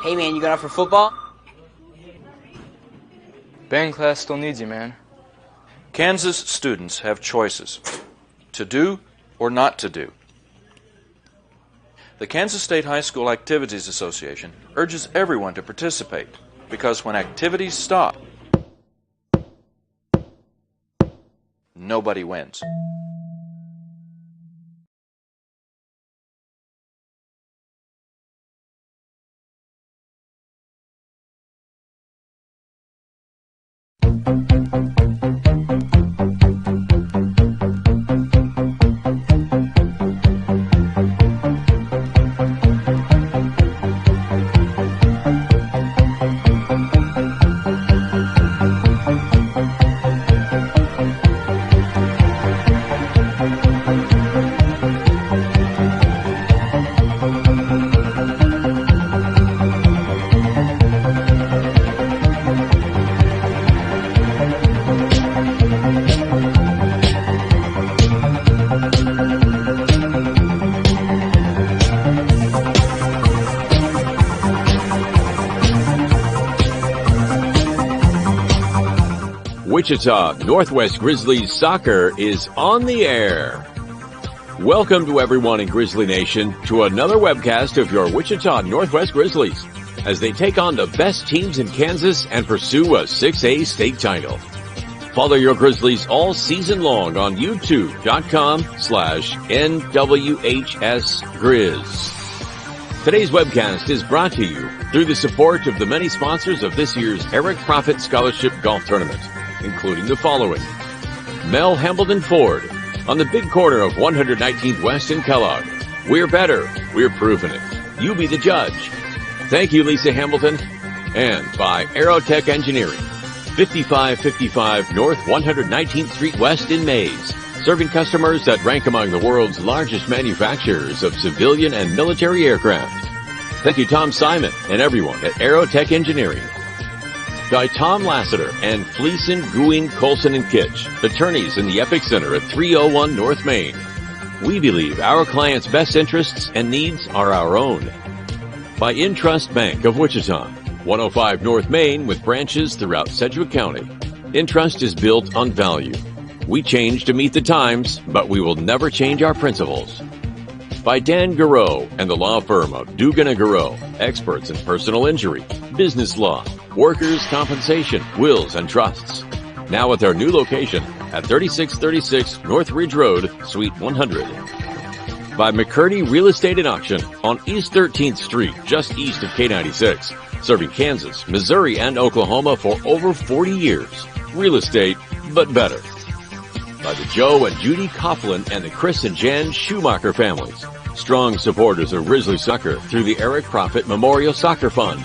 Hey man, you got up for football? Band class still needs you, man. Kansas students have choices to do or not to do. The Kansas State High School Activities Association urges everyone to participate because when activities stop, nobody wins. Wichita Northwest Grizzlies soccer is on the air. Welcome to everyone in Grizzly Nation to another webcast of your Wichita Northwest Grizzlies as they take on the best teams in Kansas and pursue a 6A state title. Follow your Grizzlies all season long on youtube.com/NWHSGrizz. Today's webcast is brought to you through the support of the many sponsors of this year's Eric Profit Scholarship Golf Tournament, including the following: Mel Hambledon Ford on the big corner of 119th West in Kellogg. We're better. We're proving it. You be the judge. Thank you, Lisa Hambleton. And by Aerotech Engineering, 5555 North 119th Street West in Mays, serving customers that rank among the world's largest manufacturers of civilian and military aircraft. Thank you, Tom Simon and everyone at Aerotech Engineering. By Tom Lassiter and Fleeson, Gooing, Colson, and Kitch, attorneys in the Epic Center at 301 North Main. We believe our clients' best interests and needs are our own. By Intrust Bank of Wichita, 105 North Main with branches throughout Sedgwick County. Intrust is built on value. We change to meet the times, but we will never change our principles. By Dan Garreau and the law firm of Dugan & Garreau, experts in personal injury, business law, workers' compensation, wills, and trusts. Now at their new location at 3636 North Ridge Road, Suite 100. By McCurdy Real Estate and Auction on East 13th Street, just east of K96, serving Kansas, Missouri, and Oklahoma for over 40 years. Real estate, but better. By the Joe and Judy Coughlin and the Chris and Jan Schumacher families, strong supporters of Grizzly soccer through the Eric Profit Memorial Soccer Fund.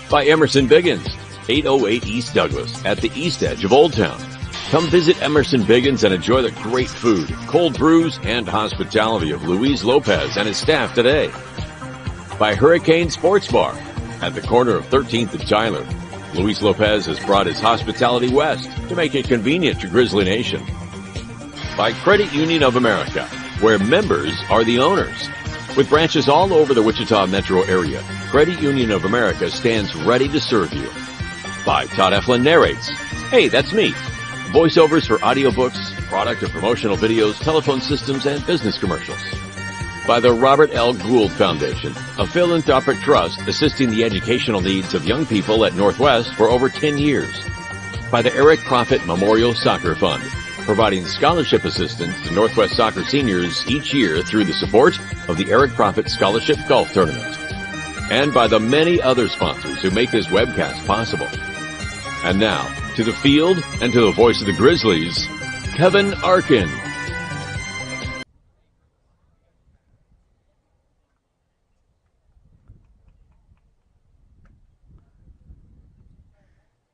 By Emerson Biggins, 808 East Douglas at the east edge of Old Town. Come visit Emerson Biggins and enjoy the great food, cold brews, and hospitality of Luis Lopez and his staff today. By Hurricane Sports Bar at the corner of 13th and Tyler. Luis Lopez has brought his hospitality west to make it convenient to Grizzly Nation. By Credit Union of America, where members are the owners. With branches all over the Wichita metro area, Credit Union of America stands ready to serve you. By Todd Eflin Narrates. Hey, that's me. Voiceovers for audiobooks, product and promotional videos, telephone systems, and business commercials. By the Robert L. Gould Foundation, a philanthropic trust assisting the educational needs of young people at Northwest for over 10 years. By the Eric Profit Memorial Soccer Fund, providing scholarship assistance to Northwest soccer seniors each year through the support of the Eric Profit Scholarship Golf Tournament. And by the many other sponsors who make this webcast possible. And now, to the field and to the voice of the Grizzlies, Kevin Arkin.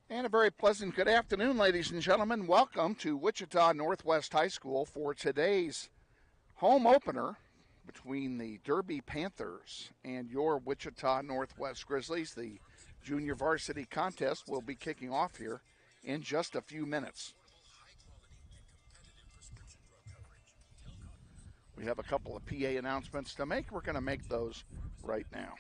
And a very pleasant good afternoon, ladies and gentlemen. Welcome to Wichita Northwest High School for today's home opener between the Derby Panthers and your Wichita Northwest Grizzlies. The junior varsity contest will be kicking off here in just a few minutes. We have a couple of PA announcements to make. We're going to make those right now.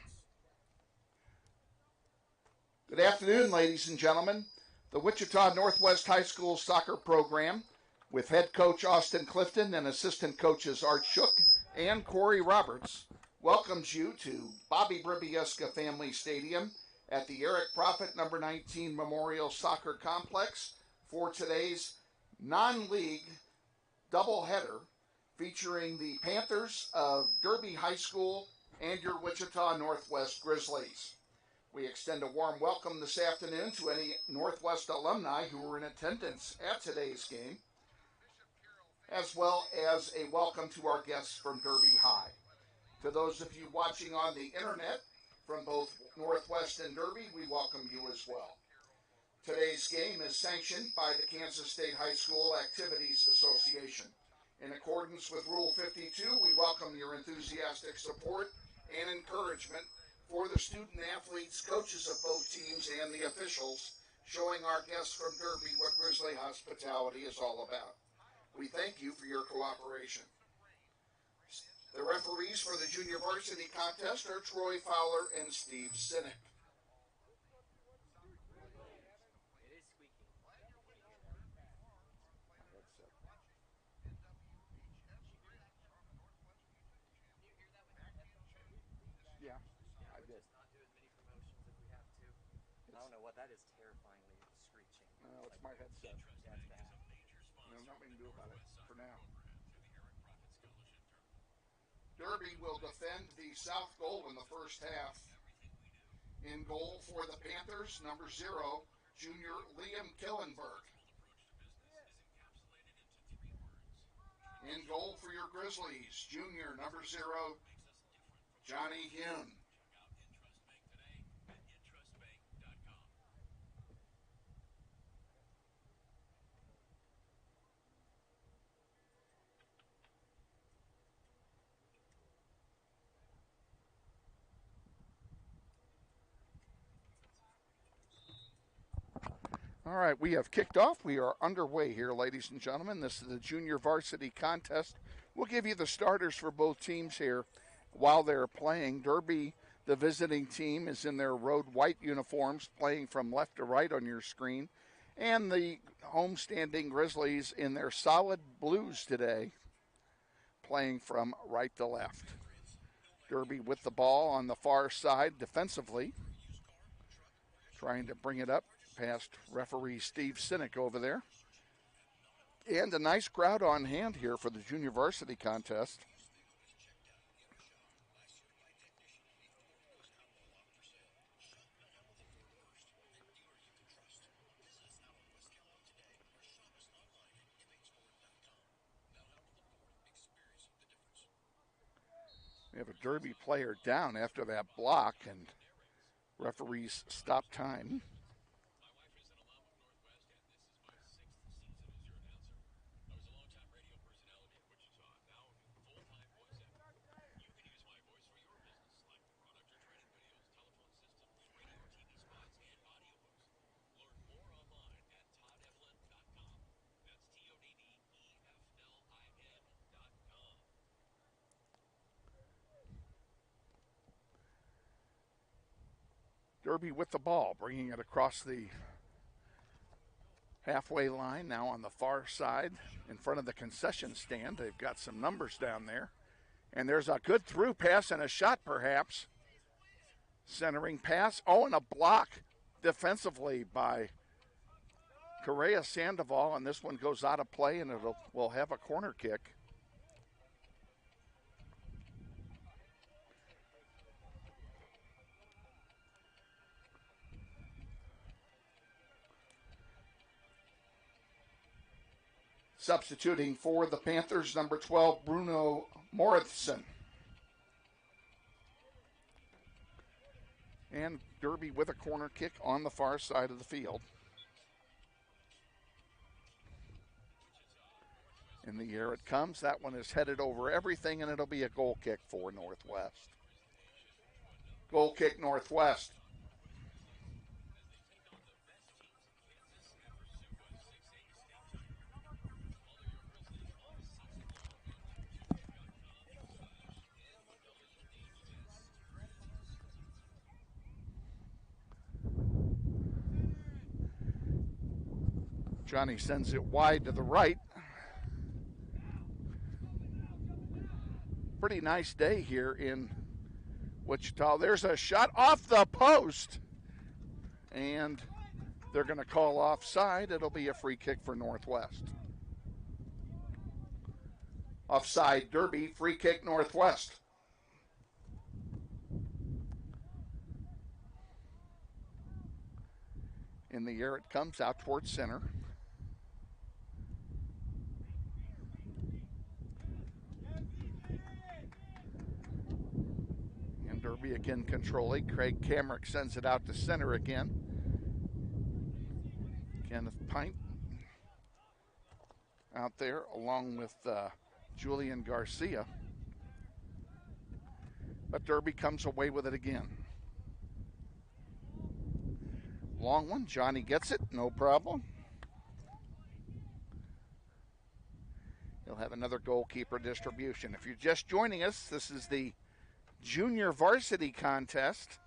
Good afternoon, ladies and gentlemen. The Wichita Northwest High School soccer program with head coach Austin Clifton and assistant coaches Art Shook and Corey Roberts welcomes you to Bobby Bribiesca Family Stadium at the Eric Prophet number 19 Memorial Soccer Complex for today's non-league doubleheader featuring the Panthers of Derby High School and your Wichita Northwest Grizzlies. We extend a warm welcome this afternoon to any Northwest alumni who were in attendance at today's game, as well as a welcome to our guests from Derby High. To those of you watching on the internet from both Northwest and Derby, we welcome you as well. Today's game is sanctioned by the Kansas State High School Activities Association. In accordance with Rule 52, we welcome your enthusiastic support and encouragement for the student athletes, coaches of both teams, and the officials, showing our guests from Derby what Grizzly hospitality is all about. We thank you for your cooperation. The referees for the junior varsity contest are Troy Fowler and Steve Sinek. I don't know what that is, terrifyingly screeching. No, it's my headset. That's bad. There's nothing to do about it for now. Derby will defend the south goal in the first half. In goal for the Panthers, number 0, junior Liam Killenberg. In goal for your Grizzlies, junior number 0, Johnny Hume. All right, we have kicked off. We are underway here, ladies and gentlemen. This is the junior varsity contest. We'll give you the starters for both teams here while they're playing. Derby, the visiting team, is in their road white uniforms, playing from left to right on your screen. And the homestanding Grizzlies in their solid blues today, playing from right to left. Derby with the ball on the far side defensively, trying to bring it up past referee Steve Sinek over there. And a nice crowd on hand here for the junior varsity contest. We have a Derby player down after that block, and referees stop time. Derby with the ball, bringing it across the halfway line, now on the far side in front of the concession stand. They've got some numbers down there. And there's a good through pass and a shot, perhaps. Centering pass. Oh, and a block defensively by Correa Sandoval, and this one goes out of play, and will have a corner kick. Substituting for the Panthers, number 12, Bruno Morrison. And Derby with a corner kick on the far side of the field. In the air it comes. That one is headed over everything, and it'll be a goal kick for Northwest. Goal kick, Northwest. Johnny sends it wide to the right. Pretty nice day here in Wichita. There's a shot off the post, and they're going to call offside. It'll be a free kick for Northwest. Offside, Derby, free kick, Northwest. In the air it comes, out towards center. And Derby again controlling. Craeg Kamerick sends it out to center again. Kenneth Pint out there along with Julian Garcia. But Derby comes away with it again. Long one, Johnny gets it, no problem. He'll have another goalkeeper distribution. If you're just joining us, this is the junior varsity contest.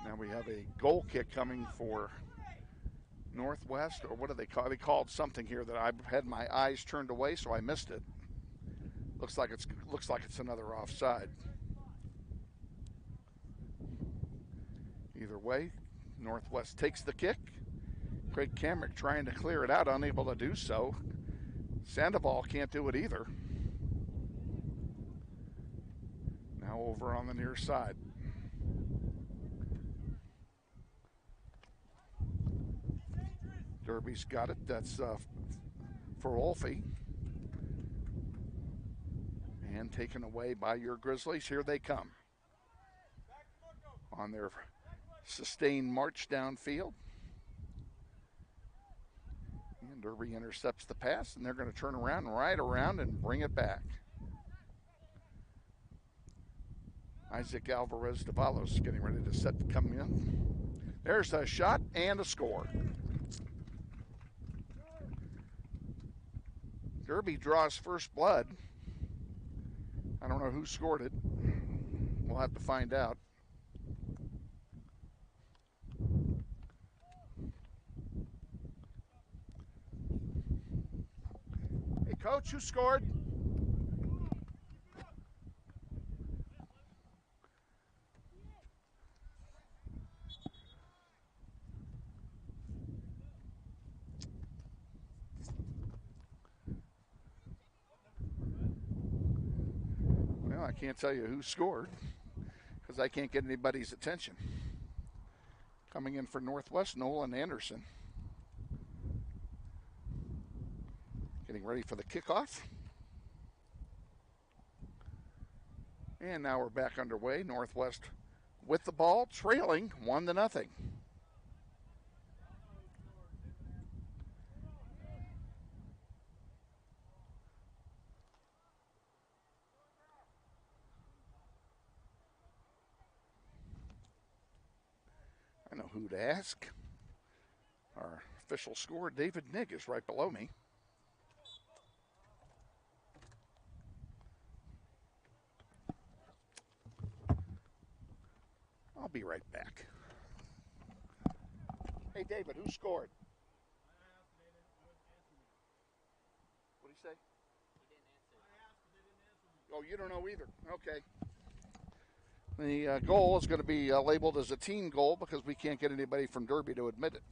Now we have a goal kick coming for Northwest, or what do they call it? They called something here that I had my eyes turned away, so I missed it. Looks like it's another offside. Either way, Northwest takes the kick. Craeg Kamerick trying to clear it out, unable to do so. Sandoval can't do it either. Now over on the near side. Derby's got it. That's for Wolfe. And taken away by your Grizzlies. Here they come on their sustained march downfield. And Derby intercepts the pass, and they're going to turn around, right around, and bring it back. Isaac Alvarez Davalos getting ready to set to come in. There's a shot and a score. Derby draws first blood. I don't know who scored it. We'll have to find out. Hey, Coach, who scored? I can't tell you who scored because I can't get anybody's attention. Coming in for Northwest, Nolan Anderson. Getting ready for the kickoff. And now we're back underway. Northwest with the ball, trailing 1-0. I know who to ask. Our official scorer, David Nigg, is right below me. I'll be right back. Hey, David, who scored? What did he say? Oh, you don't know either. Okay. The goal is going to be labeled as a team goal because we can't get anybody from Derby to admit it.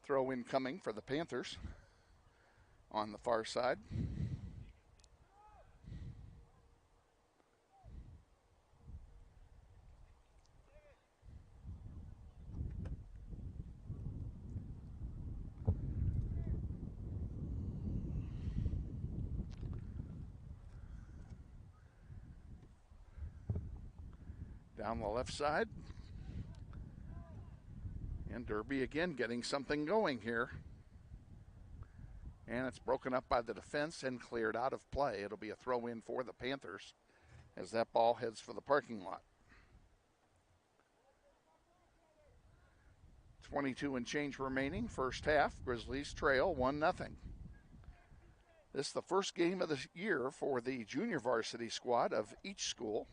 Throw in coming for the Panthers on the far side. Down the left side. And Derby again getting something going here. And it's broken up by the defense and cleared out of play. It'll be a throw in for the Panthers as that ball heads for the parking lot. 22 and change remaining, first half. Grizzlies trail 1-0. This is the first game of the year for the junior varsity squad of each school.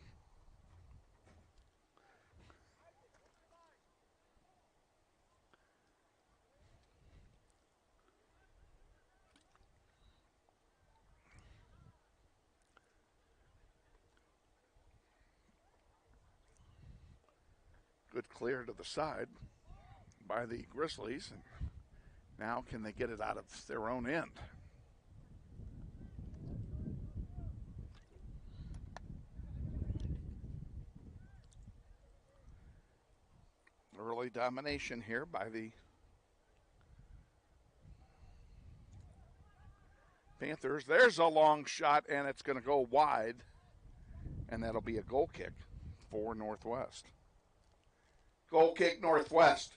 Good clear to the side by the Grizzlies. And now can they get it out of their own end? Early domination here by the Panthers. There's a long shot, and it's going to go wide, and that'll be a goal kick for Northwest. Goal kick, Northwest.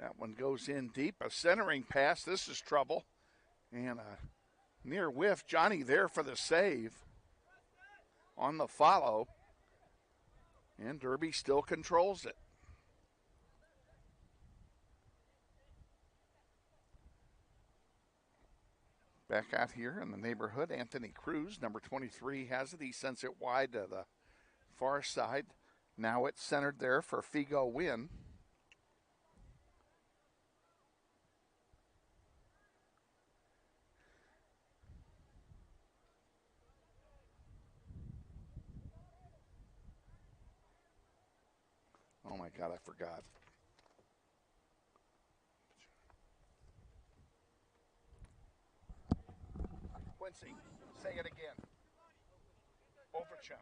That one goes in deep. A centering pass. This is trouble. And a near whiff. Johnny there for the save on the follow. And Derby still controls it. Back out here in the neighborhood, Anthony Cruz, number 23, has it. He sends it wide to the far side. Now it's centered there for Figo Win. Oh my God, I forgot. Quincy, say it again. Overshot.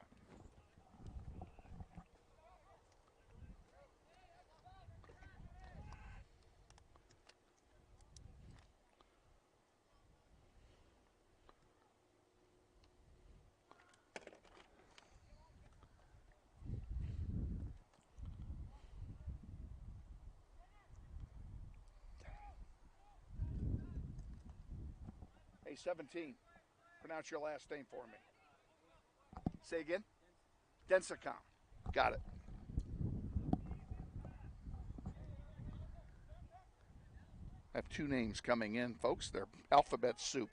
Hey, 17. Pronounce your last name for me. Say again. Densicom. Got it. I have two names coming in, folks. They're alphabet soup.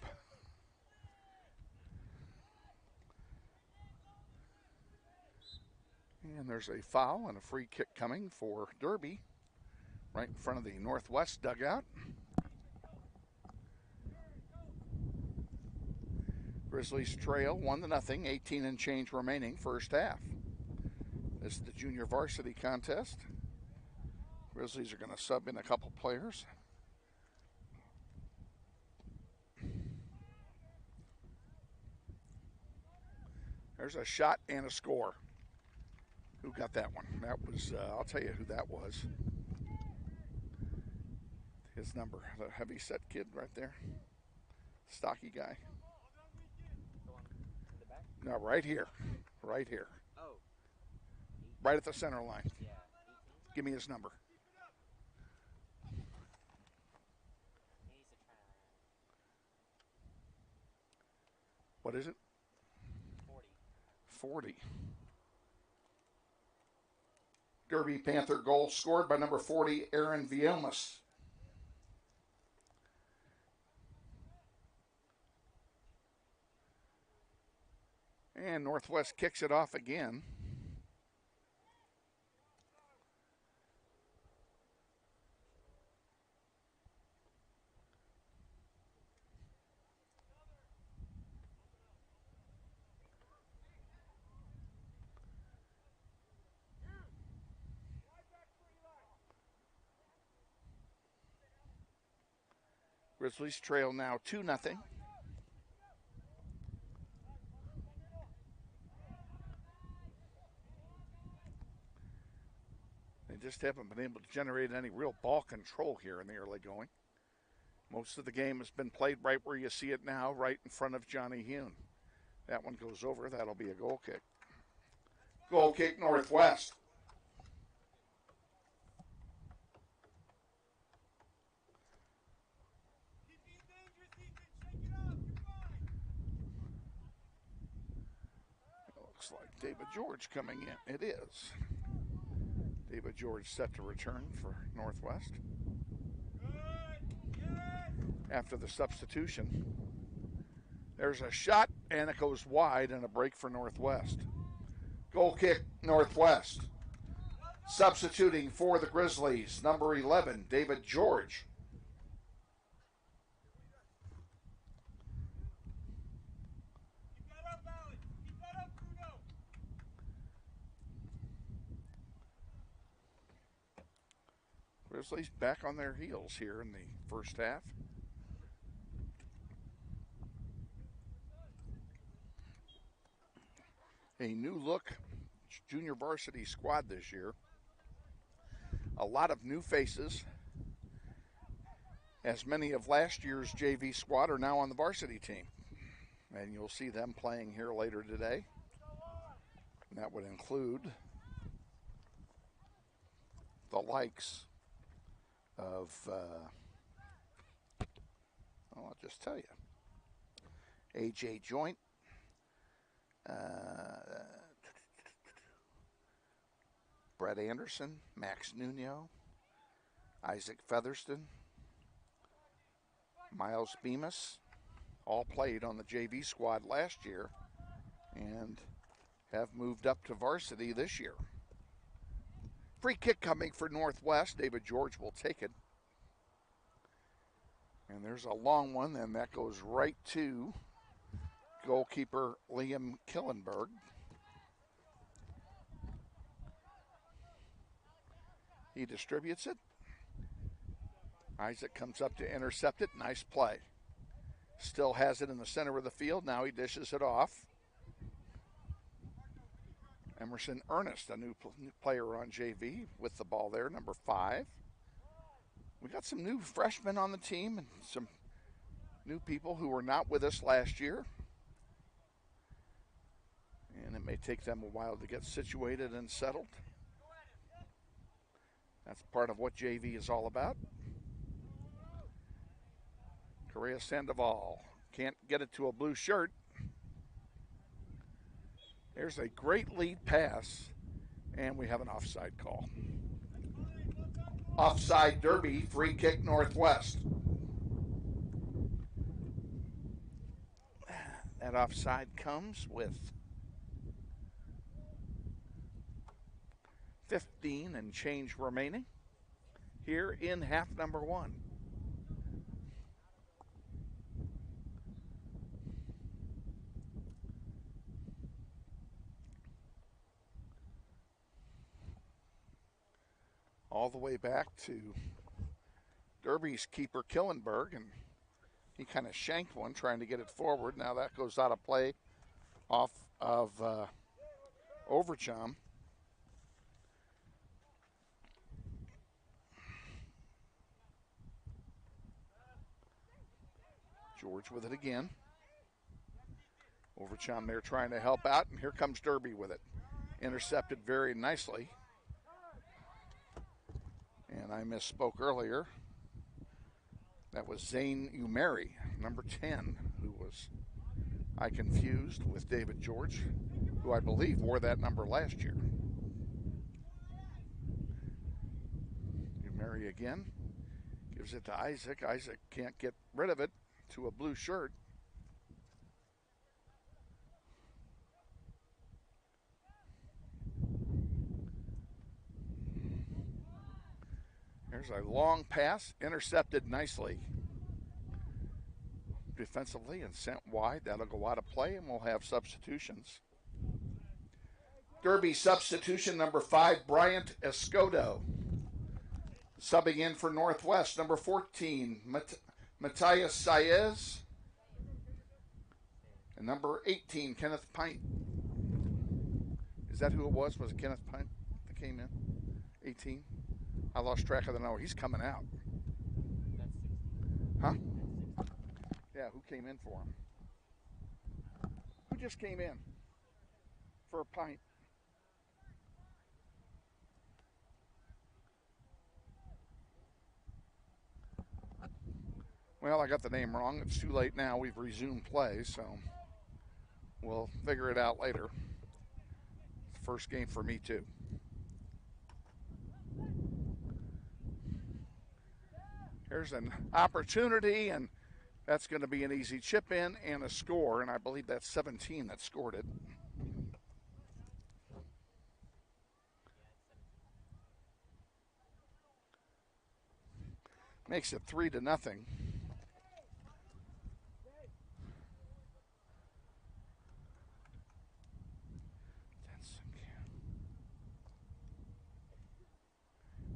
And there's a foul and a free kick coming for Derby right in front of the Northwest dugout. Grizzlies trail 1-0, 18 and change remaining, first half. This is the junior varsity contest. Grizzlies are going to sub in a couple players. There's a shot and a score. Who got that one? That was, I'll tell you who that was. His number, the heavy set kid right there. Stocky guy. No, right here. Right here. Oh. Right at the center line. Yeah. Give me his number. What is it? 40. Derby Panther goal scored by number 40, Aaron Vielmas. And Northwest kicks it off again. Grizzlies trail now 2-0. They just haven't been able to generate any real ball control here in the early going. Most of the game has been played right where you see it now, right in front of Johnny Hune. That one goes over. That'll be a goal kick. Goal kick, Northwest. It looks like David George coming in. It is. David George set to return for Northwest. After the substitution, there's a shot, and it goes wide, and a break for Northwest. Goal kick, Northwest. Substituting for the Grizzlies, number 11, David George. Grizzlies back on their heels here in the first half. A new look junior varsity squad this year. A lot of new faces, as many of last year's JV squad are now on the varsity team. And you'll see them playing here later today. And that would include the likes of, I'll just tell you, A.J. Joint, Brett Anderson, Max Nuno, Isaac Featherston, Miles Bemis, all played on the JV squad last year and have moved up to varsity this year. Free kick coming for Northwest. David George will take it. And there's a long one, and that goes right to goalkeeper Liam Killenberg. He distributes it. Isaac comes up to intercept it. Nice play. Still has it in the center of the field. Now he dishes it off. Emerson Ernest, a new player on JV with the ball there, number 5. We got some new freshmen on the team and some new people who were not with us last year. And it may take them a while to get situated and settled. That's part of what JV is all about. Correa Sandoval can't get it to a blue shirt. There's a great lead pass, and we have an offside call. Offside derby, free kick Northwest. That offside comes with 15 and change remaining here in half number 1. All the way back to Derby's keeper Killenberg, and he kind of shanked one trying to get it forward. Now that goes out of play off of Overcham. George with it again. Overcham there trying to help out, and here comes Derby with it. Intercepted very nicely. And I misspoke earlier. That was Zane Umeri, number 10, who I confused with David George, who I believe wore that number last year. Umeri again. Gives it to Isaac. Isaac can't get rid of it to a blue shirt. There's a long pass, intercepted nicely defensively and sent wide. That'll go out of play, and we'll have substitutions. Derby substitution number 5, Bryant Escoto. Subbing in for Northwest, number 14, Matthias Saez. And number 18, Kenneth Pint. Is that who it was? Was it Kenneth Pint that came in? 18? I lost track of the number. He's coming out. Huh? Yeah, who came in for him? Who just came in for a pint? Well, I got the name wrong. It's too late now. We've resumed play, so we'll figure it out later. It's the first game for me, too. Here's an opportunity, and that's going to be an easy chip in and a score, and I believe that's 17 that scored it. Makes it 3-0.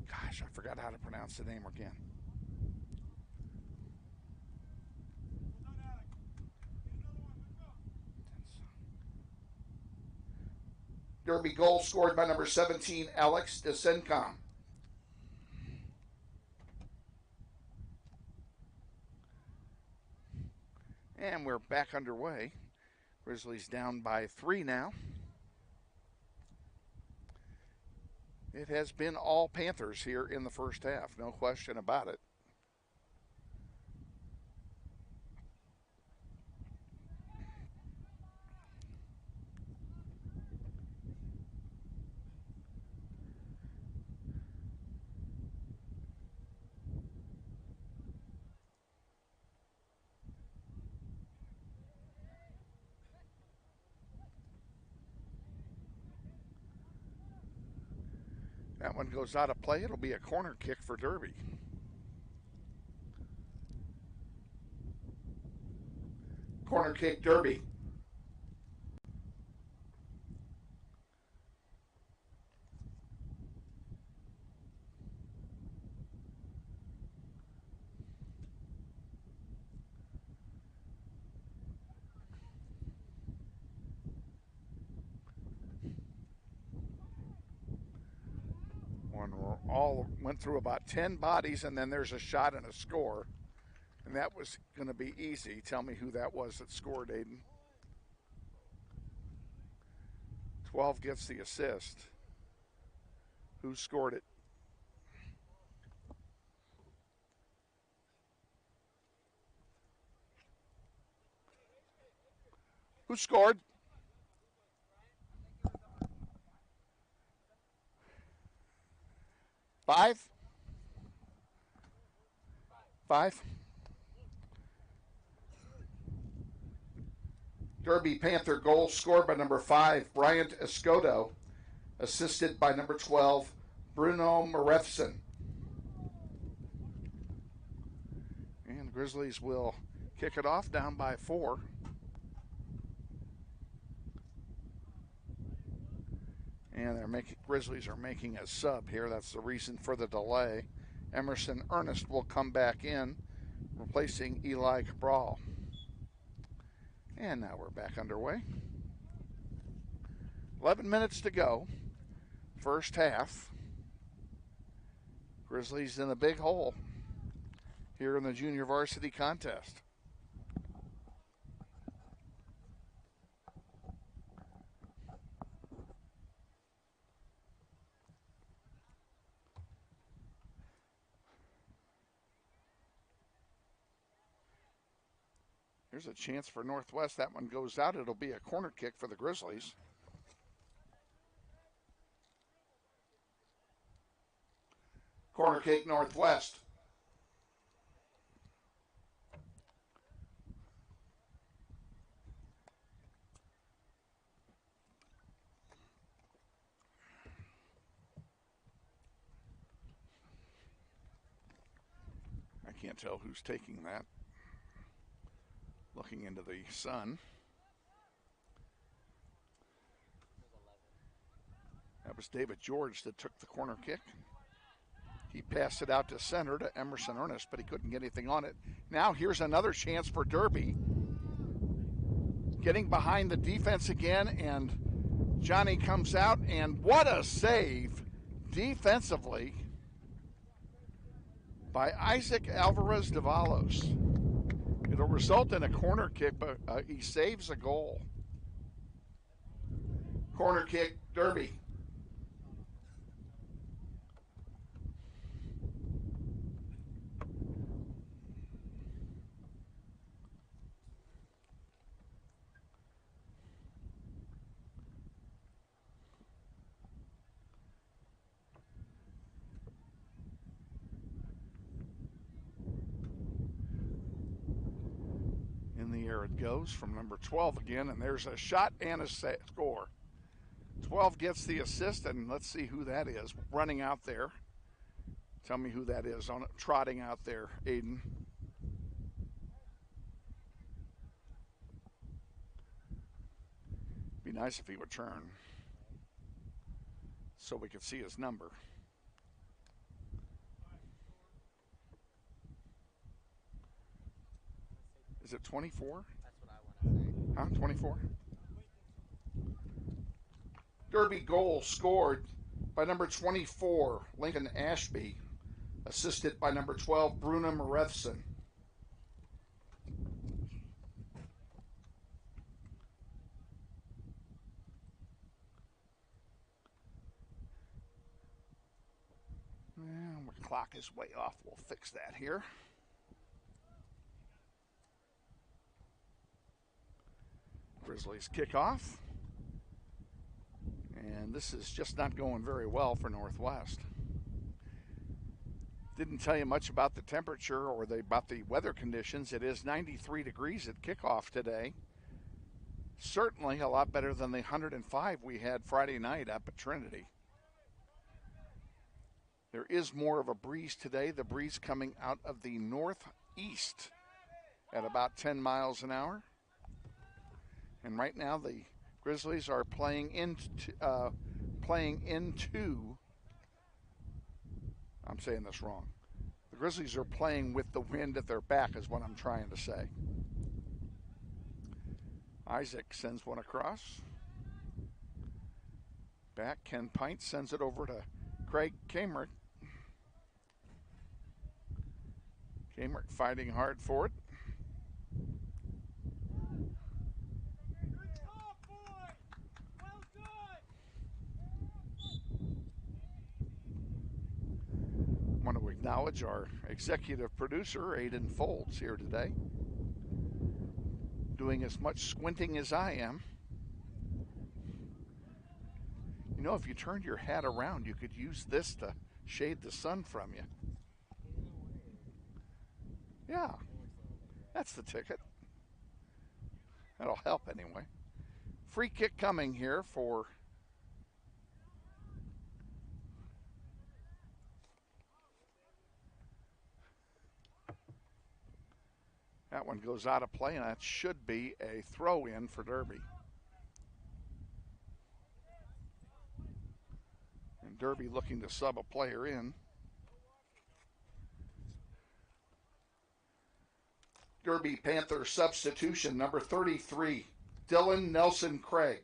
Gosh, I forgot how to pronounce the name again. Derby goal scored by number 17, Alex Desencom. And we're back underway. Grizzlies down by 3 now. It has been all Panthers here in the first half, no question about it. That one goes out of play. It'll be a corner kick for Derby. Corner kick, Derby. All went through about 10 bodies, and then there's a shot and a score. And that was going to be easy. Tell me who that was that scored, Aiden. 12 gets the assist. Who scored it? Who scored? Five. Derby Panther goal scored by number 5, Bryant Escoto, assisted by number 12, Bruno Marefson. And the Grizzlies will kick it off down by 4. And Grizzlies are making a sub here. That's the reason for the delay. Emerson Ernest will come back in, replacing Eli Cabral. And now we're back underway. 11 minutes to go. First half. Grizzlies in a big hole here in the junior varsity contest. Here's a chance for Northwest. That one goes out. It'll be a corner kick for the Grizzlies. Corner kick, Northwest. I can't tell who's taking that. Looking into the sun. That was David George that took the corner kick. He passed it out to center to Emerson Ernest, but he couldn't get anything on it. Now here's another chance for Derby. Getting behind the defense again, and Johnny comes out, and what a save defensively by Isaac Alvarez-Davalos. It'll result in a corner kick, but he saves a goal. Corner kick, Derby. In the air it goes from number 12 again, and there's a shot and a score. 12 gets the assist, and let's see who that is running out there. Tell me who that is on trotting out there, Aiden. Be nice if he would turn so we could see his number. Is it 24? That's what I want to say. Huh? 24? Derby goal scored by number 24, Lincoln Ashby, assisted by number 12, Bruna Marethson. And my clock is way off. We'll fix that here. Grizzlies kick off. And this is just not going very well for Northwest. Didn't tell you much about the temperature or about the weather conditions. It is 93 degrees at kickoff today. Certainly a lot better than the 105 we had Friday night up at Trinity. There is more of a breeze today. The breeze coming out of the northeast at about 10 miles an hour. And right now the Grizzlies are playing into, I'm saying this wrong. The Grizzlies are playing with the wind at their back is what I'm trying to say. Isaac sends one across. Back, Ken Pint sends it over to Craeg Kamerick. Kamerick fighting hard for it. I want to acknowledge our executive producer, Aiden Folds, here today. Doing as much squinting as I am. You know, if you turned your hat around, you could use this to shade the sun from you. Yeah, that's the ticket. That'll help anyway. Free kick coming here for that one goes out of play, and that should be a throw-in for Derby. And Derby looking to sub a player in. Derby Panther substitution, number 33, Dylan Nelson Craeg.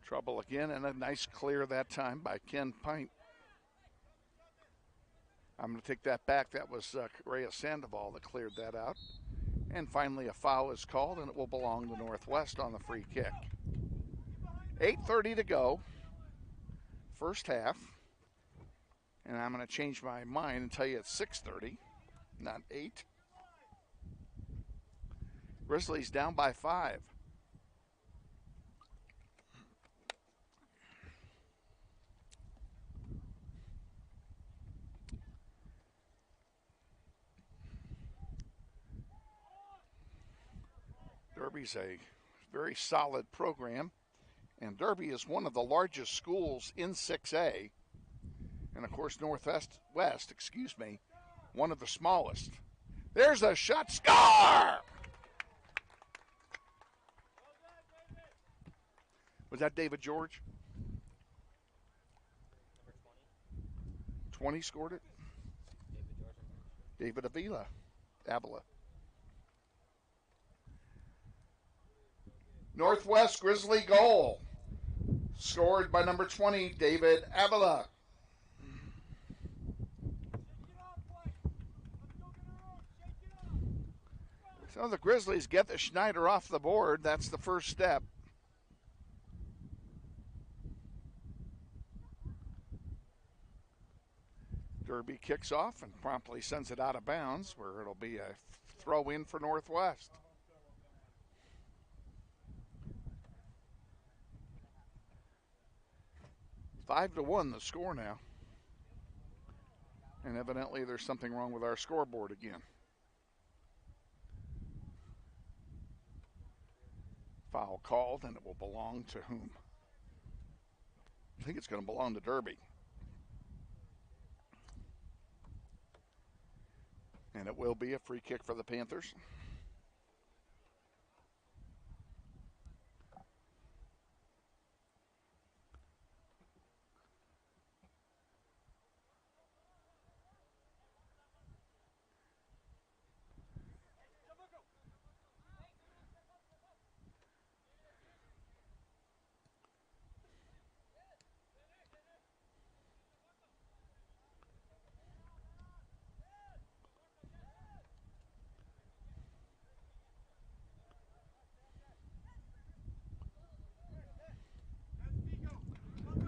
Trouble again, and a nice clear that time by Ken Pint. I'm going to take that back. That was Reyes Sandoval that cleared that out. And finally, a foul is called, and it will belong to Northwest on the free kick. 8:30 to go, first half. And I'm going to change my mind and tell you it's 6:30, not 8. Grizzlies down by 5. Derby's a very solid program, and Derby is one of the largest schools in 6A, and of course Northwest, one of the smallest. There's a shot, score! Was that David George? 20 scored it? David Avila. Northwest Grizzly goal. Scored by number 20, David Avila. So the Grizzlies get the Schneider off the board. That's the first step. Derby kicks off and promptly sends it out of bounds, where it'll be a throw in for Northwest. Five to 1 the score now. And evidently there's something wrong with our scoreboard again. Foul called, and it will belong to whom? I think it's going to belong to Derby. And it will be a free kick for the Panthers.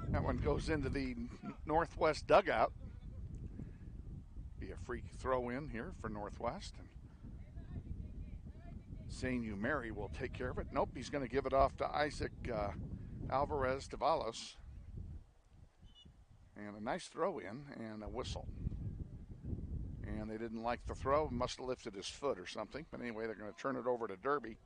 That one goes into the Northwest dugout. Be a free throw in here for Northwest. And St. Mary will take care of it. Nope, he's going to give it off to Isaac Alvarez Tavallos. And a nice throw in and a whistle. And they didn't like the throw, must have lifted his foot or something. But anyway, they're going to turn it over to Derby.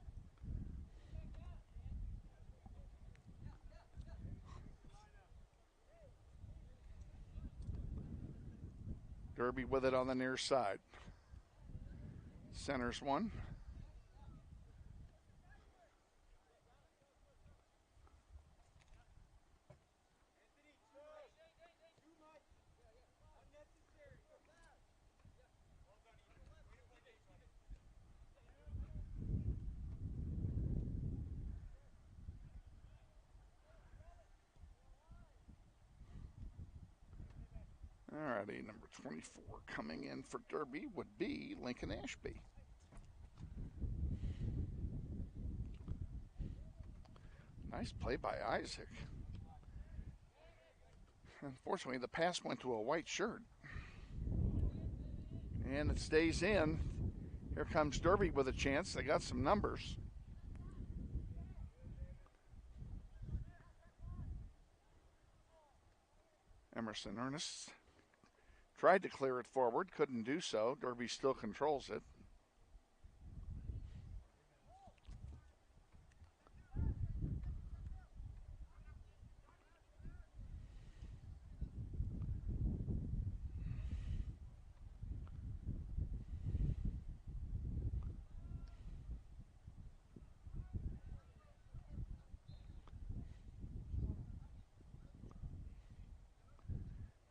Derby with it on the near side. Centers one. Alrighty, number 24 coming in for Derby would be Lincoln Ashby. Nice play by Isaac. Unfortunately, the pass went to a white shirt. And it stays in. Here comes Derby with a chance. They got some numbers. Emerson Ernest tried to clear it forward, couldn't do so. Derby still controls it.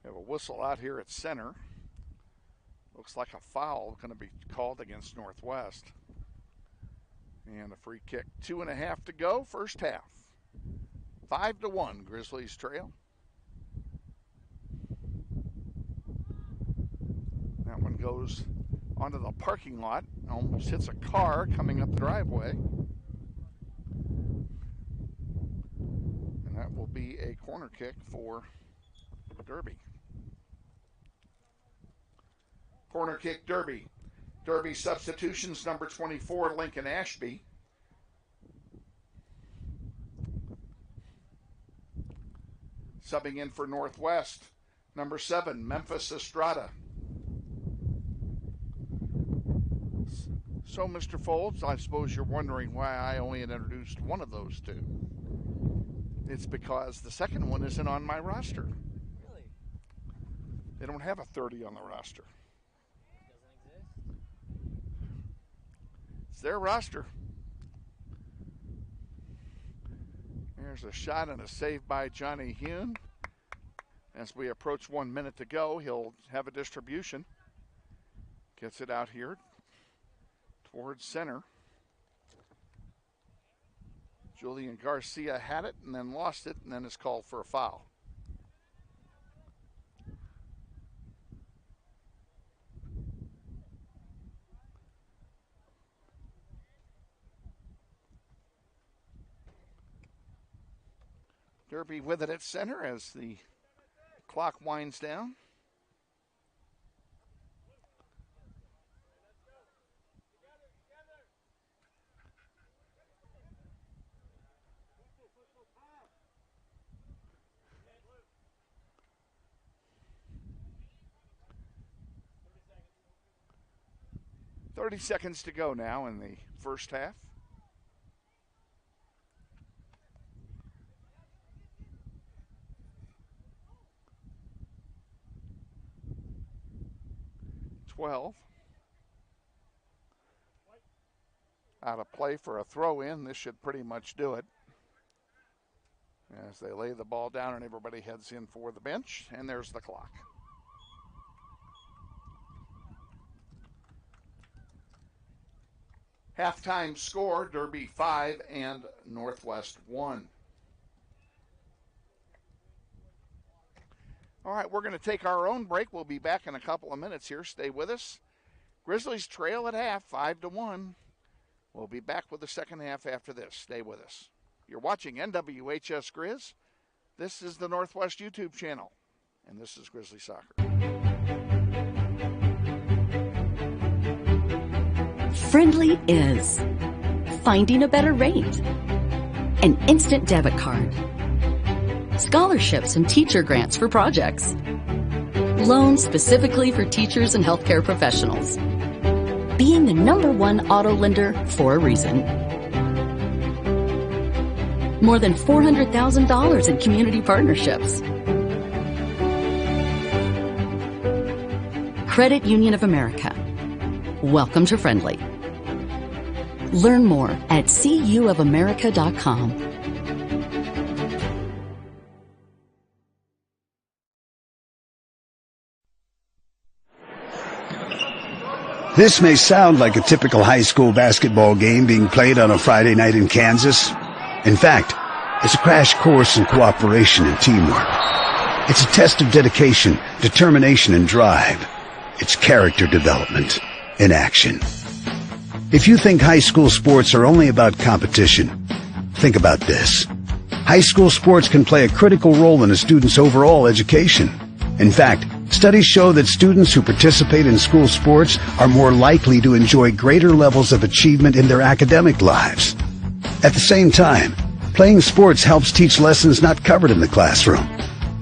Have a whistle out here at center. Looks like a foul going to be called against Northwest. And a free kick. 2.5 to go, first half. 5-1, Grizzlies trail. That one goes onto the parking lot. Almost hits a car coming up the driveway. And that will be a corner kick for Derby. Corner kick, Derby. Derby substitutions, number 24, Lincoln Ashby. Subbing in for Northwest, number 7, Memphis Estrada. So, Mr. Folds, I suppose you're wondering why I only introduced one of those two. It's because the second one isn't on my roster. Really? They don't have a 30 on the roster. It doesn't exist? It's their roster. There's a shot and a save by Johnny Hune. As we approach 1 minute to go, he'll have a distribution. Gets it out here towards center. Julian Garcia had it and then lost it and then is called for a foul. Derby with it at center as the clock winds down. .30 seconds to go now in the first half. Out of play for a throw in. This should pretty much do it. As they lay the ball down and everybody heads in for the bench, and there's the clock. Halftime score, Derby 5 and Northwest 1. All right, we're going to take our own break. We'll be back in a couple of minutes here. Stay with us. Grizzlies trail at half, 5-1. We'll be back with the second half after this. Stay with us. You're watching NWHS Grizz. This is the Northwest YouTube channel, and this is Grizzly Soccer. Friendly is finding a better rate, an instant debit card, scholarships and teacher grants for projects, loans specifically for teachers and healthcare professionals, being the #1 auto lender for a reason. More than $400,000 in community partnerships. Credit Union of America. Welcome to Friendly. Learn more at cuofamerica.com. This may sound like a typical high school basketball game being played on a Friday night in Kansas. In fact, it's a crash course in cooperation and teamwork. It's a test of dedication, determination, and drive. It's character development in action. If you think high school sports are only about competition, think about this. High school sports can play a critical role in a student's overall education. In fact, studies show that students who participate in school sports are more likely to enjoy greater levels of achievement in their academic lives. At the same time, playing sports helps teach lessons not covered in the classroom.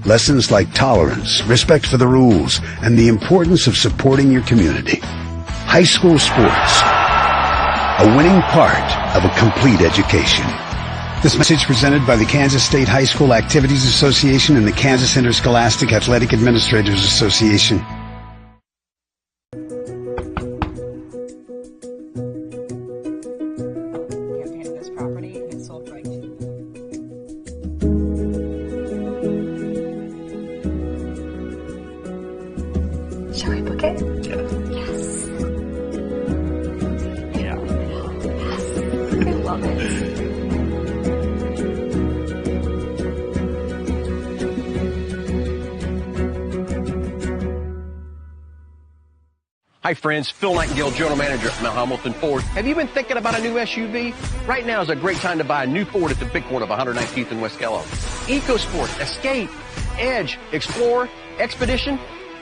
Lessons like tolerance, respect for the rules, and the importance of supporting your community. High school sports, a winning part of a complete education. This message presented by the Kansas State High School Activities Association and the Kansas Interscholastic Athletic Administrators Association. This property and it's sold right. Shall we book it? Yes. Yeah. Yes. I love it. Hi friends, Phil Nightingale, General Manager at Mount Hamilton Ford. Have you been thinking about a new SUV? Right now is a great time to buy a new Ford at the big one of 119th and West Kellogg. EcoSport, Escape, Edge, Explorer, Expedition.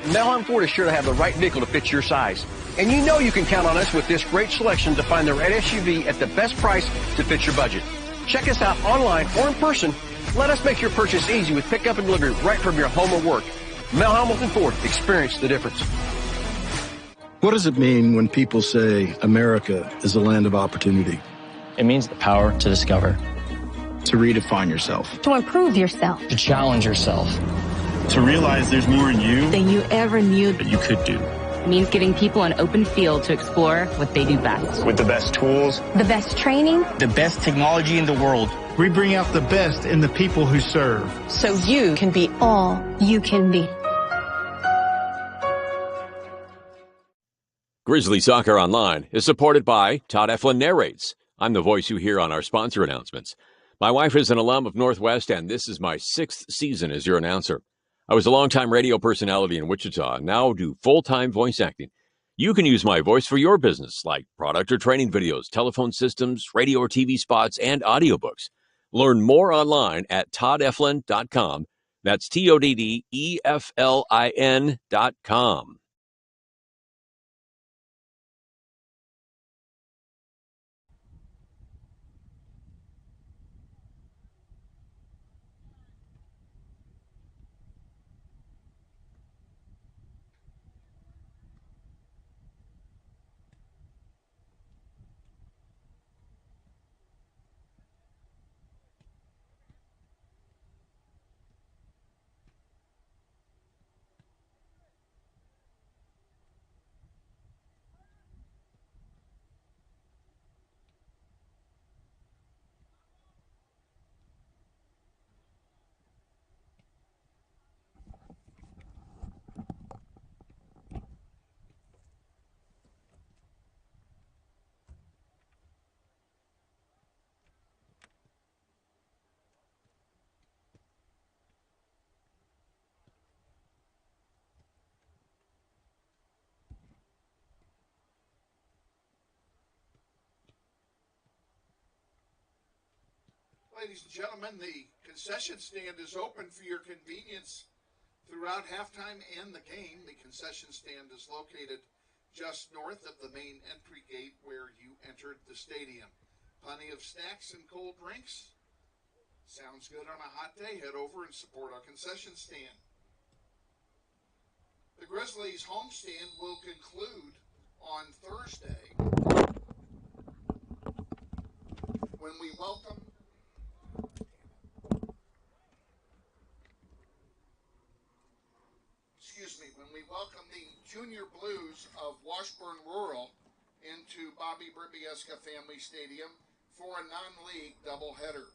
Mount Hamilton Ford is sure to have the right vehicle to fit your size. And you know you can count on us with this great selection to find the right SUV at the best price to fit your budget. Check us out online or in person. Let us make your purchase easy with pickup and delivery right from your home or work. Mount Hamilton Ford, experience the difference. What does it mean when people say America is a land of opportunity? It means the power to discover, to redefine yourself, to improve yourself, to challenge yourself, to realize there's more in you than you ever knew that you could do. It means giving people an open field to explore what they do best. With the best tools, the best training, the best technology in the world. We bring out the best in the people who serve. So you can be all you can be. Grizzly Soccer Online is supported by Todd Eflin Narrates. I'm the voice you hear on our sponsor announcements. My wife is an alum of Northwest, and this is my 6th season as your announcer. I was a longtime radio personality in Wichita and now do full-time voice acting. You can use my voice for your business, like product or training videos, telephone systems, radio or TV spots, and audiobooks. Learn more online at toddeflin.com. That's TODDEFLIN.com. Ladies and gentlemen, the concession stand is open for your convenience throughout halftime and the game. The concession stand is located just north of the main entry gate where you entered the stadium. Plenty of snacks and cold drinks. Sounds good on a hot day. Head over and support our concession stand. The Grizzlies homestand will conclude on Thursday when we welcome the Junior Blues of Washburn Rural into Bobby Bribiesca Family Stadium for a non-league doubleheader.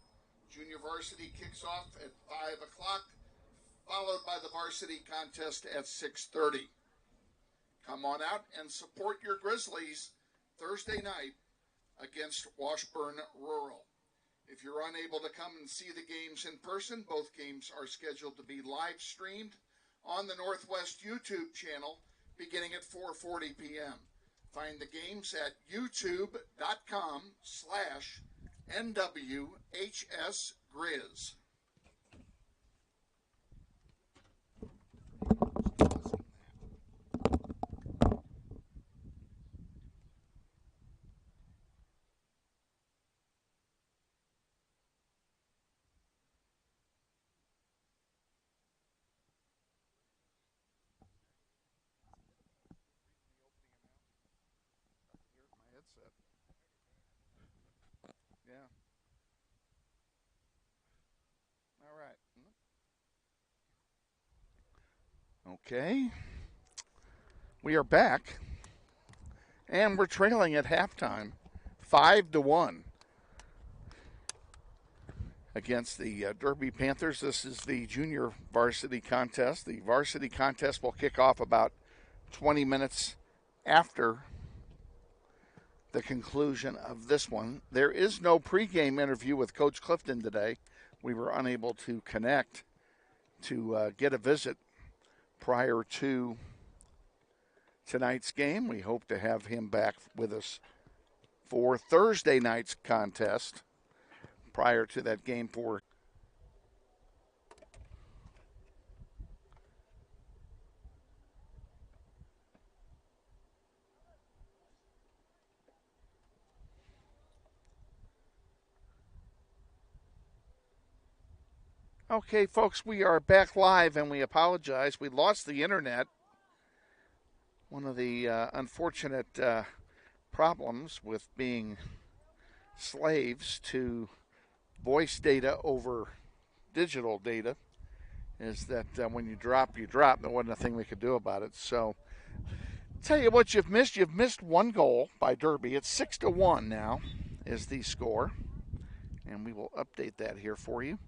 Junior Varsity kicks off at 5 o'clock, followed by the Varsity contest at 6:30. Come on out and support your Grizzlies Thursday night against Washburn Rural. If you're unable to come and see the games in person, both games are scheduled to be live streamed on the Northwest YouTube channel beginning at 4:40 p.m. Find the games at youtube.com/NWHSGrizz. Yeah. All right. Okay. We are back. And we're trailing at halftime 5-1 against the Derby Panthers. This is the junior varsity contest. The varsity contest will kick off about 20 minutes after the conclusion of this one. There is no pregame interview with Coach Clifton today. We were unable to connect to get a visit prior to tonight's game. We hope to have him back with us for Thursday night's contest prior to that game for Okay, folks, we are back live, and we apologize. We lost the internet One of the unfortunate problems with being slaves to voice data over digital data is that when you drop, you drop. There wasn't a thing we could do about it. So, tell you what you've missed. You've missed one goal by Derby. It's 6-1 now is the score. And we will update that here for you.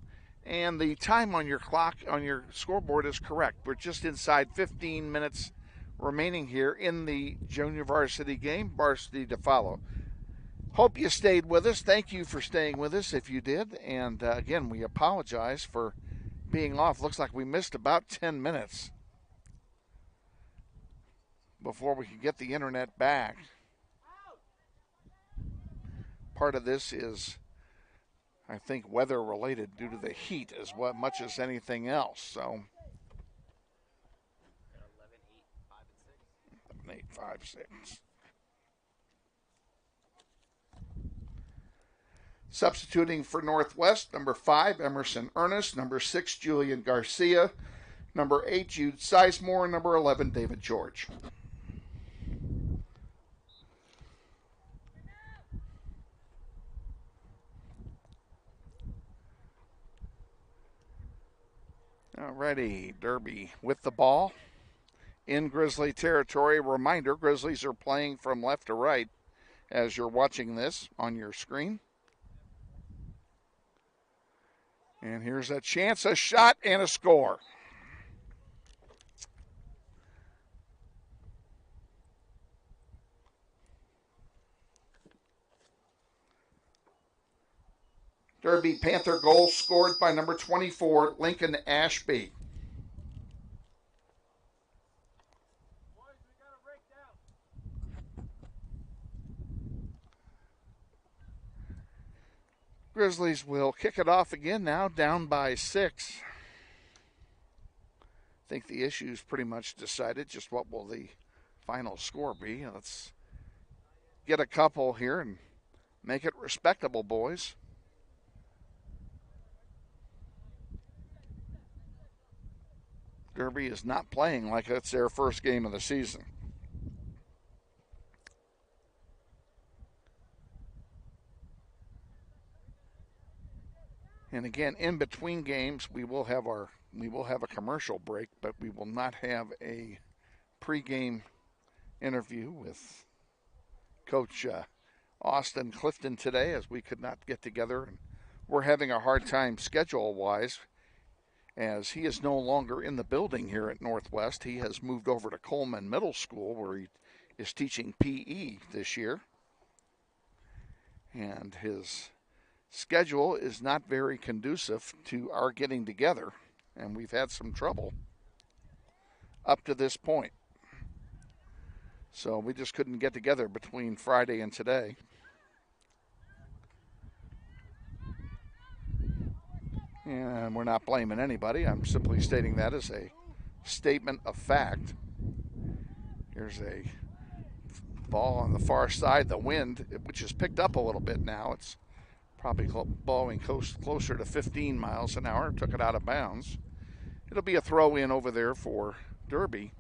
And the time on your clock, on your scoreboard is correct. We're just inside 15 minutes remaining here in the junior varsity game. Varsity to follow. Hope you stayed with us. Thank you for staying with us if you did. And again, we apologize for being off. Looks like we missed about 10 minutes before we could get the internet back. Part of this is, I think, weather related due to the heat as much as anything else. So 11, 8, 5, 6. Substituting for Northwest, number 5, Emerson Ernest, number 6, Julian Garcia, number 8, Jude Sizemore, and number 11, David George. Alrighty, Derby with the ball in Grizzly territory. Reminder, Grizzlies are playing from left to right as you're watching this on your screen. And here's a chance, a shot, and a score. Derby Panther goal scored by number 24, Lincoln Ashby. Grizzlies will kick it off again now, down by 6. I think the issue's pretty much decided. Just what will the final score be? Let's get a couple here and make it respectable, boys. Derby is not playing like it's their first game of the season. And again, in between games, we will have a commercial break, but we will not have a pregame interview with Coach Austin Clifton today, as we could not get together, and we're having a hard time schedule-wise, as he is no longer in the building here at Northwest. He has moved over to Coleman Middle School, where he is teaching PE this year, and his schedule is not very conducive to our getting together, and we've had some trouble up to this point. So we just couldn't get together between Friday and today. And we're not blaming anybody. I'm simply stating that as a statement of fact. Here's a ball on the far side. The wind, which has picked up a little bit now, it's probably blowing closer to 15 miles an hour. Took it out of bounds. It'll be a throw in over there for Derby.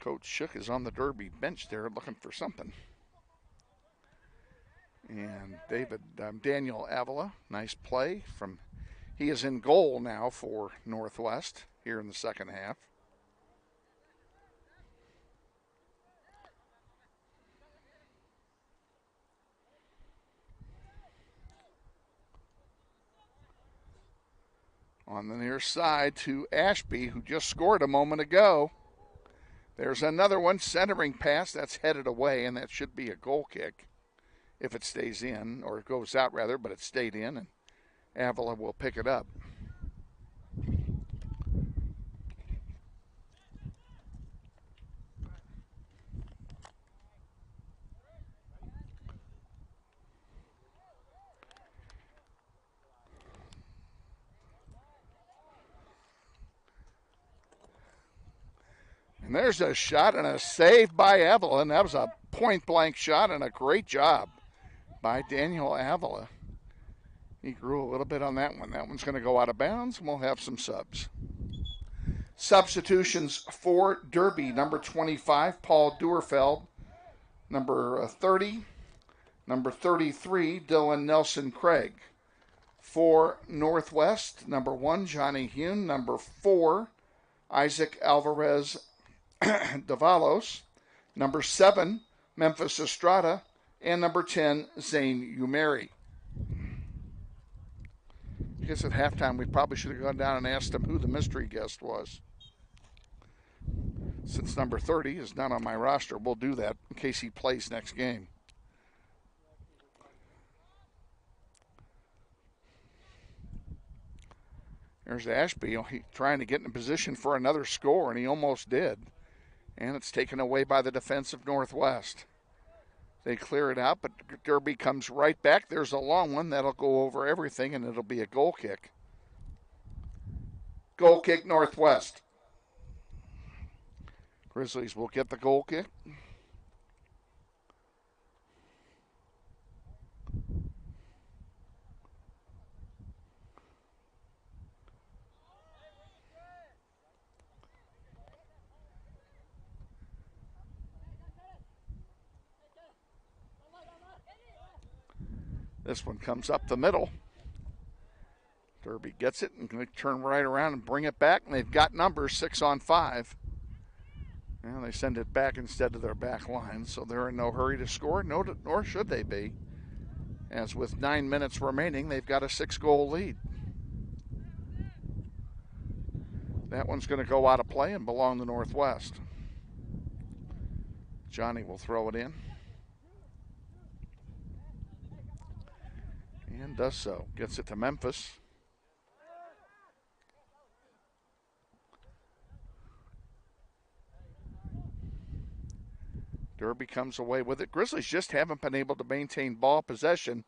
Coach Shook is on the Derby bench there looking for something. And Daniel Avila, nice play from, he is in goal now for Northwest here in the second half. On the near side to Ashby, who just scored a moment ago. There's another one, centering pass, that's headed away, and that should be a goal kick if it stays in, or it goes out rather, but it stayed in, and Avila will pick it up. And there's a shot and a save by Evelyn. That was a point-blank shot and a great job by Daniel Avila. He grew a little bit on that one. That one's going to go out of bounds, and we'll have some subs. Substitutions for Derby, number 25, Paul Duerfeld. Number 30, number 33, Dylan Nelson Craeg. For Northwest, number 1, Johnny Hune. Number 4, Isaac Alvarez Davalos. Number 7, Memphis Estrada. And number 10, Zane Umeri. I guess at halftime we probably should have gone down and asked him who the mystery guest was. Since number 30 is not on my roster, we'll do that in case he plays next game. There's Ashby trying to get in a position for another score, and he almost did. And it's taken away by the defense of Northwest. They clear it out, but Derby comes right back. There's a long one. That'll go over everything, and it'll be a goal kick. Goal kick, Northwest. Grizzlies will get the goal kick. This one comes up the middle. Derby gets it and going to turn right around and bring it back. And they've got numbers 6 on 5. And they send it back instead of their back line. So they're in no hurry to score, nor should they be. As with 9 minutes remaining, they've got a 6-goal lead. That one's going to go out of play and belong to Northwest. Johnny will throw it in. And does so. Gets it to Memphis. Derby comes away with it. Grizzlies just haven't been able to maintain ball possession.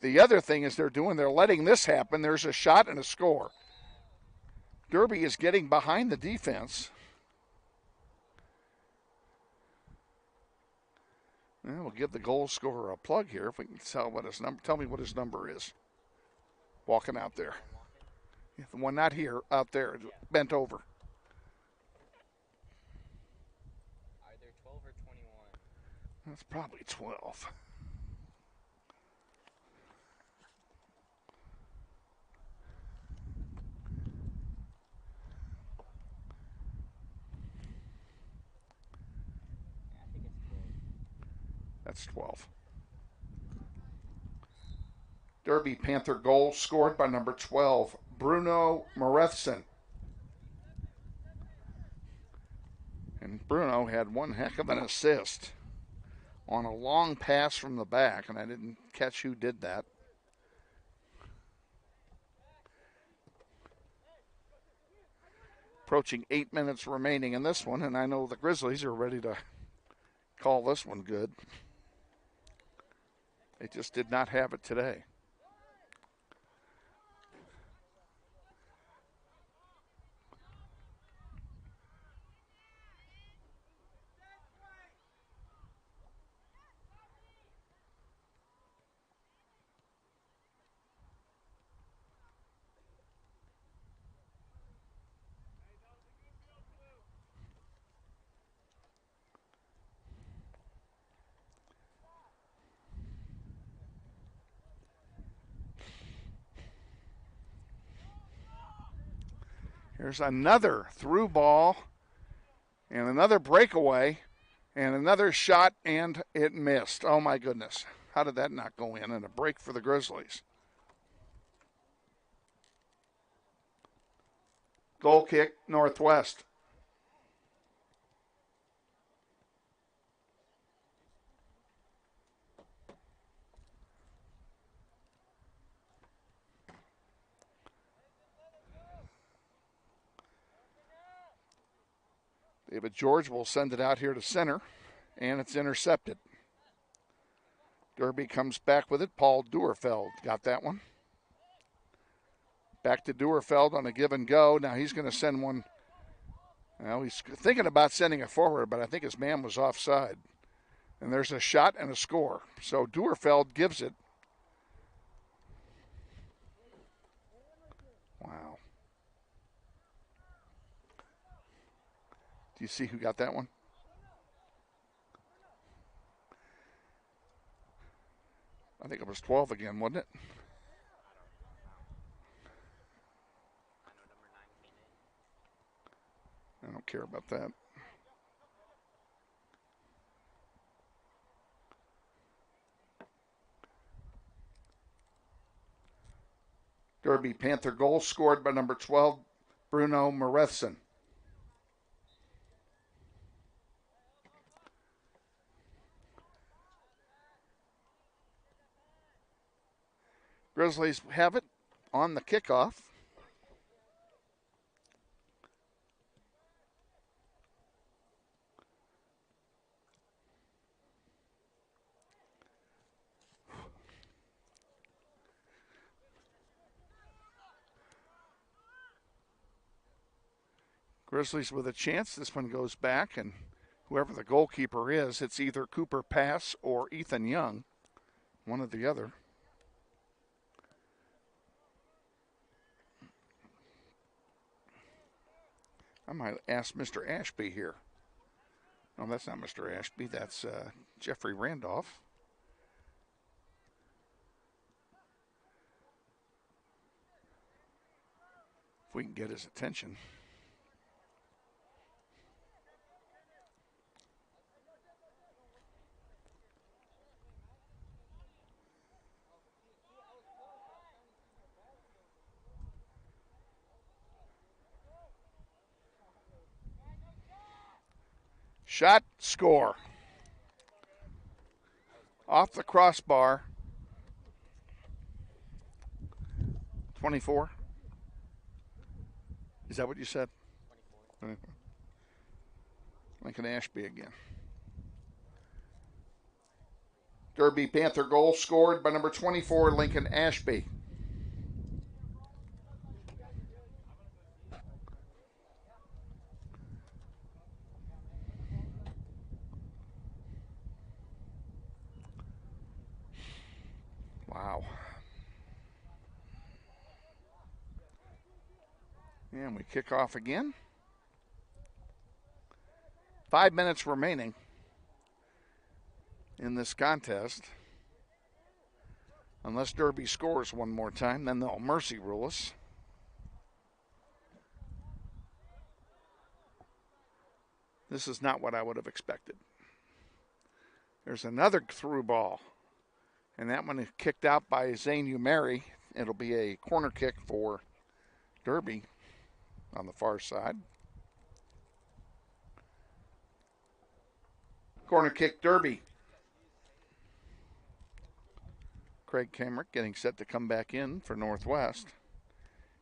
The other thing is they're letting this happen. There's a shot and a score. Derby is getting behind the defense. Well, we'll give the goal scorer a plug here if we can tell what his number. Tell me what his number is. Walking out there. Yeah, the one not here, out there, bent over. Either 12 or 21. That's probably 12. That's 12. Derby Panther goal scored by number 12, Bruno Morethson. And Bruno had one heck of an assist on a long pass from the back, and I didn't catch who did that. Approaching 8 minutes remaining in this one, and I know the Grizzlies are ready to call this one good. They just did not have it today. Here's another through ball and another breakaway and another shot, and it missed. Oh, my goodness. How did that not go in? And a break for the Grizzlies. Goal kick, Northwest. David George will send it out here to center, and it's intercepted. Derby comes back with it. Paul Duerfeld got that one. Back to Duerfeld on a give and go. Now he's going to send one. Well, he's thinking about sending it forward, but I think his man was offside. And there's a shot and a score. So Duerfeld gives it. Wow. Do you see who got that one? I think it was 12 again, wasn't it? I don't care about that. Derby Panther goal scored by number 12, Bruno Morethson. Grizzlies have it on the kickoff. Grizzlies with a chance. This one goes back, and whoever the goalkeeper is, it's either Cooper Pass or Ethan Young, one or the other. I might ask Mr. Ashby here. No, that's not Mr. Ashby. That's Jeffrey Randolph. If we can get his attention. Shot, score. Off the crossbar. 24. Is that what you said? 24. Lincoln Ashby again. Derby Panther goal scored by number 24, Lincoln Ashby. Wow. And we kick off again. 5 minutes remaining in this contest. Unless Derby scores one more time, then they'll mercy rule us. This is not what I would have expected. There's another through ball. And that one is kicked out by Zane Umeri. It'll be a corner kick for Derby on the far side. Corner kick, Derby. Craeg Kamerick getting set to come back in for Northwest.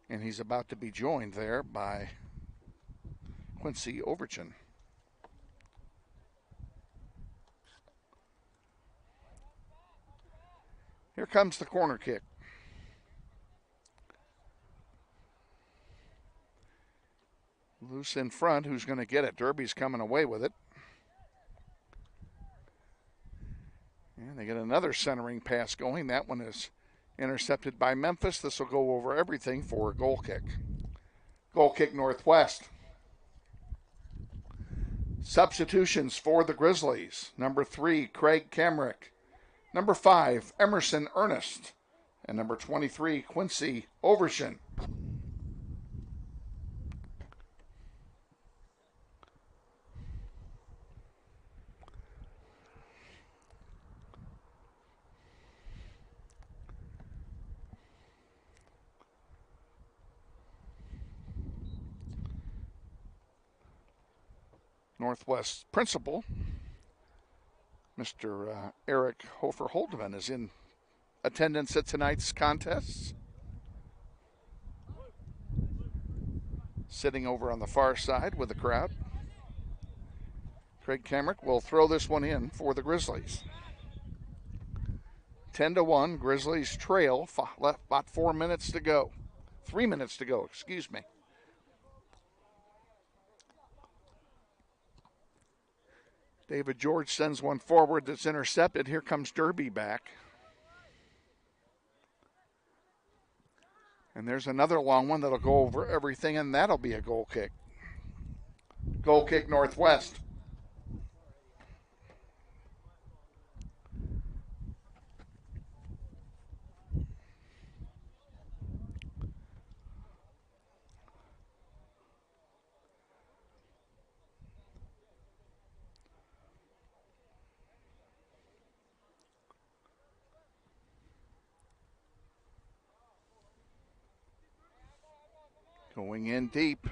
And he's about to be joined there by Quincy Overton. Here comes the corner kick. Loose in front. Who's going to get it? Derby's coming away with it. And they get another centering pass going. That one is intercepted by Memphis. This will go over everything for a goal kick. Goal kick, Northwest. Substitutions for the Grizzlies. Number 3, Craeg Kamerick. Number 5, Emerson Ernest. And number 23, Quincy Overton. Northwest principal, Mr. Eric Hofer-Holdeman, is in attendance at tonight's contests. Sitting over on the far side with the crowd. Craeg Kamerick will throw this one in for the Grizzlies. 10-1, Grizzlies trail, left about 4 minutes to go. 3 minutes to go, excuse me. David George sends one forward that's intercepted. Here comes Derby back. And there's another long one that'll go over everything, and that'll be a goal kick. Goal kick, Northwest. Going in deep.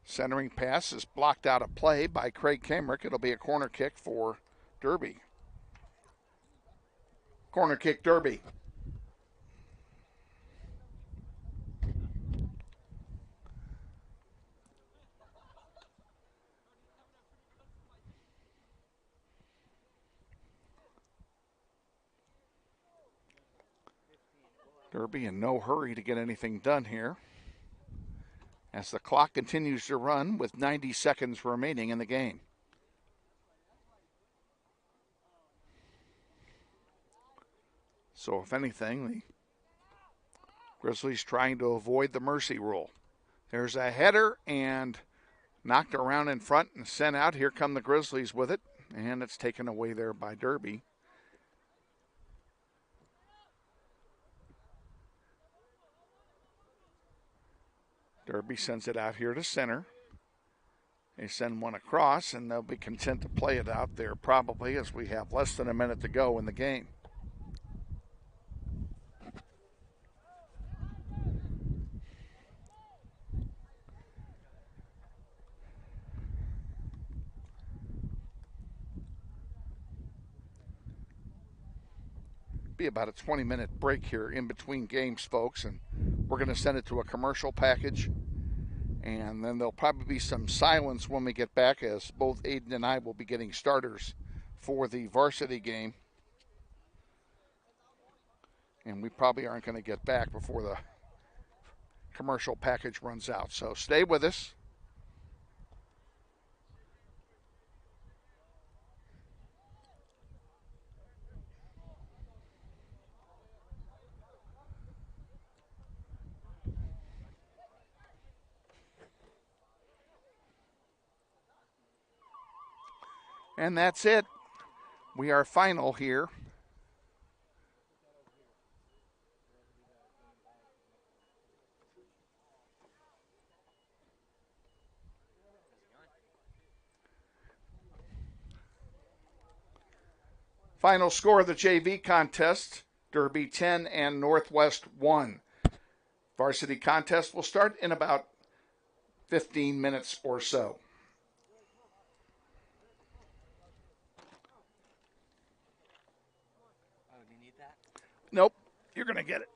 Centering pass is blocked out of play by Craeg Kamerick. It'll be a corner kick for Derby. Corner kick, Derby. Derby in no hurry to get anything done here, as the clock continues to run with 90 seconds remaining in the game. So if anything, the Grizzlies trying to avoid the mercy rule. There's a header and knocked around in front and sent out. Here come the Grizzlies with it, and it's taken away there by Derby. Derby sends it out here to center. They send one across, and they'll be content to play it out there probably, as we have less than a minute to go in the game. Be about a 20-minute break here in between games, folks, and we're going to send it to a commercial package, and then there'll probably be some silence when we get back, as both Aiden and I will be getting starters for the varsity game, and we probably aren't going to get back before the commercial package runs out. So stay with us. And that's it. We are final here. Final score of the JV contest, Derby 10 and Northwest 1. Varsity contest will start in about 15 minutes or so. Nope, you're going to get it.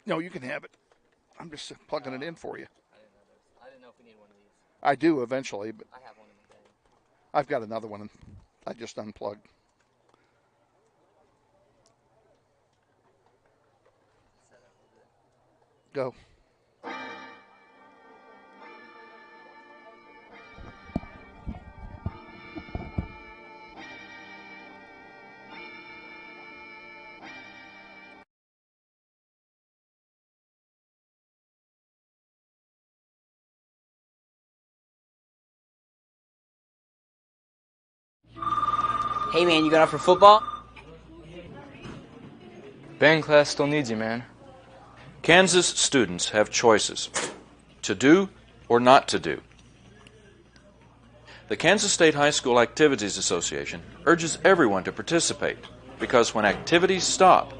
No, you can have it. I'm just plugging it in for you. I didn't know if we need one of these. I do eventually, but I have one in the bag. I've got another one I just unplugged. Go. Hey man, you got up for football? Band class still needs you, man. Kansas students have choices to do or not to do. The Kansas State High School Activities Association urges everyone to participate, because when activities stop,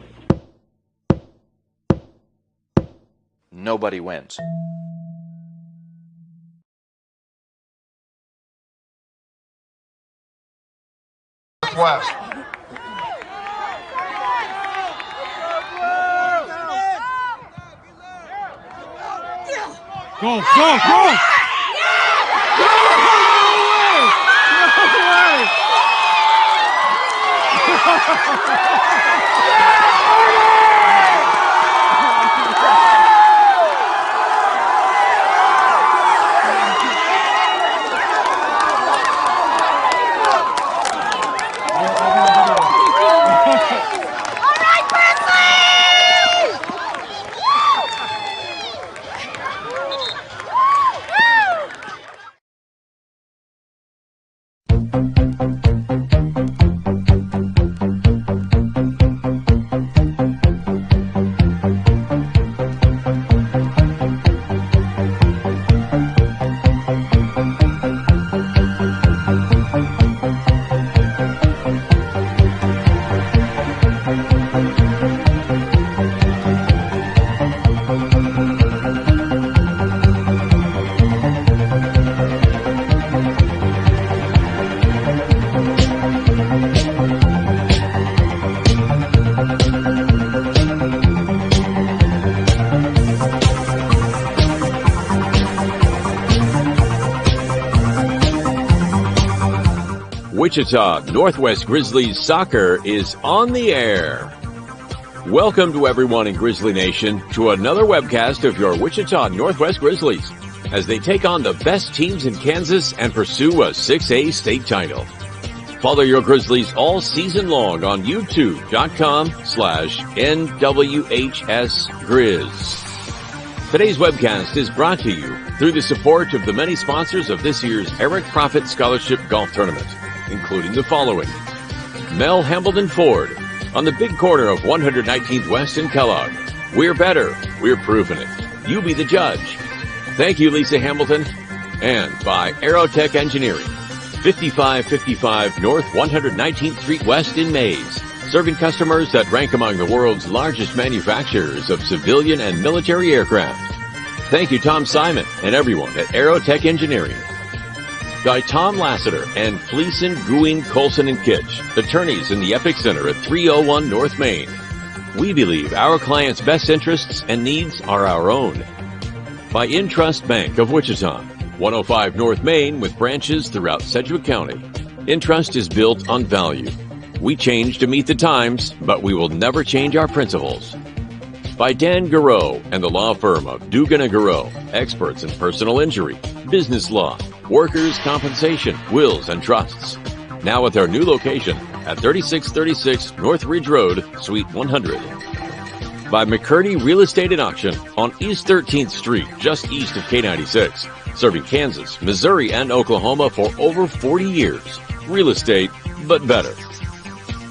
nobody wins. West. Go, go, go! Wichita Northwest Grizzlies soccer is on the air. Welcome to everyone in Grizzly Nation to another webcast of your Wichita Northwest Grizzlies as they take on the best teams in Kansas and pursue a 6A state title. Follow your Grizzlies all season long on youtube.com/NWHSGrizz. Today's webcast is brought to you through the support of the many sponsors of this year's Eric Profit Scholarship Golf Tournament, including the following: Mel Hambledon Ford on the big corner of 119th West in Kellogg. We're better. We're proving it. You be the judge. Thank you, Lisa Hamilton. And by Aerotech Engineering, 5555 North 119th Street West in Mays, serving customers that rank among the world's largest manufacturers of civilian and military aircraft. Thank you, Tom Simon and everyone at Aerotech Engineering. By Tom Lassiter and Fleeson, Guin, Colson, and Kitch, attorneys in the Epic Center at 301 North Main. We believe our clients' best interests and needs are our own. By Intrust Bank of Wichita, 105 North Main with branches throughout Sedgwick County. Intrust is built on value. We change to meet the times, but we will never change our principles. By Dan Garreau and the law firm of Dugan & Garreau, experts in personal injury, business law, workers' compensation, wills, and trusts. Now with our new location at 3636 North Ridge Road, Suite 100. By McCurdy Real Estate and Auction on East 13th Street, just east of K96, serving Kansas, Missouri, and Oklahoma for over 40 years. Real estate, but better.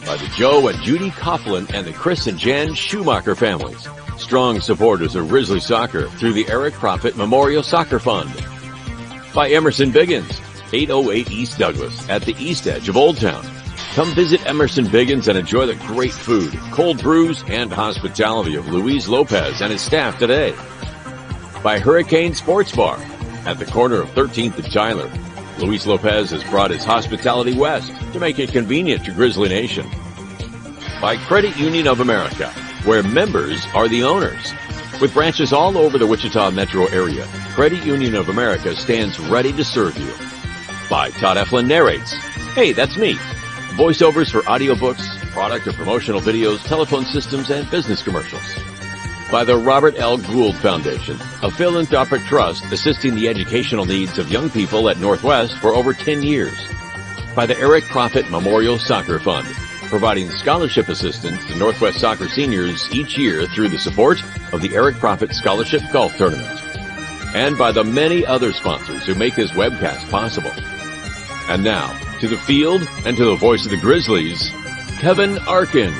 By the Joe and Judy Coughlin and the Chris and Jan Schumacher families, strong supporters of Grizzly soccer through the Eric Profit Memorial Soccer Fund. By Emerson Biggins, 808 East Douglas at the east edge of Old Town. Come visit Emerson Biggins and enjoy the great food, cold brews, and hospitality of Luis Lopez and his staff today. By Hurricane Sports Bar at the corner of 13th and Tyler. Luis Lopez has brought his hospitality west to make it convenient to Grizzly Nation. By Credit Union of America, where members are the owners. With branches all over the Wichita metro area, Credit Union of America stands ready to serve you. By Todd Eflin Narrates. Hey, that's me. Voiceovers for audiobooks, product or promotional videos, telephone systems, and business commercials. By the Robert L. Gould Foundation, a philanthropic trust assisting the educational needs of young people at Northwest for over 10 years. By the Eric Profit Memorial Soccer Fund, providing scholarship assistance to Northwest soccer seniors each year through the support of the Eric Profit Scholarship Golf Tournament. And by the many other sponsors who make this webcast possible. And now, to the field and to the voice of the Grizzlies, Kevin Arkin.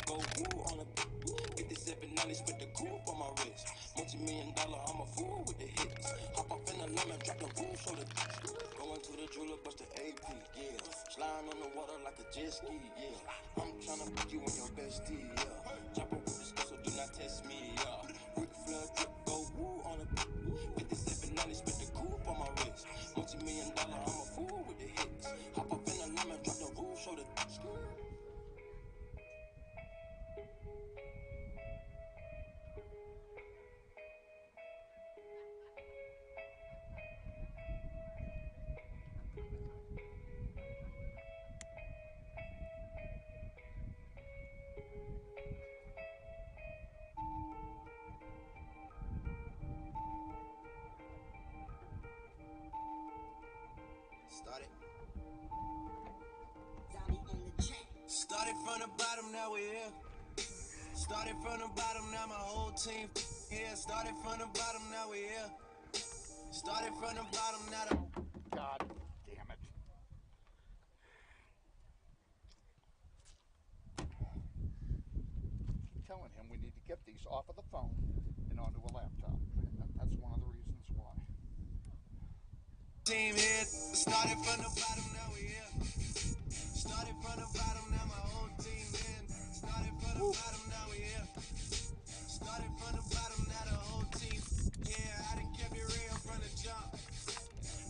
Go woo on a 57, 90, split drop the roof, show the going to the jeweler, bust the AP, yeah. Sliding on the water like a jet ski, yeah. I'm tryna put you on your bestie, yeah. Chopper with the skull, so do not test me, yeah. Rick Flood drip, go woo on the 5790, spit the coupe on my wrist. Multi-million dollar, I'm a fool with the hits. Hop up in the lemon, drop the roof, show the Started from the bottom, now we're here. Started from the bottom, now my whole team here. Started from the bottom, now we're here. Started from the bottom, now the... God damn it. Keep telling him we need to get these off of the phone and onto a laptop. And that's one of the reasons why. Team here. Started from the bottom, now we're here. Started from the bottom, now my whole team in. Started from the bottom, now we here. Started from the bottom, now the whole team. Yeah, I done kept it real from the jump.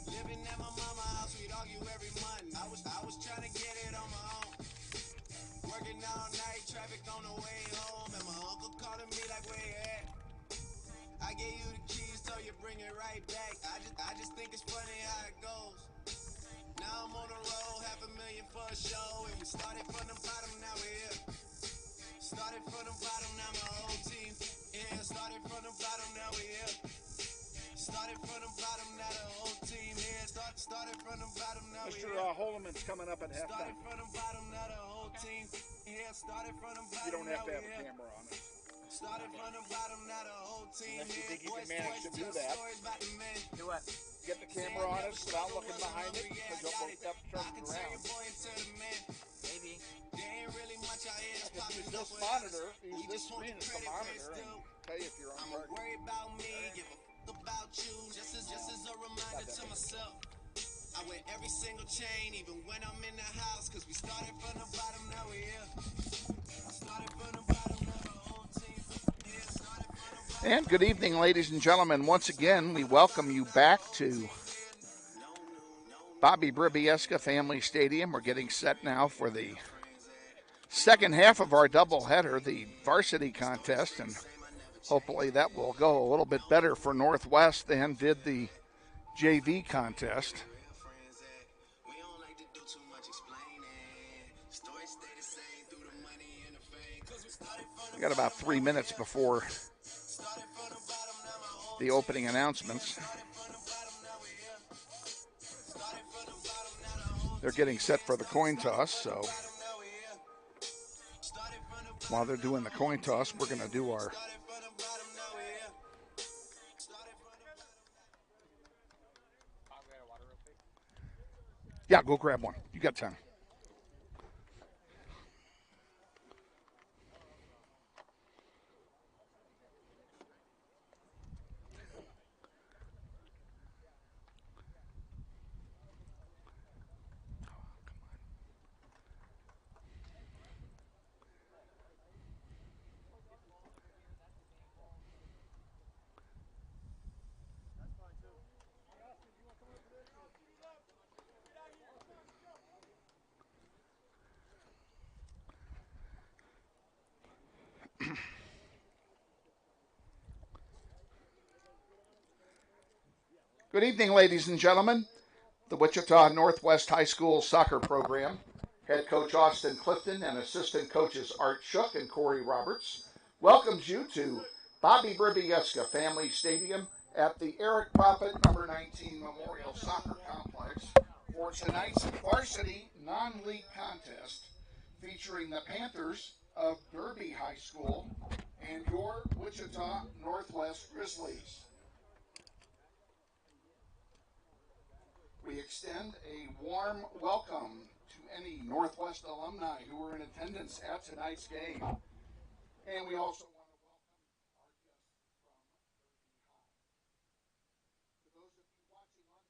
Living at my mama's house, we'd argue every month. I was trying to get it on my own. Working all night, traffic on the way home, and my uncle calling me like, where you at? I gave you the keys, so you bring it right back. I just think it's funny how it goes. Now I'm on the road, $500,000 for a show, and we started from the bottom, now we're here. Started from the bottom, now my whole team here. Started from the bottom, now we're here. Started from the bottom, now the whole team here. Started from the bottom, now we're here. Mr. Holloman's coming up at halftime. Started from the bottom, now the whole team here. Started from the bottom, You don't have to have a here. camera on it. Started from the bottom, now the whole team Unless you here. think you can manage to do that. Do what? Get the camera on it without looking behind it, because you'll both have to turn it around. Maybe. Use this monitor, use this screen as the monitor, and tell you if you're on target. Worry about me, give a about you, just as a reminder to myself. I wear every single chain, even when I'm in the house, cause we started from the bottom, now we're here. Started from the bottom, now the whole team here. Started from the bottom. And good evening, ladies and gentlemen. Once again, we welcome you back to Bobby Bribiesca Family Stadium. We're getting set now for the second half of our doubleheader, the varsity contest, and hopefully that will go a little bit better for Northwest than did the JV contest. We got about 3 minutes before the opening announcements. They're getting set for the coin toss, so while they're doing the coin toss, we're going to do our Yeah, go grab one. You got time. Good evening, ladies and gentlemen. The Wichita Northwest High School soccer program, head coach Austin Clifton and assistant coaches Art Shook and Corey Roberts, welcomes you to Bobby Bribiesca Family Stadium at the Eric Prophet No. 19 Memorial Soccer Complex for tonight's varsity non-league contest featuring the Panthers of Derby High School and your Wichita Northwest Grizzlies. We extend a warm welcome to any Northwest alumni who are in attendance at tonight's game. And we also want to welcome our guests from Derby High. For those of you watching on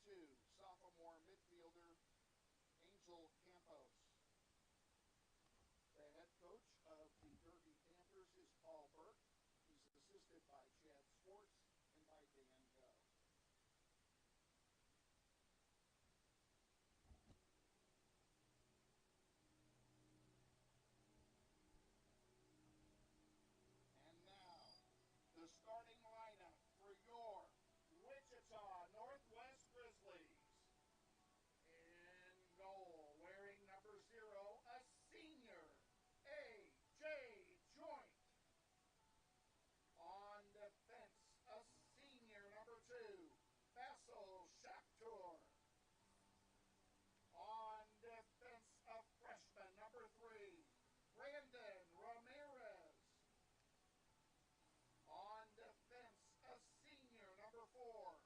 2, sophomore midfielder Angel Campos. The head coach of the Derby Panthers is Paul Burke. He's assisted by Chad Swartz and by Dan Go. And now, the starting lineup for your Wichita Northwest Grizzlies. In goal, wearing number 0, a senior, A.J. Joint. On defense, a senior, number 2, Basil Shaktur. On defense, a freshman, number 3, Brandon Ramirez. On defense, a senior, number 4,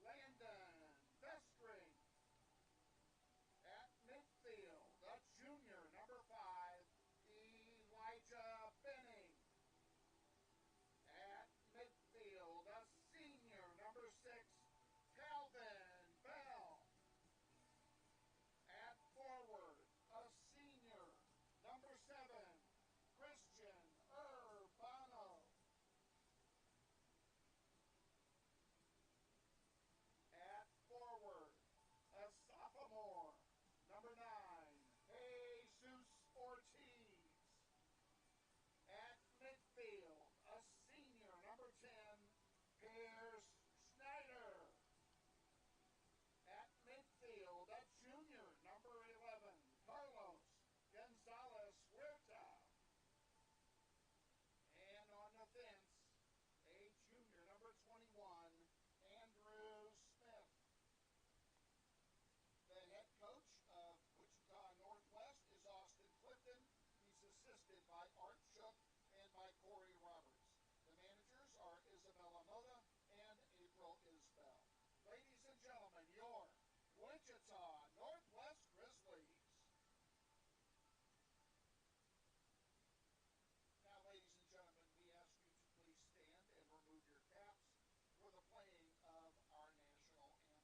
Landon Vestring. At midfield, a junior, number 5, Elijah Benning. At midfield, a senior, number 6, Calvin Bell. At forward, a senior, number 7, Christian Urbano. At forward, a sophomore, number 9, Jesus Ortiz. At midfield, a senior, number 10, Pierce Schneider. At midfield, a junior, number 11, Carlos Gonzalez Huerta. And on the fence, a junior, number 21, Andrew Smith. The head coach of Wichita Northwest is Austin Clifton. He's assisted by Art Shook and by Corey Roberts. The managers are Isabella Moda and April Isbell. Ladies and gentlemen, your Wichita Northwest Grizzlies. Now, ladies and gentlemen, we ask you to please stand and remove your caps for the playing of our national anthem.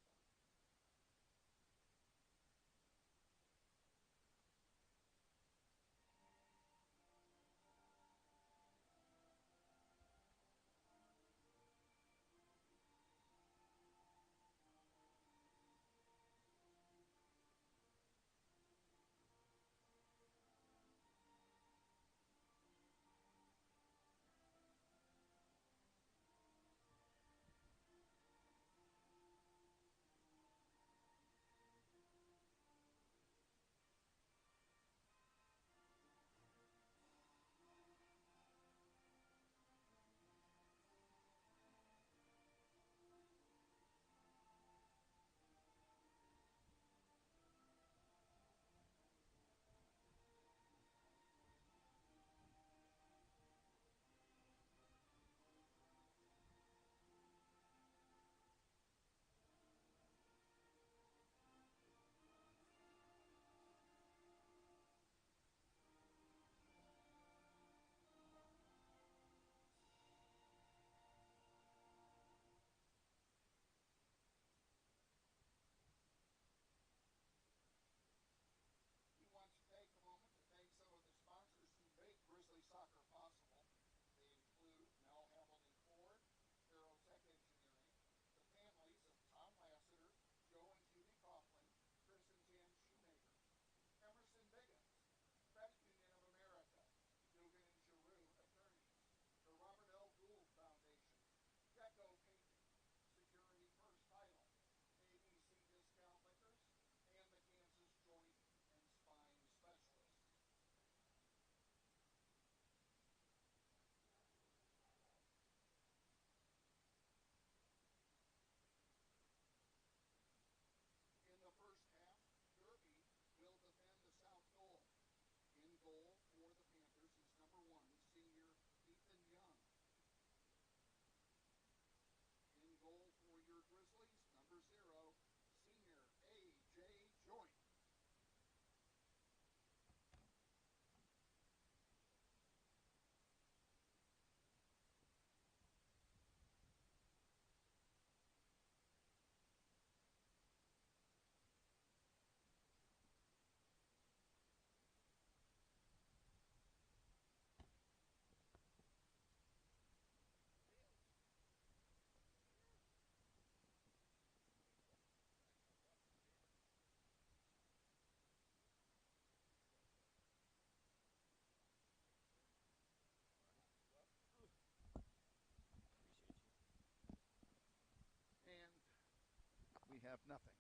have nothing.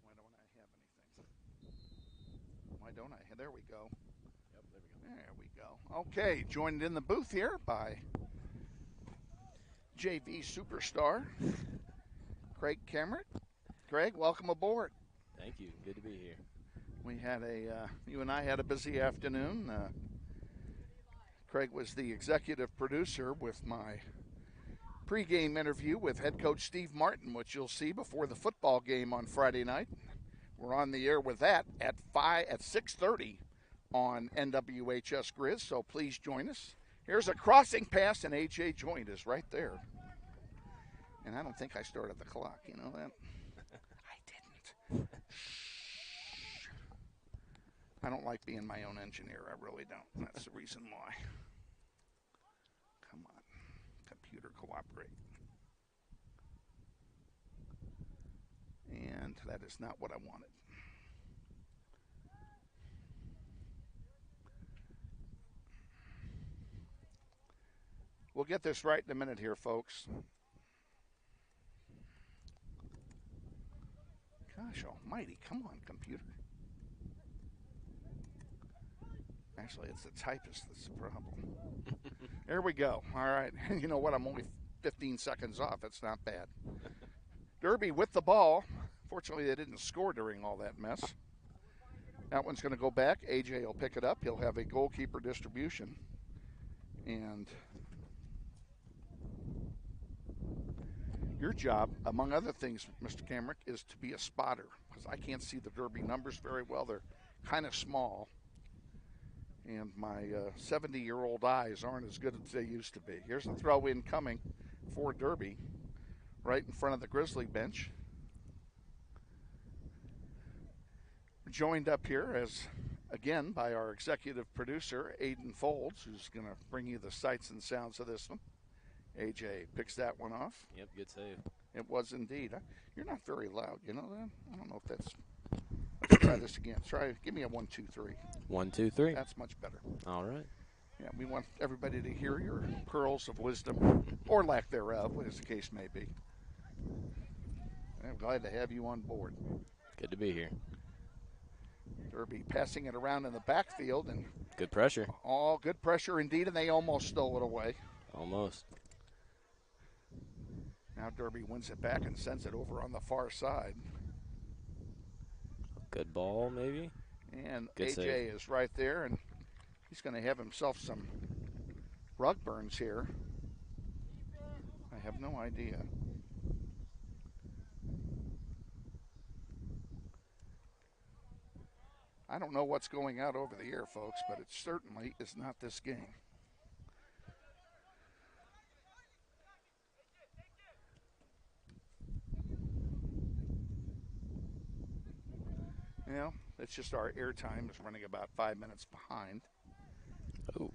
Why don't I have anything? Why don't I? There we go. Yep, there we go. There we go. Okay, joined in the booth here by JV superstar Craeg Kamerick. Craeg, welcome aboard. Thank you. Good to be here. We had you and I had a busy afternoon. Craeg was the executive producer with my pregame interview with head coach Steve Martin, which you'll see before the football game on Friday night. We're on the air with that at 6:30 on NWHS Grizz, so please join us. Here's a crossing pass, and A.J. Joint is right there. And I don't think I started the clock, you know that? I didn't. I don't like being my own engineer. I really don't. That's the reason why. Come on. Computer, cooperate. And that is not what I wanted. We'll get this right in a minute here, folks. Gosh almighty, come on, computer. Actually, it's the typist that's the problem. There we go. All right. You know what? I'm only 15 seconds off. It's not bad. Derby with the ball. Fortunately, they didn't score during all that mess. That one's going to go back. AJ will pick it up. He'll have a goalkeeper distribution. And your job, among other things, Mr. Kamerick, is to be a spotter, because I can't see the Derby numbers very well. They're kind of small. And my 70-year-old eyes aren't as good as they used to be. Here's a throw in coming for Derby, right in front of the Grizzly bench. Joined up here, as again, by our executive producer, Aiden Folds, who's going to bring you the sights and sounds of this one. AJ picks that one off. Yep, good save. It was indeed. You're not very loud, you know that? I don't know if that's... Let's try this again. Give me a 1, 2, 3. 1, 2, 3. That's much better. All right. Yeah, we want everybody to hear your pearls of wisdom, or lack thereof, as the case may be. I'm glad to have you on board. Good to be here. Derby passing it around in the backfield, and good pressure. All good pressure indeed, and they almost stole it away. Almost. Now Derby wins it back and sends it over on the far side. Good ball, maybe. And good AJ save. is right there, and he's going to have himself some rug burns here. I have no idea. I don't know what's going out over the air, folks, but it certainly is not this game. You know, it's just our airtime is running about 5 minutes behind. Oh.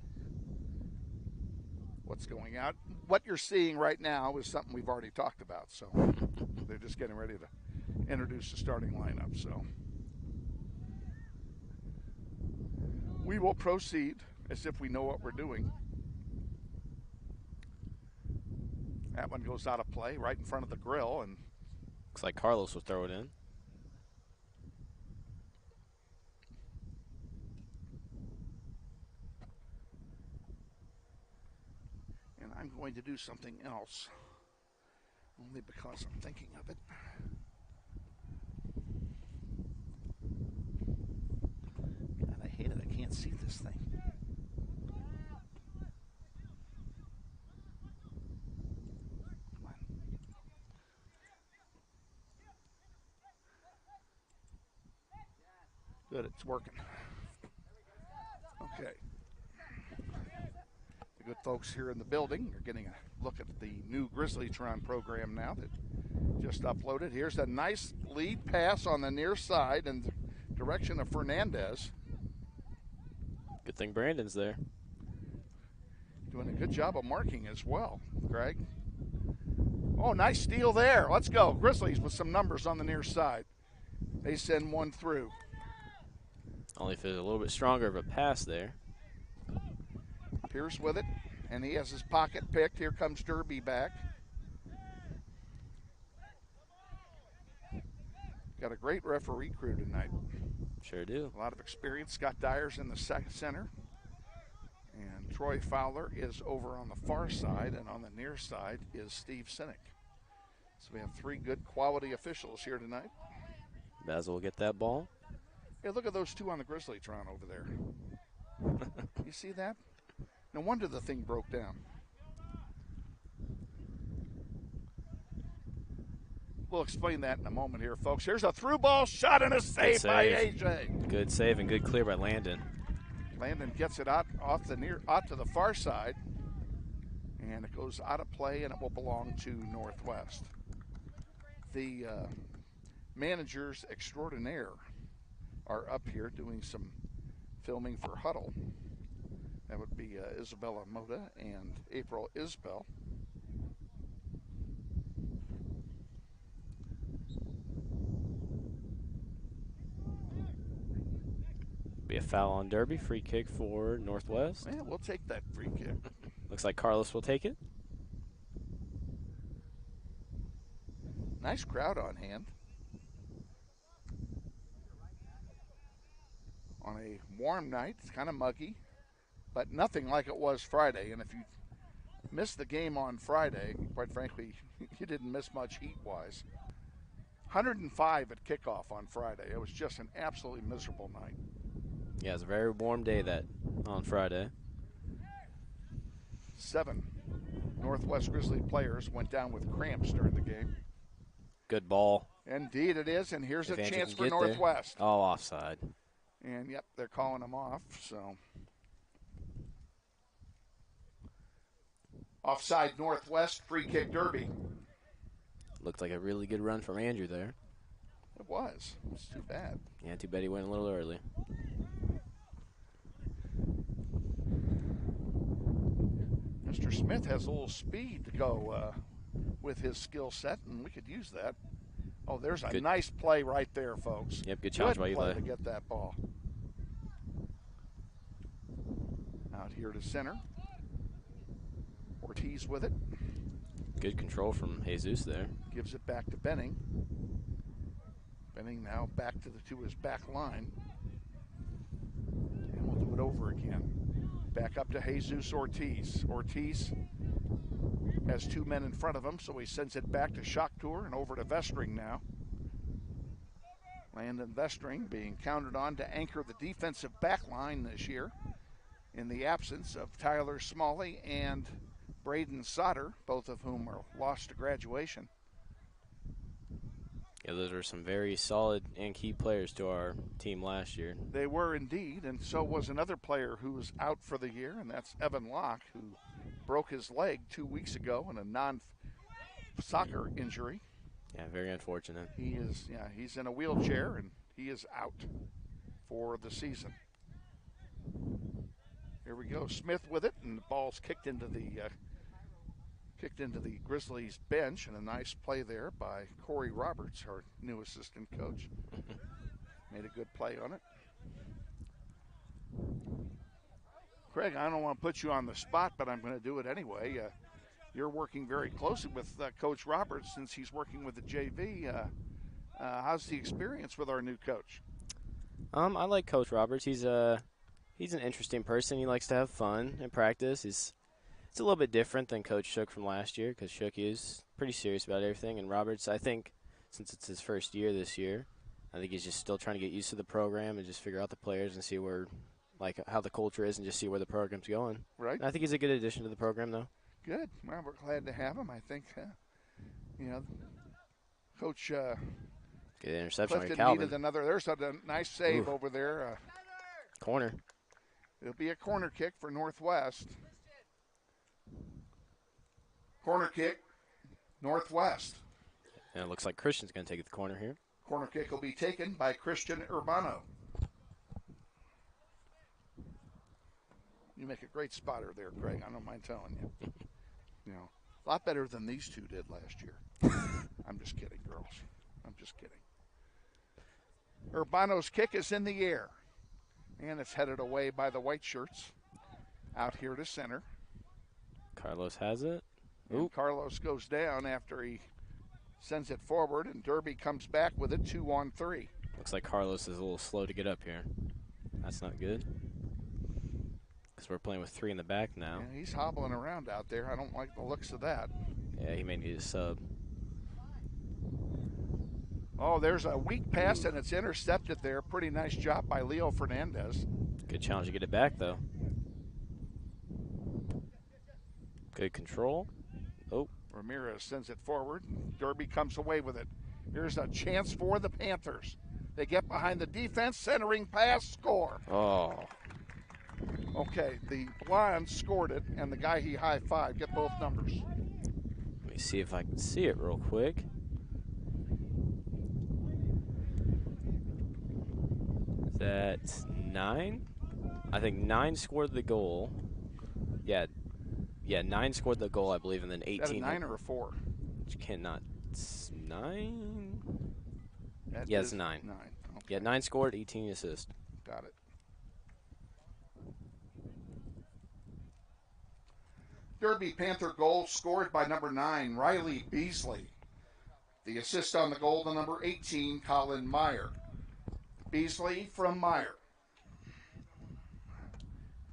What's going out? What you're seeing right now is something we've already talked about, so they're just getting ready to introduce the starting lineup, so. We will proceed as if we know what we're doing. That one goes out of play right in front of the grill, and looks like Carlos will throw it in. And I'm going to do something else, only because I'm thinking of it. God, I hate it. I can't see this thing. Come on. Good, it's working. Okay. The good folks here in the building are getting a look at the new Grizzlytron program now that just uploaded. Here's a nice lead pass on the near side in the direction of Fernandez. Good thing Brandon's there. Doing a good job of marking as well, Craig. Oh, nice steal there. Let's go. Grizzlies with some numbers on the near side. They send one through. Only if there's a little bit stronger of a pass there. Pierce with it, and he has his pocket picked. Here comes Derby back. Got a great referee crew tonight. Sure do. A lot of experience. Scott Dyer's in the center. And Troy Fowler is over on the far side, and on the near side is Steve Sinek. So we have 3 good quality officials here tonight. Basil will get that ball. Hey, look at those 2 on the Grizzlytron over there. You see that? No wonder the thing broke down. We'll explain that in a moment here, folks. Here's a through ball shot and a save by AJ. Good save and good clear by Landon. Landon gets it out to the far side, and it goes out of play, and it will belong to Northwest. The managers extraordinaire are up here doing some filming for Huddle. That would be Isabella Moda and April Isbell. Be a foul on Derby. Free kick for Northwest. Yeah, we'll take that free kick. Looks like Carlos will take it. Nice crowd on hand. On a warm night, it's kind of muggy, but nothing like it was Friday. And if you missed the game on Friday, quite frankly, you didn't miss much heat-wise. 105 at kickoff on Friday. It was just an absolutely miserable night. Yeah, it's a very warm day on Friday. 7 Northwest Grizzly players went down with cramps during the game. Good ball. Indeed it is, and here's If a Andrew chance can for get there. Northwest. Oh, offside. And, yep, they're calling him off, so. Offside Northwest, free kick Derby. Looked like a really good run from Andrew there. It was. It's too bad. Yeah, too bad he went a little early. Mr. Smith has a little speed to go with his skill set, and we could use that. Oh, there's a nice play right there, folks. Yep, good challenge by Eli. To get that ball. Out here to center. Ortiz with it. Good control from Jesus there. Gives it back to Benning. Benning now back to his back line. And we'll do it over again. Back up to Jesus Ortiz. Ortiz has 2 men in front of him, so he sends it back to Shocktour and over to Vestring now. Landon Vestring being counted on to anchor the defensive back line this year in the absence of Tyler Smalley and Braden Sauter, both of whom are lost to graduation. Yeah, those are some very solid and key players to our team last year. They were indeed, and so was another player who was out for the year, and that's Evan Locke, who broke his leg 2 weeks ago in a non-soccer injury. Yeah, very unfortunate. He's in a wheelchair, and he is out for the season. Here we go, Smith with it, and the ball's kicked into the Grizzlies bench, and a nice play there by Corey Roberts, our new assistant coach. Made a good play on it. Craig, I don't want to put you on the spot, but I'm going to do it anyway. You're working very closely with Coach Roberts since he's working with the JV. How's the experience with our new coach? I like Coach Roberts. He's an interesting person. He likes to have fun and practice. It's a little bit different than Coach Shook from last year, because Shook is pretty serious about everything. And Roberts, I think, since it's his first year this year, I think he's just still trying to get used to the program and just figure out the players and see how the culture is and just see where the program's going. Right. And I think he's a good addition to the program, though. Good. Well, we're glad to have him. I think, Coach good interception by Clifton Calvin. needed another. There's a nice save over there. Corner. It'll be a corner kick for Northwest. Corner kick, Northwest. And it looks like Christian's going to take the corner here. Corner kick will be taken by Christian Urbano. You make a great spotter there, Craig. I don't mind telling you. A lot better than these two did last year. I'm just kidding, girls. I'm just kidding. Urbano's kick is in the air. And it's headed away by the white shirts. Out here to center. Carlos has it. And Carlos goes down after he Sends it forward, and Derby comes back with it 2-on-3. Looks like Carlos is a little slow to get up here. That's not good. Because we're playing with 3 in the back now. Yeah, he's hobbling around out there. I don't like the looks of that. Yeah, he may need a sub. Oh, there's a weak pass, and it's intercepted there. Pretty nice job by Leo Fernandez. Good challenge to get it back, though. Good control. Oh. Ramirez sends it forward. Derby comes away with it. Here's a chance for the Panthers. They get behind the defense, centering pass, score. Oh. Okay, the Blonde scored it, and the guy he high-fived. Get both numbers. Let me see if I can see it real quick. That's 9. I think 9 scored the goal. Yeah, 9 scored the goal, I believe, and then 18. Is that a 9 or a 4? You cannot. 9? That yeah, it's 9. 9. Okay. Yeah, 9 scored, 18 assists. Got it. Derby Panther goal scored by number 9, Riley Beasley. The assist on the goal to number 18, Colin Meyer. Beasley from Meyer.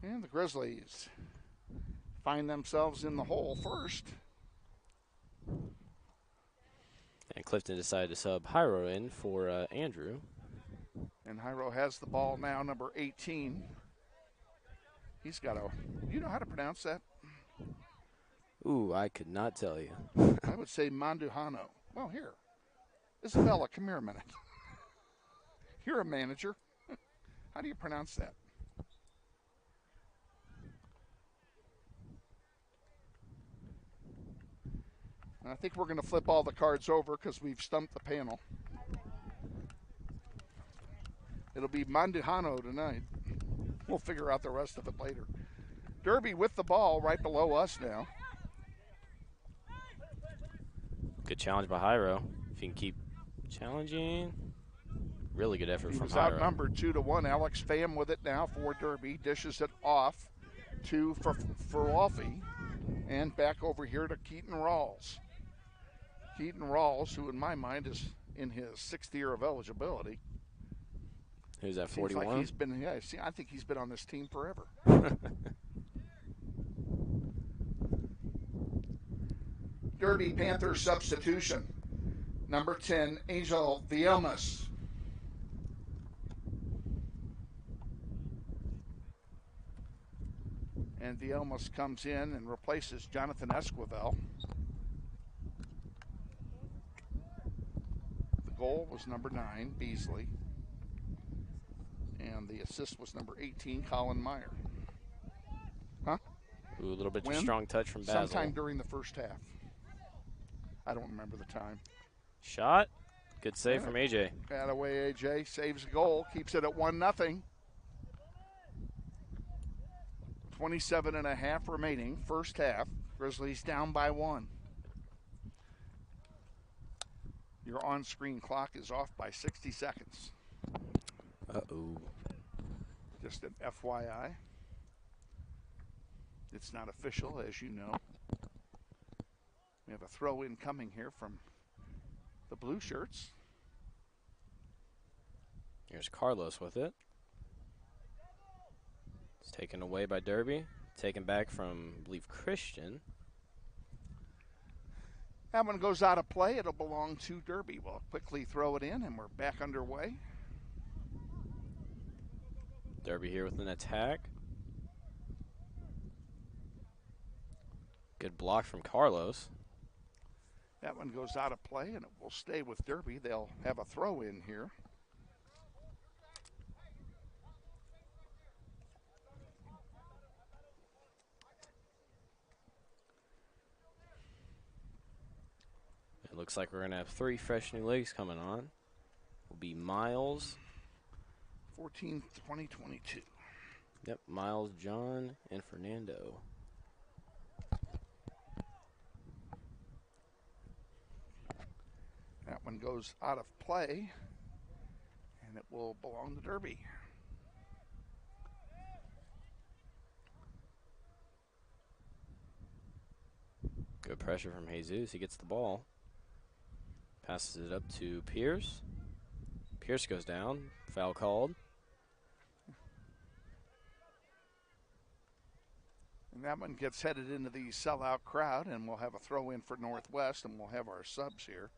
And the Grizzlies find themselves in the hole first. And Clifton decided to sub Hyro in for Andrew. And Hyro has the ball now, number 18. He's got a, you know how to pronounce that? Ooh, I could not tell you. I would say Manduhano. Well, here. Isabella, come here a minute. You're a manager. How do you pronounce that? And I think we're going to flip all the cards over because we've stumped the panel. It'll be Manduhano tonight. We'll figure out the rest of it later. Derby with the ball right below us now. Good challenge by Hyro. If he can keep challenging. Really good effort He from was Hyro. outnumbered 2-1. Alex Pham with it now for Derby. Dishes it off to Ferolfi. And back over here to Keaton Rawls. Keaton Rawls, who in my mind is in his 6th year of eligibility. Who's that, Seems 41? like he's been, yeah, I think he's been on this team forever. Derby Panther substitution. Number 10, Angel Vielmas. And Vielmas comes in and replaces Jonathan Esquivel. The goal was number 9, Beasley. And the assist was number 18, Colin Meyer. Huh? Ooh, a little bit too strong touch from Basil. Sometime during the first half. I don't remember the time. Shot. Good save from AJ. Got away, AJ. Saves a goal. Keeps it at 1-0. 27.5 remaining. First half. Grizzlies down by 1. Your on-screen clock is off by 60 seconds. Uh-oh. Just an FYI. It's not official, as you know. We have a throw-in coming here from the blue shirts. Here's Carlos with it. It's taken away by Derby. Taken back from, I believe, Christian. That one goes out of play. It'll belong to Derby. We'll quickly throw it in, and we're back underway. Derby here with an attack. Good block from Carlos. That one goes out of play, and it will stay with Derby. They'll have a throw in here. It looks like we're going to have 3 fresh new legs coming on. Will be Miles. 14, 20, 22. Yep, Miles, John, and Fernando. That one goes out of play, and it will belong to Derby. Good pressure from Jesus. He gets the ball. Passes it up to Pierce. Pierce goes down. Foul called. And that one gets headed into the sellout crowd, and we'll have a throw in for Northwest, and we'll have our subs here.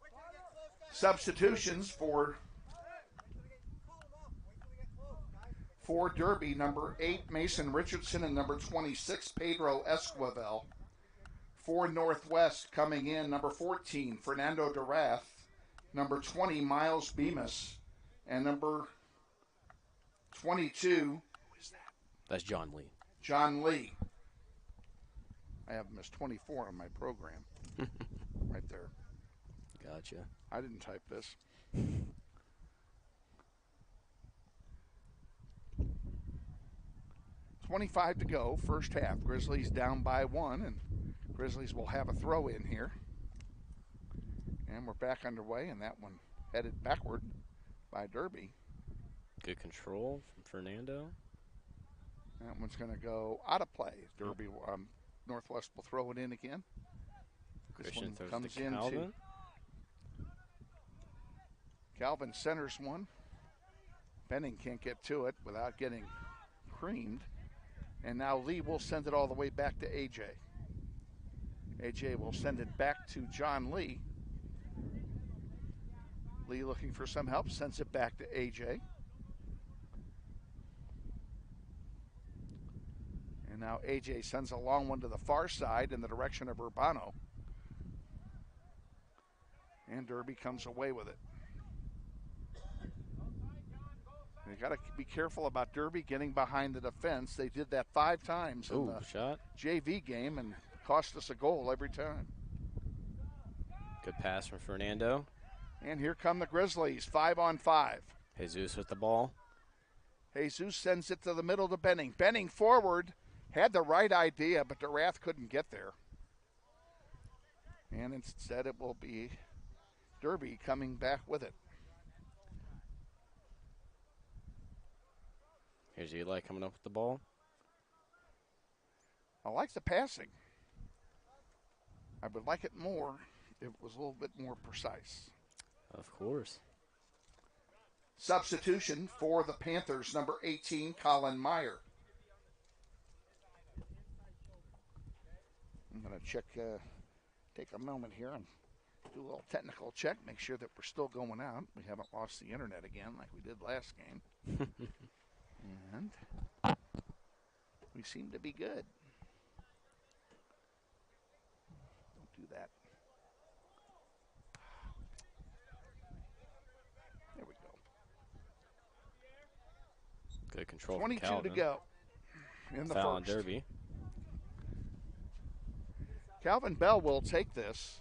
Substitutions for Derby, number 8, Mason Richardson, and number 26, Pedro Esquivel. For Northwest, coming in, number 14, Fernando Durath, number 20, Miles Bemis, and number 22. Who is that? That's John Lee. John Lee. I have him as 24 on my program. Right there. Gotcha. I didn't type this. .25 to go, first half. Grizzlies down by 1, and Grizzlies will have a throw in here. And we're back underway, and that one headed backward by Derby. Good control from Fernando. That one's going to go out of play. Derby, Northwest will throw it in again. Christian throws comes to into Calvin. Calvin centers one. Benning can't get to it without getting creamed. And now Lee will send it all the way back to AJ. AJ will send it back to John Lee. Lee looking for some help, sends it back to AJ. And now AJ sends a long one to the far side in the direction of Urbano. And Derby comes away with it. You got to be careful about Derby getting behind the defense. They did that 5 times in the JV game and cost us a goal every time. Good pass from Fernando. And here come the Grizzlies, 5-on-5. Jesus with the ball. Jesus sends it to the middle to Benning. Benning forward, had the right idea, but Durath couldn't get there. And instead it will be Derby coming back with it. Here's Eli coming up with the ball. I like the passing. I would like it more if it was a little bit more precise. Of course. Substitution for the Panthers, number 18, Colin Meyer. I'm going to check, take a moment here and do a little technical check, make sure that we're still going out. We haven't lost the internet again like we did last game. And we seem to be good. Don't do that. There we go. Good control. 22 from to go in the Foul on first. Derby. Calvin Bell will take this.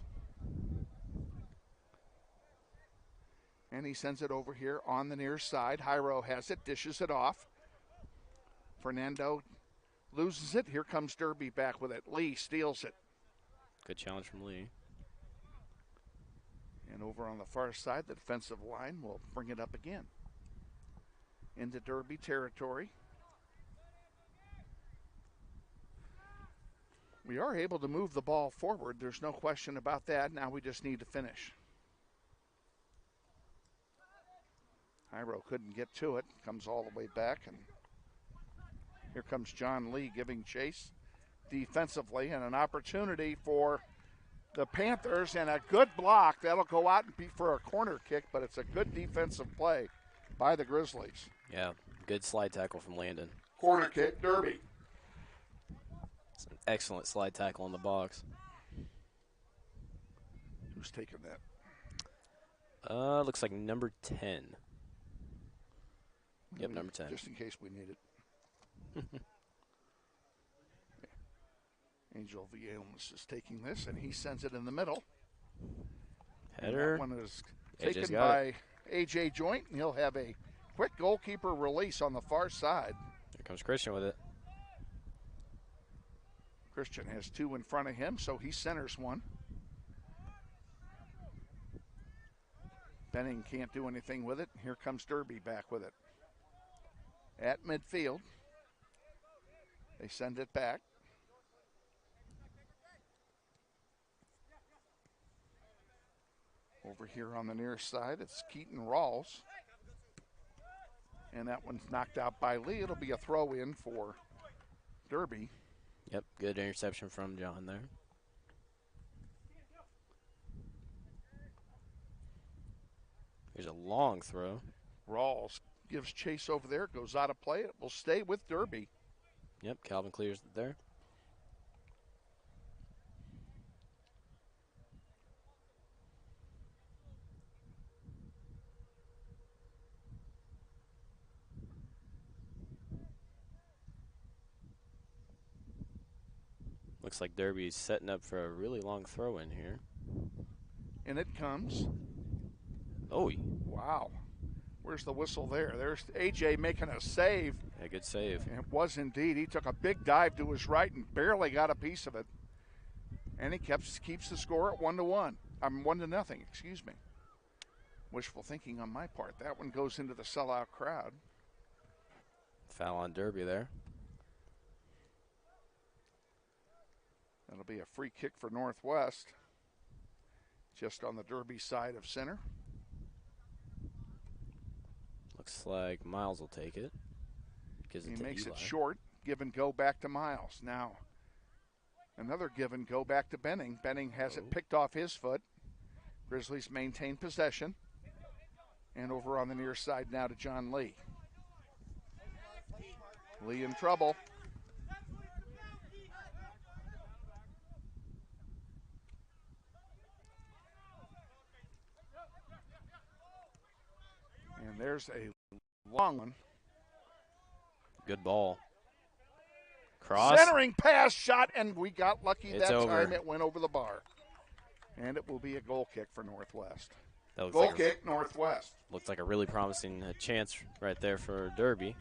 And he sends it over here on the near side. Hyro has it, dishes it off. Fernando loses it. Here comes Derby back with it. Lee steals it. Good challenge from Lee. And over on the far side, the defensive line will bring it up again. Into Derby territory. We are able to move the ball forward. There's no question about that. Now we just need to finish. Hyro couldn't get to it. Comes all the way back. And here comes John Lee giving chase defensively. And an opportunity for the Panthers. And a good block. That'll go out and be for a corner kick. But it's a good defensive play by the Grizzlies. Yeah, good slide tackle from Landon. Corner kick, Derby. It's an excellent slide tackle in the box. Who's taking that? Looks like number 10. Yep, number 10. Just in case we need it. Angel Villalobos is taking this, and he sends it in the middle. Header. And that one is AJ's taken got by AJ Joint, and he'll have a quick goalkeeper release on the far side. Here comes Christian with it. Christian has 2 in front of him, so he centers one. Benning can't do anything with it. Here comes Derby back with it. At midfield. They send it back. Over here on the near side, it's Keaton Rawls. And that one's knocked out by Lee. It'll be a throw in for Derby. Yep, good interception from John there. Here's a long throw. Rawls gives chase over there, goes out of play. It will stay with Derby. Yep, Calvin clears it there. Looks like Derby's setting up for a really long throw in here. And it comes. Oh, wow. Where's the whistle there? There's AJ making a save. A good save. It was indeed. He took a big dive to his right and barely got a piece of it. And he keeps the score at 1-1. 1-0, excuse me. Wishful thinking on my part. That one goes into the sellout crowd. Foul on Derby there. That'll be a free kick for Northwest. Just on the Derby side of center. Looks like Miles will take it. He makes it short. Give and go back to Miles. Now, another give and go back to Benning. Benning has it picked off his foot. Grizzlies maintain possession. And over on the near side now to John Lee. Lee in trouble. And there's a long one. Good ball. Cross. Centering pass shot, and we got lucky It's that over. time. It went over the bar. And it will be a goal kick for Northwest. That Goal kick, Northwest. Looks like a really promising chance right there for Derby.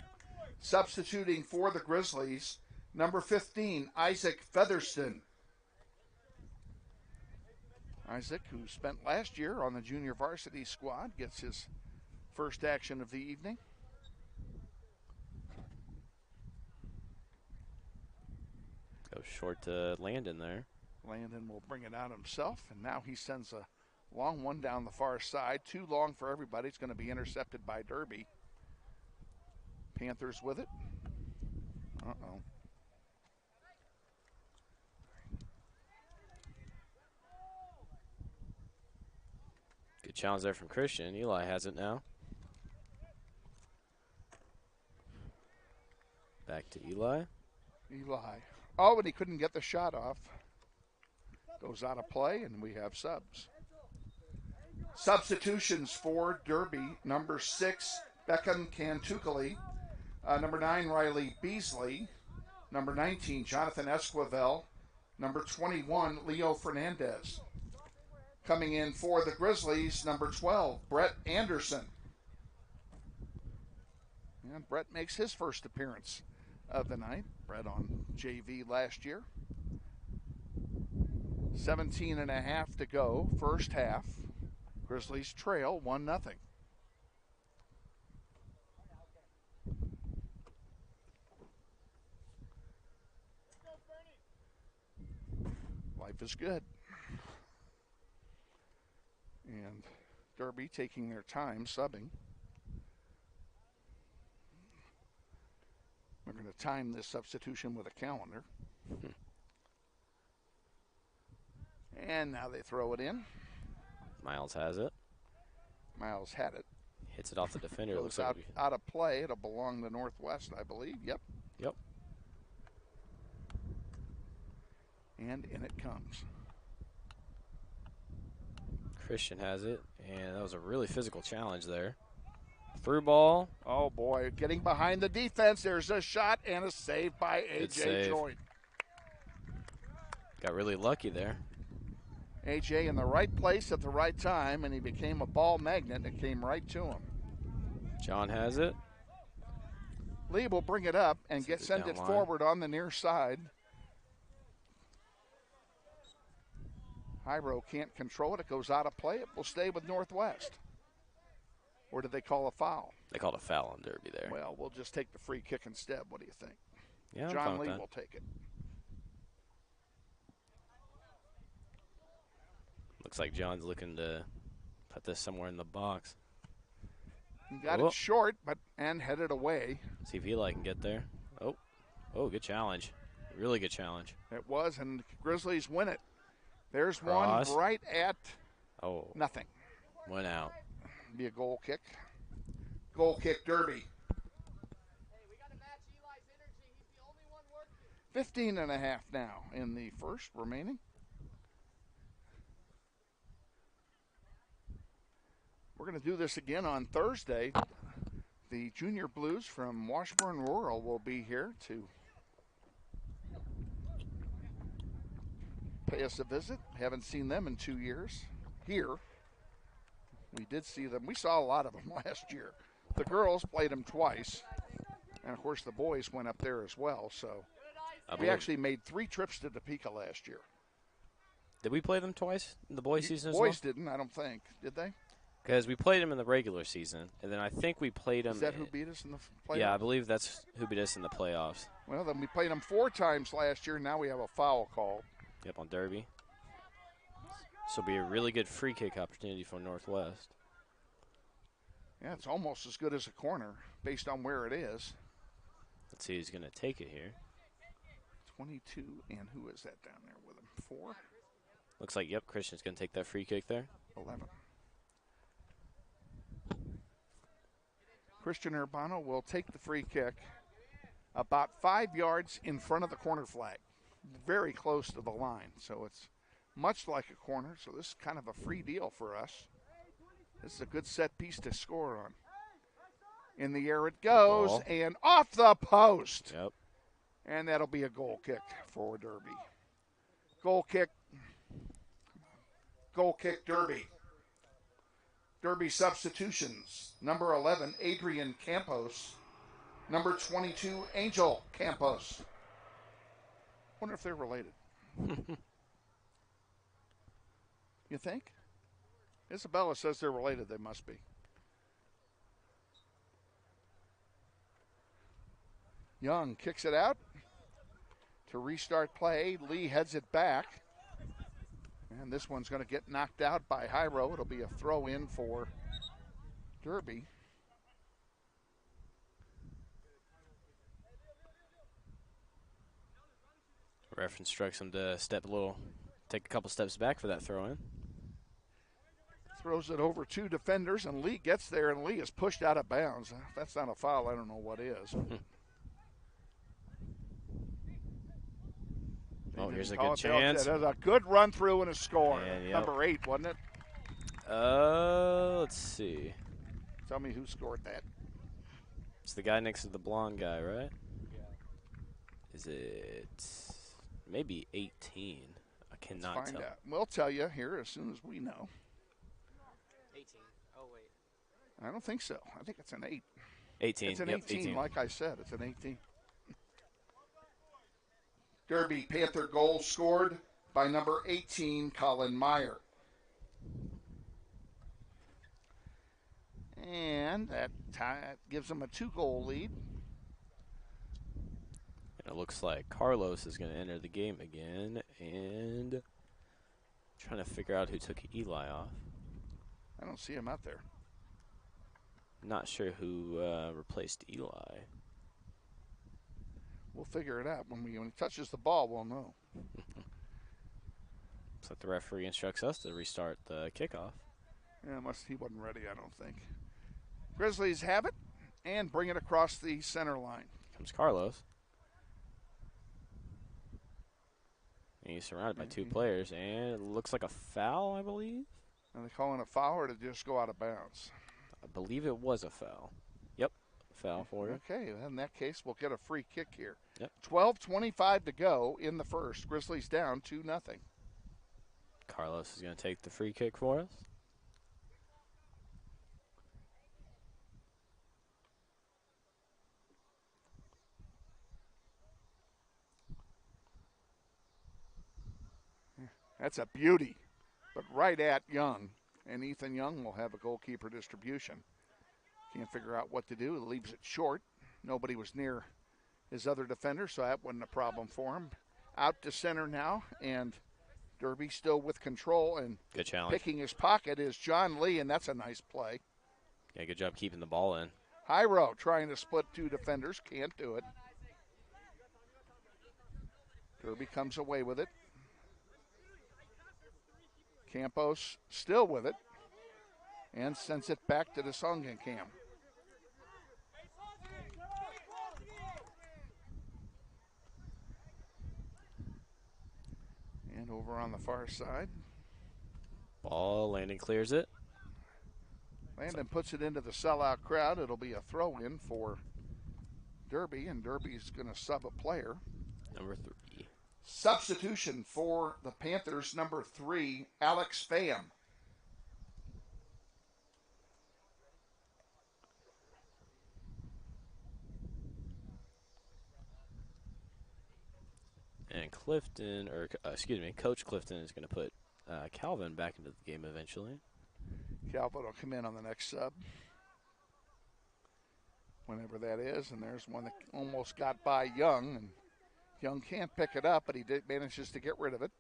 Substituting for the Grizzlies, number 15, Isaac Featherston. Isaac, who spent last year on the junior varsity squad, gets his first action of the evening. Go short to Landon there. Landon will bring it out himself, and now he sends a long one down the far side. Too long for everybody. It's going to be intercepted by Derby. Panthers with it. Uh-oh. Good challenge there from Christian. Eli has it now. Back to Eli. Eli. Oh, and he couldn't get the shot off. Goes out of play, and we have subs. Substitutions for Derby. Number 6, Beckham Cantukali. Number 9, Riley Beasley. Number 19, Jonathan Esquivel. Number 21, Leo Fernandez. Coming in for the Grizzlies, number 12, Brett Anderson. And Brett makes his first appearance of the night. Brett on JV last year. 17 and a half to go, first half. Grizzlies trail 1-0. Life is good. And Derby taking their time subbing. We're going to time this substitution with a calendar. And now they throw it in. Miles has it. Miles had it. Hits it off the defender. Goes Looks like out of play. It'll belong to Northwest, I believe. Yep. Yep. And in it comes. Christian has it, and that was a really physical challenge there. Through ball. Oh, boy. Getting behind the defense. There's a shot and a save by A.J. Joint. Got really lucky there. A.J. in the right place at the right time, and he became a ball magnet. It came right to him. John has it. Lee will bring it up and send it forward on the near side. Hyro can't control it. It goes out of play. It will stay with Northwest. Or did they call a foul? They called a foul on Derby there. Well, we'll just take the free kick instead. What do you think? Yeah, John Lee will take it. Looks like John's looking to Put this somewhere in the box. He got it short, and headed away. See if Eli can get there. Oh, good challenge. Really good challenge. It was, and the Grizzlies win it. There's Cross. one right at nothing. Went out. Be a goal kick. Goal kick derby. 15.5 now in the first remaining. We're going to do this again on Thursday. The Junior Blues from Washburn Rural will be here to pay us a visit. Haven't seen them in 2 years. Here, we did see them. We saw a lot of them last year. The girls played them twice. And, of course, the boys went up there as well. So we actually made 3 trips to Topeka last year. Did we play them twice in the boys season as well? Boys didn't, I don't think. Did they? Because we played them in the regular season, and then I think we played them. Is that who beat us in the playoffs? Yeah, I believe that's who beat us in the playoffs. Well, then we played them 4 times last year. Now we have a foul call. Yep, on Derby. This will be a really good free kick opportunity for Northwest. Yeah, it's almost as good as a corner based on where it is. Let's see who's going to take it here. 22, and who is that down there with him? 4? Looks like, yep, Christian's going to take that free kick there. 11. Christian Urbano will take the free kick about 5 yards in front of the corner flag, very close to the line. So it's much like a corner, so this is kind of a free deal for us. This is a good set piece to score on. In the air it goes, and off the post. Yep. And that'll be a goal kick for Derby. Goal kick Derby. Derby substitutions. Number 11, Adrian Campos. Number 22, Angel Campos. Wonder if they're related. You think? Isabella says they're related. They must be. Young kicks it out to restart play. Lee heads it back. And this one's going to get knocked out by Hyro. It'll be a throw in for Derby. Ref instructs him to take a couple steps back for that throw in. Throws it over 2 defenders, and Lee gets there, and Lee is pushed out of bounds. If that's not a foul, I don't know what is. Oh, here's a good chance. There's a good run through and a score. And, yep. Number 8, wasn't it? Let's see. Tell me who scored that. It's the guy next to the blonde guy, right? Is it maybe 18? I cannot Let's find tell. out. We'll tell you here as soon as we know. 18. Oh, wait. I don't think so. I think it's an 8. 18. It's an yep, 18, 18. like I said. It's an 18. Derby Panther goal scored by number 18, Colin Meyer. And that gives them a 2-goal lead. And it looks like Carlos is going to enter the game again. And trying to figure out who took Eli off. I don't see him out there. Not sure who replaced Eli. We'll figure it out. When he touches the ball, we'll know. Looks like the referee instructs us to restart the kickoff. Yeah, he wasn't ready, I don't think. Grizzlies have it and bring it across the center line. Comes Carlos. And he's surrounded by 2 players, and it looks like a foul, I believe. Are they calling a foul or to just go out of bounds? I believe it was a foul. Yep, foul for you. Okay, in that case, we'll get a free kick here. Yep. 12:25 to go in the first. Grizzlies down 2-0. Carlos is going to take the free kick for us. That's a beauty, but right at Young. And Ethan Young will have a goalkeeper distribution. Can't figure out what to do. It leaves it short. Nobody was near his other defender, so that wasn't a problem for him. Out to center now, and Derby still with control, and good challenge. Picking his pocket is John Lee, and that's a nice play. Yeah, good job keeping the ball in. Hyro trying to split two defenders, can't do it. Derby comes away with it. Campos still with it and sends it back to the Songencam. And over on the far side. Ball, Landon clears it. Landon puts it into the sellout crowd. It'll be a throw-in for Derby, and Derby's going to sub a player. Number 3. Substitution for the Panthers, number 3, Alex Pham. And Clifton, or excuse me, Coach Clifton is going to put Calvin back into the game eventually. Calvin will come in on the next sub, whenever that is. And there's one that almost got by Young, and Young can't pick it up, but he manages to get rid of it.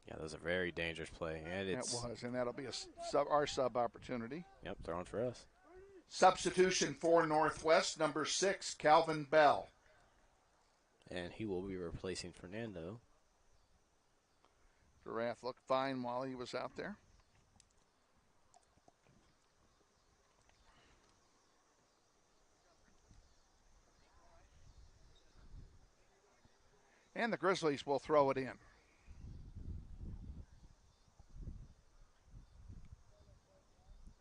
Yeah, that was a very dangerous play. And it was, and that'll be our sub opportunity. Yep, throwing for us. Substitution for Northwest, number 6, Calvin Bell. And he will be replacing Fernando. Giraffe looked fine while he was out there. And the Grizzlies will throw it in.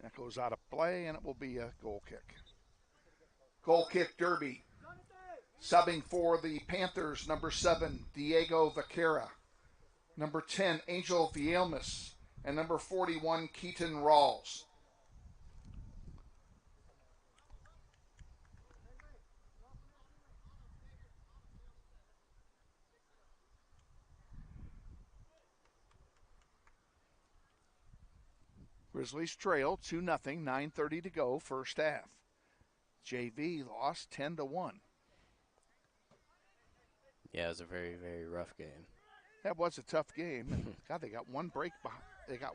That goes out of play, and it will be a goal kick. Goal kick, Derby. Subbing for the Panthers, number 7, Diego Vaquera. Number 10, Angel Vielmas. And number 41, Keaton Rawls. Grizzlies trail 2-0, 9:30 to go, first half. JV lost 10-1. Yeah, it was a very, very rough game. That was a tough game. And God, they got one break behind. They got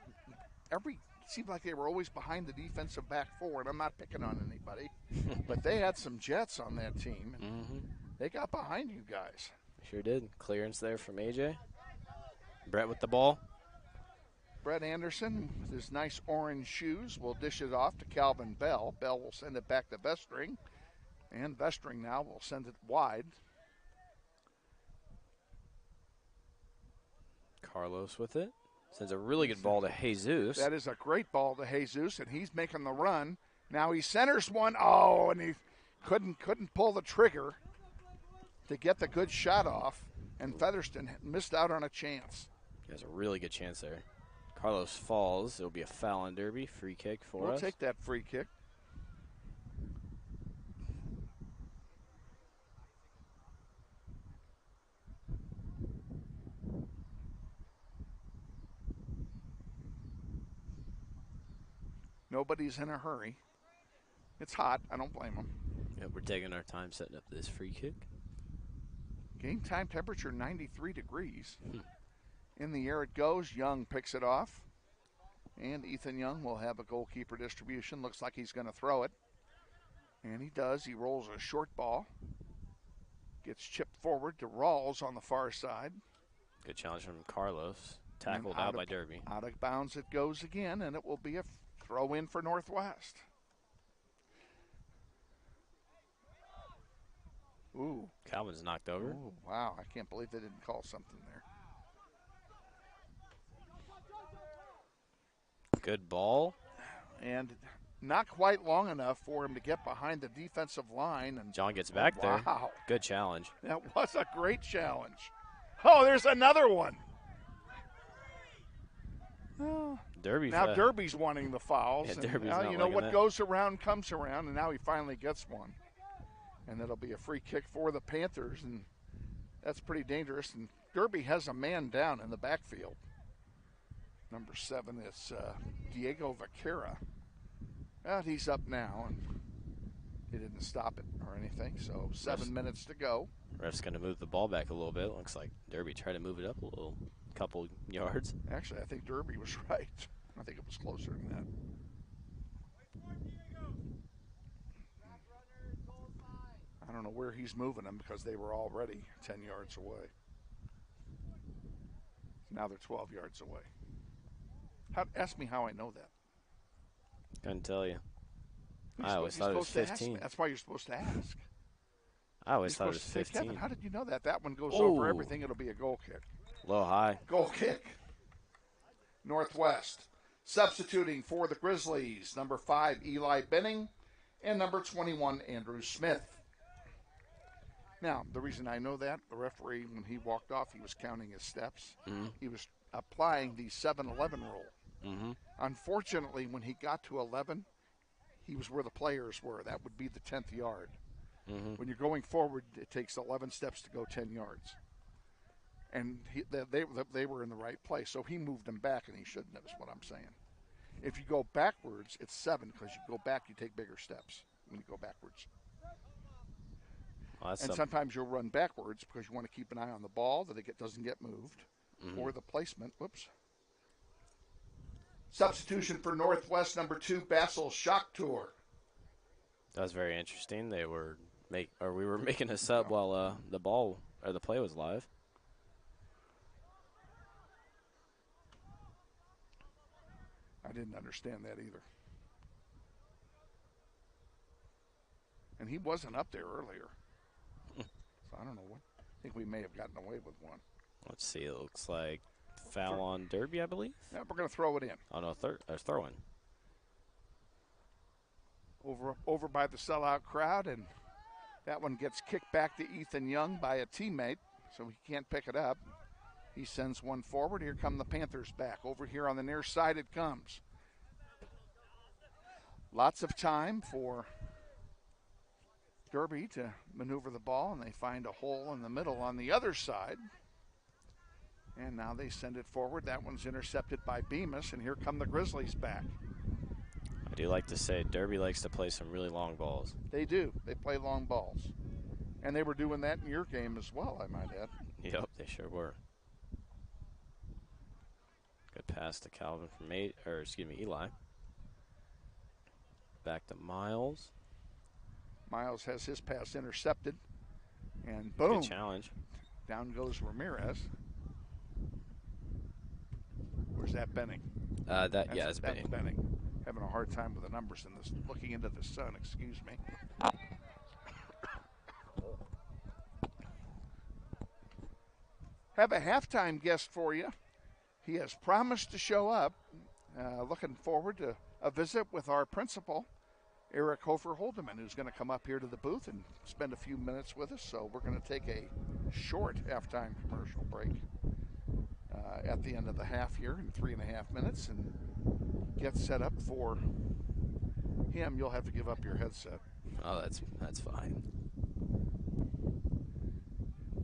seemed like they were always behind the defensive back four, and I'm not picking on anybody. But they had some jets on that team. And they got behind you guys. Sure did. Clearance there from AJ. Brett with the ball. Brett Anderson, with his nice orange shoes, will dish it off to Calvin Bell. Bell will send it back to Vestring. And Vestring now will send it wide. Carlos with it. Sends a really good ball to Jesus. That is a great ball to Jesus, and he's making the run. Now he centers one. Oh, and he couldn't pull the trigger to get the good shot off. And Featherston missed out on a chance. He has a really good chance there. Carlos falls. It'll be a foul on Derby. Free kick for us. We'll take that free kick. Nobody's in a hurry. It's hot. I don't blame them. Yeah, we're taking our time setting up this free kick. Game time temperature 93 degrees. In the air it goes. Young picks it off. And Ethan Young will have a goalkeeper distribution. Looks like he's going to throw it. And he does. He rolls a short ball. Gets chipped forward to Rawls on the far side. Good challenge from Carlos. Tackled out by Derby. Out of bounds it goes again, and it will be a throw in for Northwest. Ooh. Calvin's knocked over. Ooh, wow, I can't believe they didn't call something there. Good ball. And not quite long enough for him to get behind the defensive line. And John gets back there. Wow. Good challenge. That was a great challenge. Oh, there's another one. Oh. Derby. Now Derby's wanting the fouls. Yeah, Derby's now, not you know liking what that. goes around comes around, and now he finally gets one. And that'll be a free kick for the Panthers, and that's pretty dangerous. And Derby has a man down in the backfield. Number 7 is Diego Vaquera. Well, he's up now, and he didn't stop it or anything, so 7 minutes to go. Ref's going to move the ball back a little bit. Looks like Derby tried to move it up a little. couple yards. Actually, I think Derby was right. I think it was closer than that. I don't know where he's moving them because they were already 10 yards away. Now they're 12 yards away. Ask me how I know that. Couldn't tell you. I always thought it was 15. That's why you're supposed to ask. I always thought it was 15. Kevin, how did you know that? That one goes over everything. It'll be a goal kick. Low high. Goal kick. Northwest. Substituting for the Grizzlies, number 5, Eli Benning, and number 21, Andrew Smith. Now, the reason I know that, the referee, when he walked off, he was counting his steps. Mm-hmm. He was applying the 7-11 rule. Mm-hmm. Unfortunately, when he got to 11, he was where the players were. That would be the 10th yard. Mm-hmm. When you're going forward, it takes 11 steps to go 10 yards. And they were in the right place, so he moved them back, and he shouldn't have, is what I'm saying. If you go backwards, it's 7, because you go back, you take bigger steps when you go backwards. Well, and sometimes you'll run backwards because you want to keep an eye on the ball that it doesn't get moved, or the placement. Whoops. Substitution for Northwest, number 2, Basil Shock Tour. That was very interesting. We were making a sub while the play was live. I didn't understand that either. And he wasn't up there earlier. So I don't know what. I think we may have gotten away with one. Let's see. It looks like foul on Derby, I believe. Yeah, we're going to throw it in. Oh, no, throw-in. Over by the sellout crowd, and that one gets kicked back to Ethan Young by a teammate, so he can't pick it up. He sends one forward. Here come the Panthers back. Over here on the near side it comes. Lots of time for Derby to maneuver the ball, and they find a hole in the middle on the other side. And now they send it forward. That one's intercepted by Bemis, and here come the Grizzlies back. I do like to say Derby likes to play some really long balls. They do. They play long balls. And they were doing that in your game as well, I might add. Yep, they sure were. Good pass to Calvin from Eli. Back to Miles. Miles has his pass intercepted. And boom. Good challenge. Down goes Ramirez. Where's that Benning? That's Benning. Benning. Having a hard time with the numbers in this. Looking into the sun, excuse me. Have a halftime guest for you. He has promised to show up. Looking forward to a visit with our principal, Eric Hofer-Holdeman, who's going to come up here to the booth and spend a few minutes with us. So we're going to take a short halftime commercial break at the end of the half here in 3.5 minutes and get set up for him. You'll have to give up your headset. Oh, that's fine.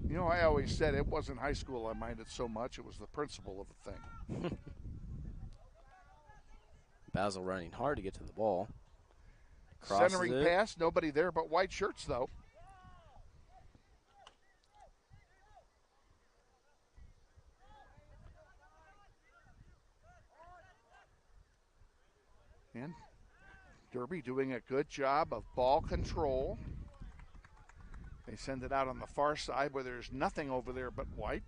You know, I always said it wasn't high school I minded so much. It was the principle of the thing. Basil running hard to get to the ball. Centering pass, nobody there but white shirts, though. And Derby doing a good job of ball control. They send it out on the far side where there's nothing over there but white.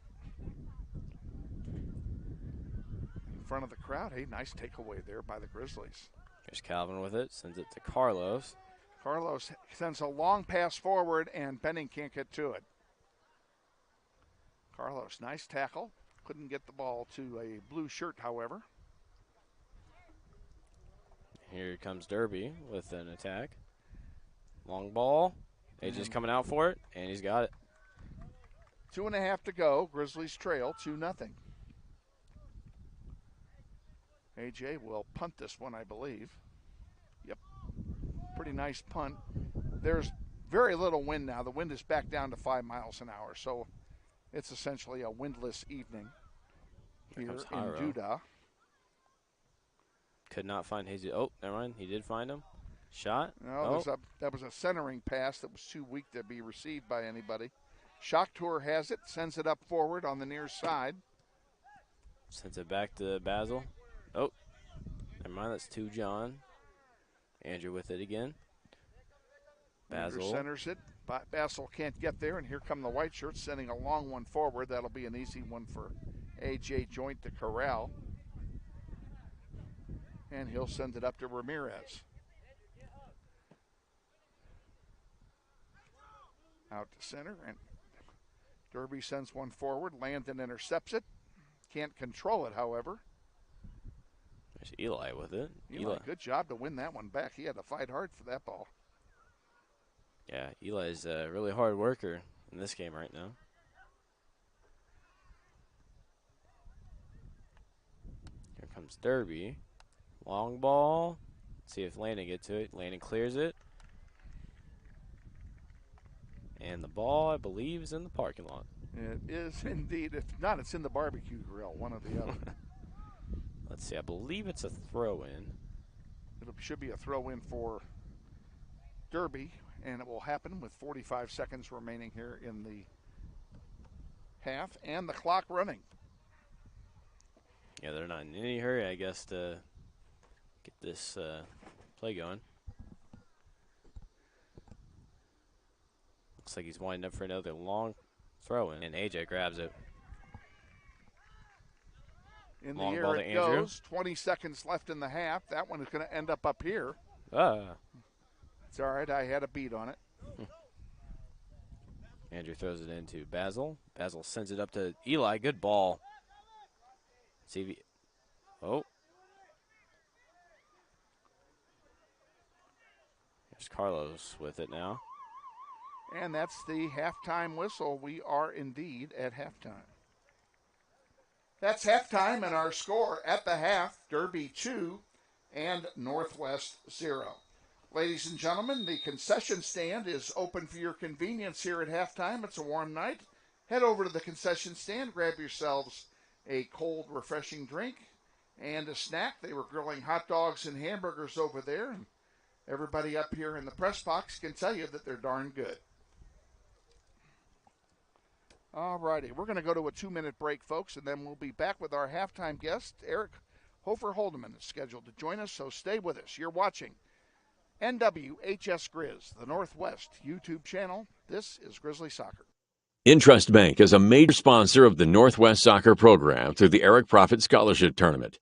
In front of the crowd. Hey, nice takeaway there by the Grizzlies. There's Calvin with it. Sends it to Carlos. Carlos sends a long pass forward, and Benning can't get to it. Carlos, nice tackle. Couldn't get the ball to a blue shirt, however. Here comes Derby with an attack. Long ball. AJ's coming out for it, and he's got it. 2.5 to go. Grizzlies trail 2-0. AJ will punt this one, I believe. Yep. Pretty nice punt. There's very little wind now. The wind is back down to 5 miles an hour, so it's essentially a windless evening here in Judah. Could not find Jesus. Oh, never mind. He did find him. Shot. No, that was a centering pass that was too weak to be received by anybody. Shock Tour has it, sends it up forward on the near side. Sends it back to Basil. Oh, never mind. That's to John. Andrew with it again. Andrew Basil. centers it. Basil can't get there, and here come the white shirts sending a long one forward. That'll be an easy one for A.J. Joint to corral. And he'll send it up to Ramirez. Out to center, and Derby sends one forward. Landon intercepts it. Can't control it, however. There's Eli with it. Eli, good job to win that one back. He had to fight hard for that ball. Yeah, Eli's a really hard worker in this game right now. Here comes Derby. Long ball. See if Landon gets to it. Landon clears it. And the ball, I believe, is in the parking lot. It is indeed. If not, it's in the barbecue grill, one or the other. Let's see. I believe it's a throw-in. It should be a throw-in for Derby, and it will happen with 45 seconds remaining here in the half and the clock running. Yeah, they're not in any hurry, I guess, to get this play going. Looks like he's winding up for another long throw-in, and AJ grabs it. In long the ball air to it Andrew. goes. 20 seconds left in the half. That one is going to end up here. It's all right. I had a beat on it. Andrew throws it into Basil. Basil sends it up to Eli. Good ball. See if he, oh. There's Carlos with it now. And that's the halftime whistle. We are indeed at halftime. That's halftime, and our score at the half, Derby 2 and Northwest 0. Ladies and gentlemen, the concession stand is open for your convenience here at halftime. It's a warm night. Head over to the concession stand, grab yourselves a cold, refreshing drink and a snack. They were grilling hot dogs and hamburgers over there, and everybody up here in the press box can tell you that they're darn good. All righty, we're going to go to a 2-minute break, folks, and then we'll be back with our halftime guest. Eric Hofer-Holdeman is scheduled to join us, so stay with us. You're watching NWHS Grizz, the Northwest YouTube channel. This is Grizzly Soccer. Intrust Bank is a major sponsor of the Northwest Soccer program through the Eric Profit Scholarship Tournament.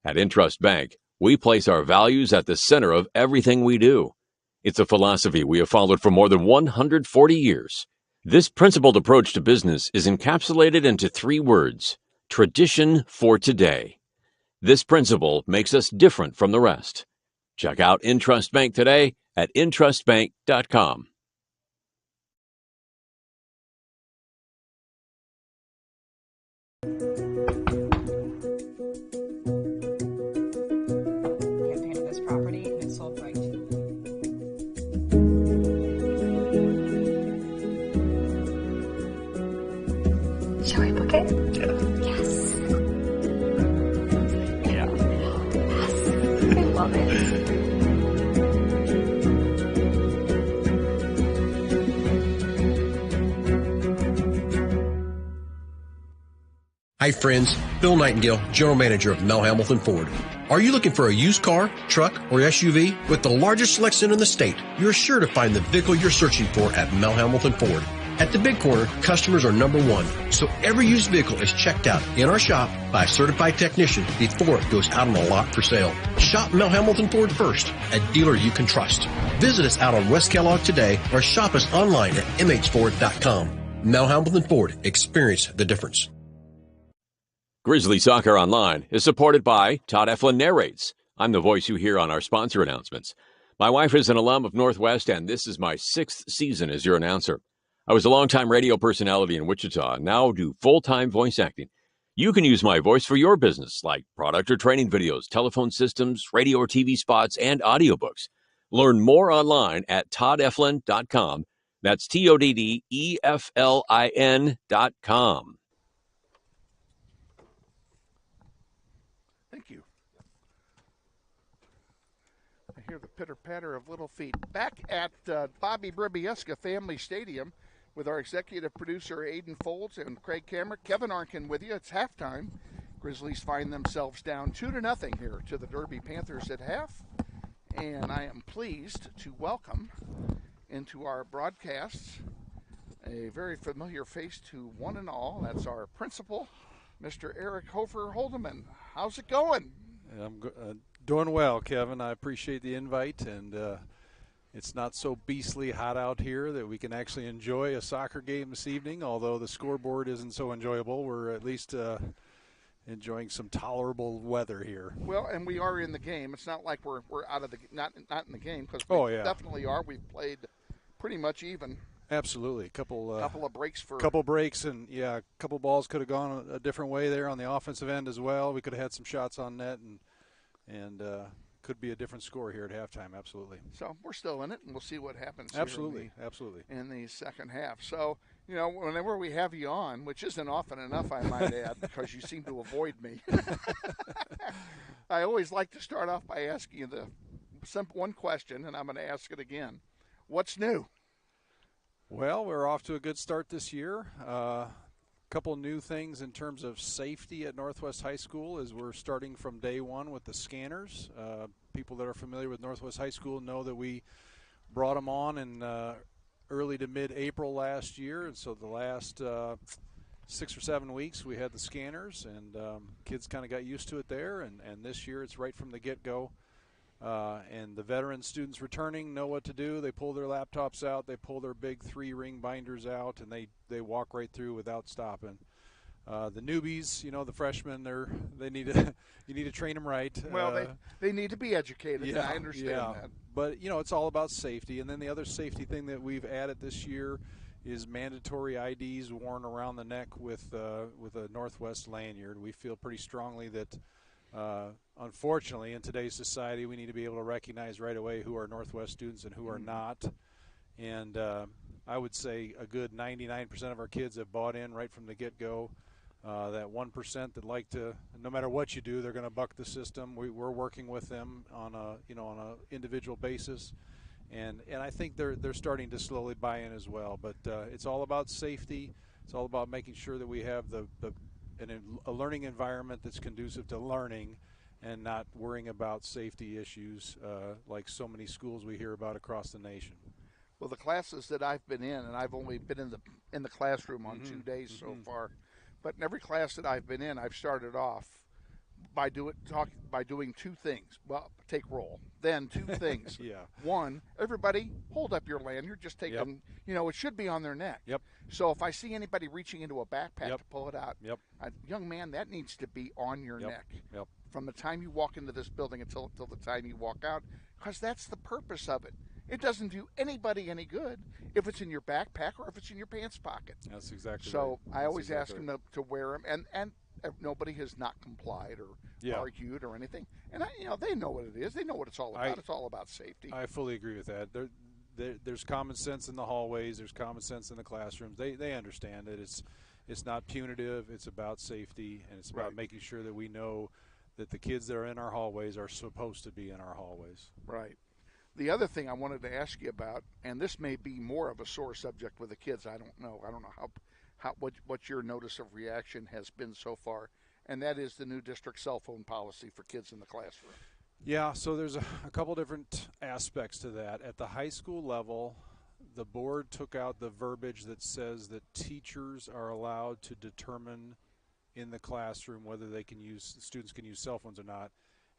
At Intrust Bank, we place our values at the center of everything we do. It's a philosophy we have followed for more than 140 years. This principled approach to business is encapsulated into 3 words: tradition for today. This principle makes us different from the rest. Check out Intrust Bank today at intrustbank.com. Campaign of this property and it's sold right. Shall we book it? Yes. Yeah. Yes. I love it. Hi friends, Bill Nightingale, General Manager of Mel Hamilton Ford. Are you looking for a used car, truck, or SUV? With the largest selection in the state, you're sure to find the vehicle you're searching for at Mel Hamilton Ford. At the Big Corner, customers are number one, so every used vehicle is checked out in our shop by a certified technician before it goes out on the lot for sale. Shop Mel Hamilton Ford first, a dealer you can trust. Visit us out on West Kellogg today or shop us online at mhford.com. Mel Hamilton Ford, experience the difference. Grizzly Soccer Online is supported by Todd Eflin Narrates. I'm the voice you hear on our sponsor announcements. My wife is an alum of Northwest, and this is my 6th season as your announcer. I was a longtime radio personality in Wichita and now do full-time voice acting. You can use my voice for your business, like product or training videos, telephone systems, radio or TV spots, and audiobooks. Learn more online at toddeflin.com. That's TODDEFLIN.com. Thank you. I hear the pitter-patter of little feet. Back at Bobby Bribiesca Family Stadium with our executive producer, Aiden Folds, and Craeg Kamerick. Kevin Arkin with you. It's halftime Grizzlies find themselves down 2-0 here to the Derby Panthers at half. And I am pleased to welcome into our broadcasts a very familiar face to one and all. That's our principal, Mr. Eric Hofer Holdeman. How's it going? I'm doing well, Kevin. I appreciate the invite, and it's not so beastly hot out here that we can actually enjoy a soccer game this evening, although the scoreboard isn't so enjoyable. We're at least enjoying some tolerable weather here. Well, and we are in the game. It's not like we're out of the not in the game, because we definitely are. We've played pretty much even. Absolutely, couple of breaks and a couple balls could have gone a different way there on the offensive end as well. We could have had some shots on net and could be a different score here at halftime. Absolutely. So we're still in it, and we'll see what happens. Absolutely. In the second half. So whenever we have you on, which isn't often enough, I might add, because you seem to avoid me. I always like to start off by asking you one question, and I'm going to ask it again. What's new? Well, we're off to a good start this year. A couple new things in terms of safety at Northwest High School is we're starting from day one with the scanners. People that are familiar with Northwest High School know that we brought them on in early to mid-April last year, and so the last 6 or 7 weeks we had the scanners, and kids kind of got used to it there, and this year it's right from the get-go. And the veteran students returning know what to do. They pull their laptops out, they pull their big 3-ring binders out, and they walk right through without stopping. The newbies, the freshmen, you need to train them right. Well, they need to be educated. Yeah, I understand that. But it's all about safety. And then the other safety thing that we've added this year is mandatory IDs worn around the neck with a Northwest lanyard. We feel pretty strongly that. Unfortunately, in today's society, we need to be able to recognize right away who are Northwest students and who are not. And I would say a good 99% of our kids have bought in right from the get-go. That 1% that like to, no matter what you do, they're going to buck the system. We're working with them on a individual basis, and I think they're starting to slowly buy in as well. But it's all about safety. It's all about making sure that we have a learning environment that's conducive to learning and not worrying about safety issues like so many schools we hear about across the nation. Well, the classes that I've been in, and I've only been in the classroom on 2 days so far, but in every class that I've been in, I've started off by doing two things. Well, take roll. Then two things. Yeah. One, everybody hold up your lanyard. Just take them. It should be on their neck. Yep. So if I see anybody reaching into a backpack to pull it out, yep. Young man, that needs to be on your neck. Yep. From the time you walk into this building until the time you walk out, because that's the purpose of it. It doesn't do anybody any good if it's in your backpack or if it's in your pants pocket. That's exactly right. So I always ask them to wear them, and nobody has not complied or argued or anything. And they know what it is. They know what it's all about. It's all about safety. I fully agree with that. There's common sense in the hallways. There's common sense in the classrooms. They understand that it's not punitive. It's about safety, and it's about making sure that we know that the kids that are in our hallways are supposed to be in our hallways. Right. The other thing I wanted to ask you about, and this may be more of a sore subject with the kids. I don't know what your notice of reaction has been so far, and that is the new district cell phone policy for kids in the classroom. Yeah, so there's a couple different aspects to that. At the high school level, the board took out the verbiage that says that teachers are allowed to determine in the classroom whether students can use cell phones or not,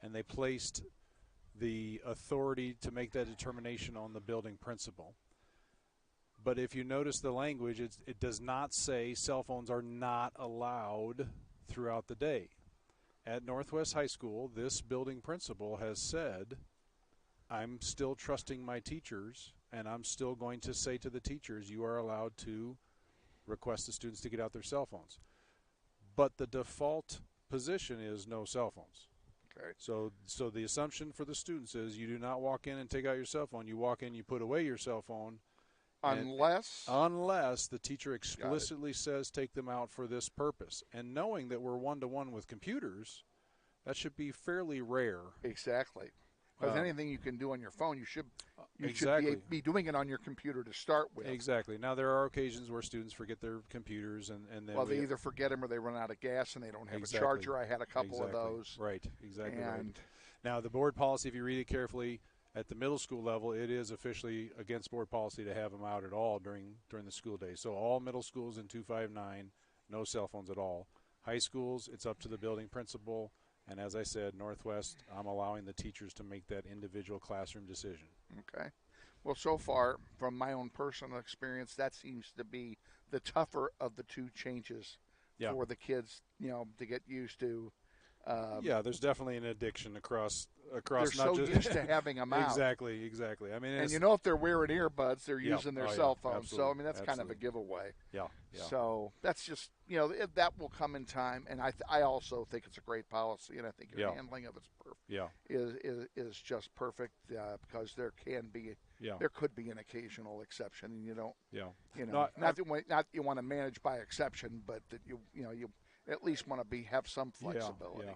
and they placed the authority to make that determination on the building principal. But if you notice the language, it does not say cell phones are not allowed throughout the day. At Northwest High School, this building principal has said, I'm still trusting my teachers, and I'm still going to say to the teachers, you are allowed to request the students to get out their cell phones. But the default position is no cell phones. Okay. So the assumption for the students is you do not walk in and take out your cell phone. You walk in, you put away your cell phone. Unless the teacher explicitly says take them out for this purpose. And knowing that we're one-to-one with computers, that should be fairly rare. Exactly. Because anything you can do on your phone, you should Exactly. be doing it on your computer to start with. Exactly. Now, there are occasions where students forget their computers, and then they either forget them or they run out of gas and they don't have Exactly. a charger. I had a couple of those. Right, exactly. And right. Now, the board policy, if you read it carefully, at the middle school level, it is officially against board policy to have them out at all during the school day. So all middle schools in 259, no cell phones at all. High schools, it's up to the building principal. And as I said, Northwest, I'm allowing the teachers to make that individual classroom decision. Okay. Well, so far, from my own personal experience, that seems to be the tougher of the two changes for the kids, to get used to. There's definitely an addiction across. They're not so just used to having them out. Exactly. I mean, and if they're wearing earbuds, they're using their cell phones. Absolutely. So I mean, that's kind of a giveaway. Yeah. So that's just that will come in time, and I also think it's a great policy, and I think your handling of it's perfect. Is just perfect because there could be an occasional exception, and you don't. Not that you want to manage by exception, but that you at least want to have some flexibility. Yeah.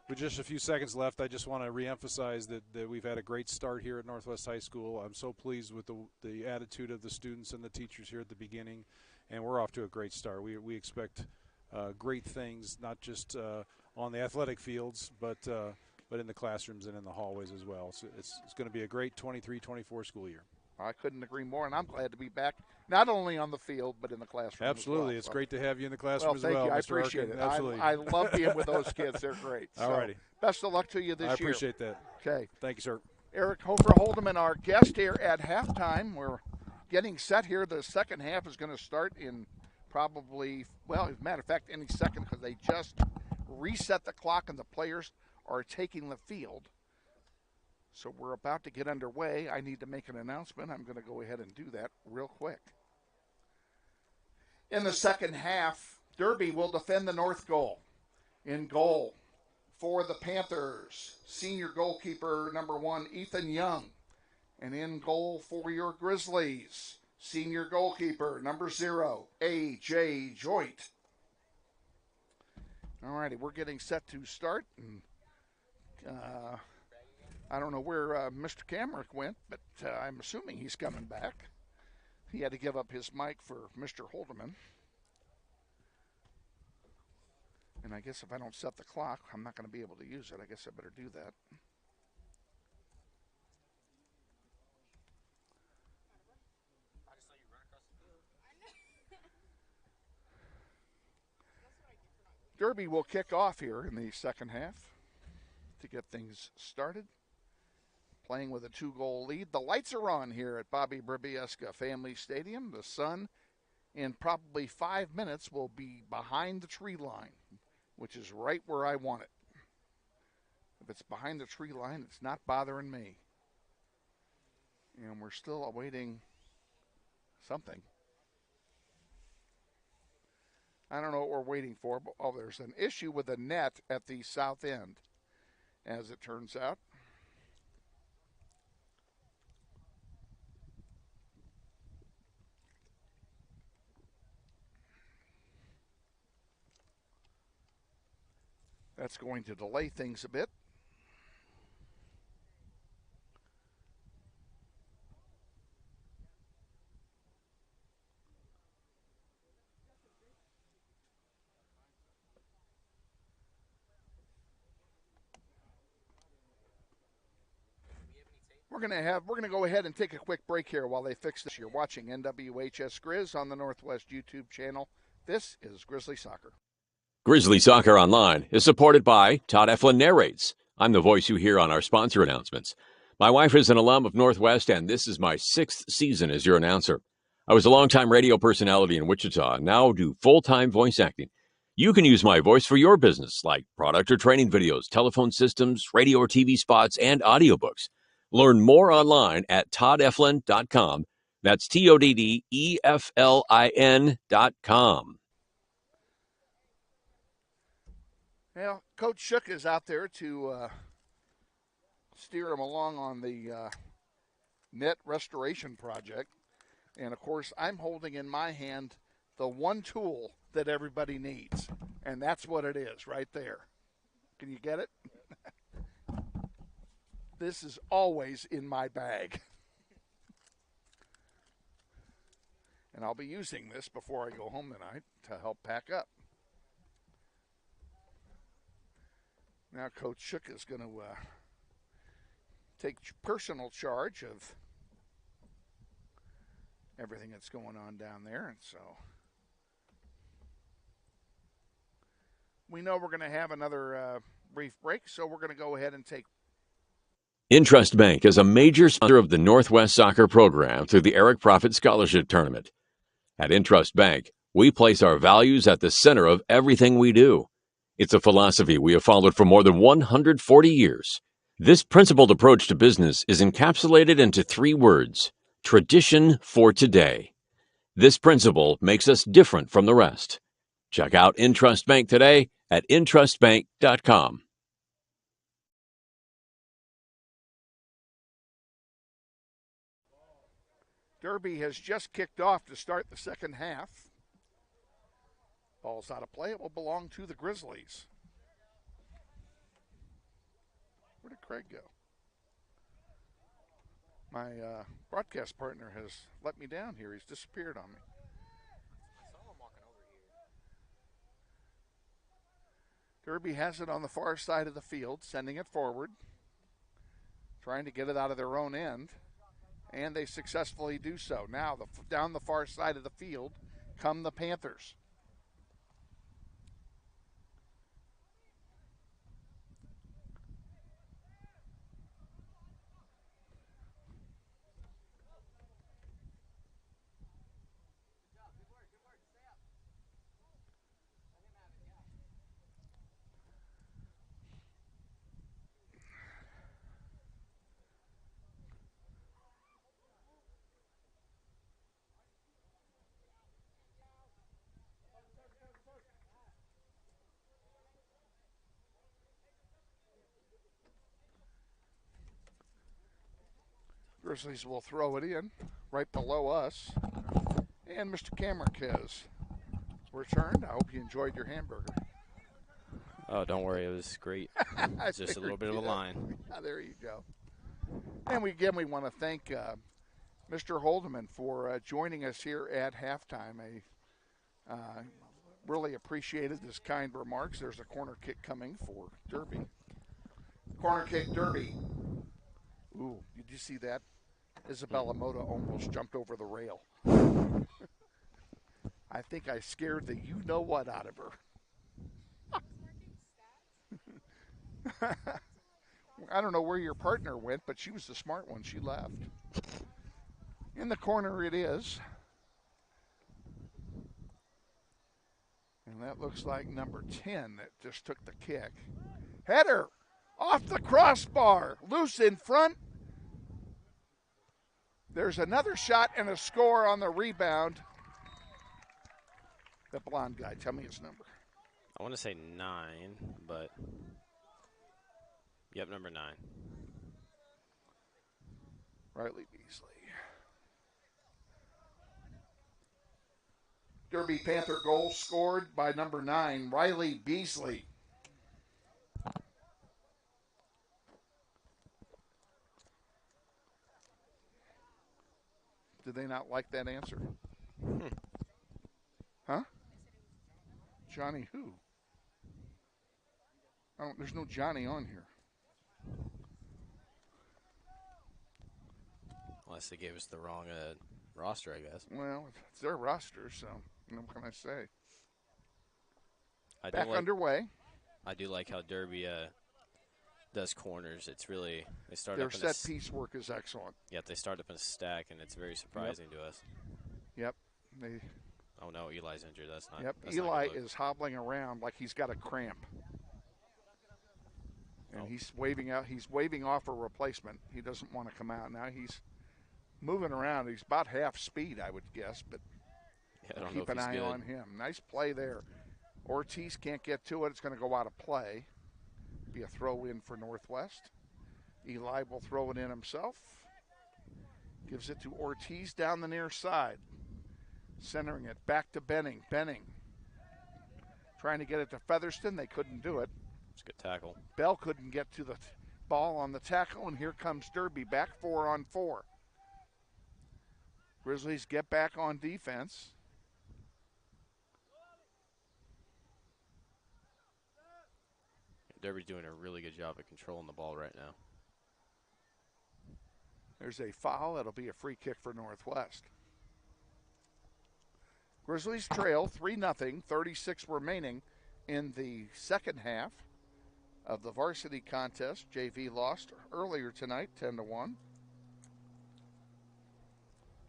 With just a few seconds left, I just want to reemphasize that we've had a great start here at Northwest High School. I'm so pleased with the attitude of the students and the teachers here at the beginning, and we're off to a great start. We expect great things, not just on the athletic fields, but in the classrooms and in the hallways as well. So it's going to be a great 23-24 school year. I couldn't agree more, and I'm glad to be back, not only on the field, but in the classroom. Absolutely. It's great to have you in the classroom as well, thank you. Mr. I appreciate Arkin. it. Absolutely. I love being with those kids. They're great. All righty. Best of luck to you this year. I appreciate that. Okay. Thank you, sir. Eric Hofer-Holdeman, our guest here at halftime. We're getting set here. The second half is going to start in probably, as a matter of fact, any second, because they just reset the clock and the players are taking the field. So we're about to get underway. I need to make an announcement. I'm going to go ahead and do that real quick. In the second half, Derby will defend the north goal. In goal for the Panthers, senior goalkeeper number 1, Ethan Young. And in goal for your Grizzlies, senior goalkeeper number 0, A.J. Joyt. All righty, we're getting set to start. And, I don't know where Mr. Kamerick went, but I'm assuming he's coming back. He had to give up his mic for Mr. Holderman. And I guess if I don't set the clock, I'm not going to be able to use it. I guess I better do that. Derby will kick off here in the second half to get things started. Playing with a 2-goal lead. The lights are on here at Bobby Bribiesca Family Stadium. The sun, in probably 5 minutes, will be behind the tree line, which is right where I want it. If it's behind the tree line, it's not bothering me. And we're still awaiting something. I don't know what we're waiting for, but there's an issue with the net at the south end, as it turns out. That's going to delay things a bit. We're going to go ahead and take a quick break here while they fix this. You're watching NWHS Grizz on the Northwest YouTube channel. This is Grizzly Soccer. Grizzly Soccer Online is supported by Todd Eflin Narrates. I'm the voice you hear on our sponsor announcements. My wife is an alum of Northwest, and this is my 6th season as your announcer. I was a longtime radio personality in Wichita, and now do full-time voice acting. You can use my voice for your business, like product or training videos, telephone systems, radio or TV spots, and audiobooks. Learn more online at toddeflin.com. That's TODDEFLIN.com. Well, Coach Shook is out there to steer him along on the net restoration project. And, of course, I'm holding in my hand the one tool that everybody needs. And that's what it is right there. Can you get it? This is always in my bag. And I'll be using this before I go home tonight to help pack up. Now Coach Shook is going to take personal charge of everything that's going on down there. And so we know we're going to have another brief break, so we're going to go ahead and take. Intrust Bank is a major sponsor of the Northwest Soccer program through the Eric Profit Scholarship Tournament. At Intrust Bank, we place our values at the center of everything we do. It's a philosophy we have followed for more than 140 years. This principled approach to business is encapsulated into 3 words: tradition for today. This principle makes us different from the rest. Check out Intrust Bank today at intrustbank.com. Derby has just kicked off to start the second half. Ball's out of play. It will belong to the Grizzlies. Where did Craig go? My broadcast partner has let me down here. He's disappeared on me. Derby has it on the far side of the field, sending it forward, trying to get it out of their own end, and they successfully do so. Now, down the far side of the field come the Panthers. Grizzlies will throw it in right below us. And Mr. Kamerick has returned. I hope you enjoyed your hamburger. Oh, don't worry. It was great. It's just a little bit of a line. Yeah, there you go. And we want to thank Mr. Holdeman for joining us here at halftime. I really appreciated his kind remarks. There's a corner kick coming for Derby. Corner kick, Derby. Ooh, did you see that? Isabella Mota almost jumped over the rail. I think I scared the you-know-what out of her. I don't know where your partner went, but she was the smart one. She left. In the corner it is. And that looks like number 10 that just took the kick. Header off the crossbar. Loose in front. There's another shot and a score on the rebound. The blonde guy, tell me his number. I want to say 9, but yep, number 9. Riley Beasley. Derby Panther goal scored by number 9, Riley Beasley. Did they not like that answer? Huh? Johnny who? There's no Johnny on here. Unless they gave us the wrong roster, I guess. Well, it's their roster, so what can I say? Back underway. I do like how Derby does corners. It's really they start their up in set piece work is excellent. Yep, they start up in a stack, and it's very surprising to us. Yep. Oh no, Eli's injured. That's not. Yep. That's Eli not is hobbling around like he's got a cramp, and he's waving out. He's waving off a replacement. He doesn't want to come out now. He's moving around. He's about half speed, I would guess, but keep an eye on him. Nice play there. Ortiz can't get to it. It's going to go out of play. Be a throw in for Northwest. Eli will throw it in himself. Gives it to Ortiz down the near side. Centering it back to Benning. Benning trying to get it to Featherston. They couldn't do it. It's a good tackle. Bell couldn't get to the ball on the tackle, and here comes Derby back 4-on-4. Grizzlies get back on defense. Derby's doing a really good job of controlling the ball right now. There's a foul. It'll be a free kick for Northwest. Grizzlies trail 3-0, 36 remaining in the second half of the varsity contest. JV lost earlier tonight, 10-1.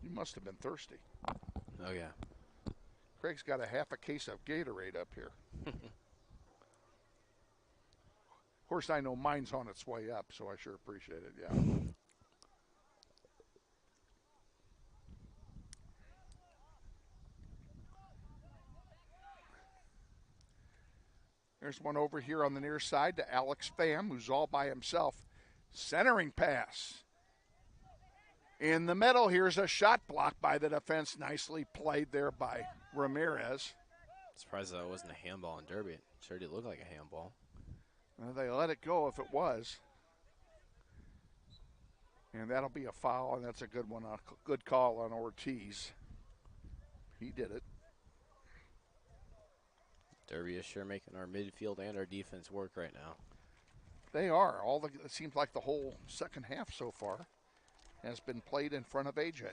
You must have been thirsty. Oh, yeah. Craig's got a half a case of Gatorade up here. Of course, I know mine's on its way up, so I sure appreciate it, yeah. There's one over here on the near side to Alex Pham, who's all by himself. Centering pass. In the middle, here's a shot blocked by the defense. Nicely played there by Ramirez. Surprised that wasn't a handball in Derby. It sure did look like a handball. Well, they let it go if it was. And that'll be a foul, and that's a good one. A good call on Ortiz. He did it. Derby is sure making our midfield and our defense work right now. They are. It seems like the whole second half so far has been played in front of AJ.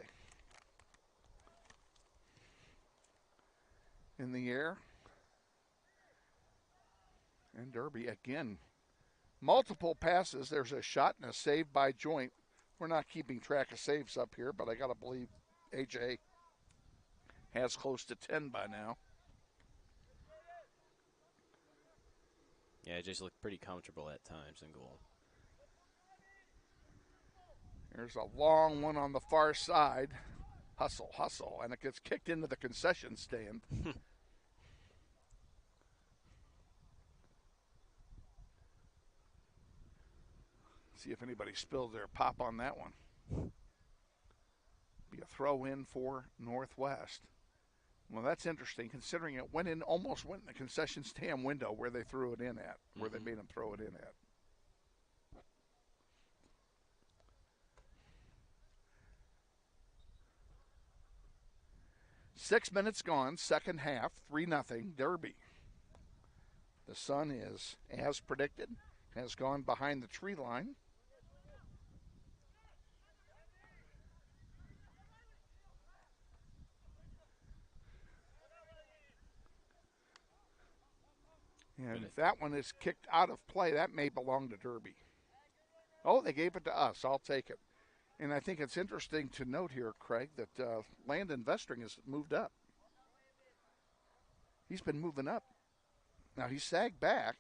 In the air. And Derby again. Multiple passes. There's a shot and a save by Joint. We're not keeping track of saves up here, but I got to believe AJ has close to 10 by now. Yeah, it just looked pretty comfortable at times in goal. There's a long one on the far side. Hustle, and it gets kicked into the concession stand. See if anybody spilled their pop on that one. Be a throw in for Northwest. Well, that's interesting, considering it almost went in the concession stand window where they threw it in at, where they made them throw it in at. Six minutes gone, second half, 3-0, Derby. The sun is, as predicted, has gone behind the tree line. And if that one is kicked out of play, that may belong to Derby. Oh, they gave it to us. I'll take it. And I think it's interesting to note here, Craig, that Landon Vestring has moved up. He's been moving up. Now, he sagged back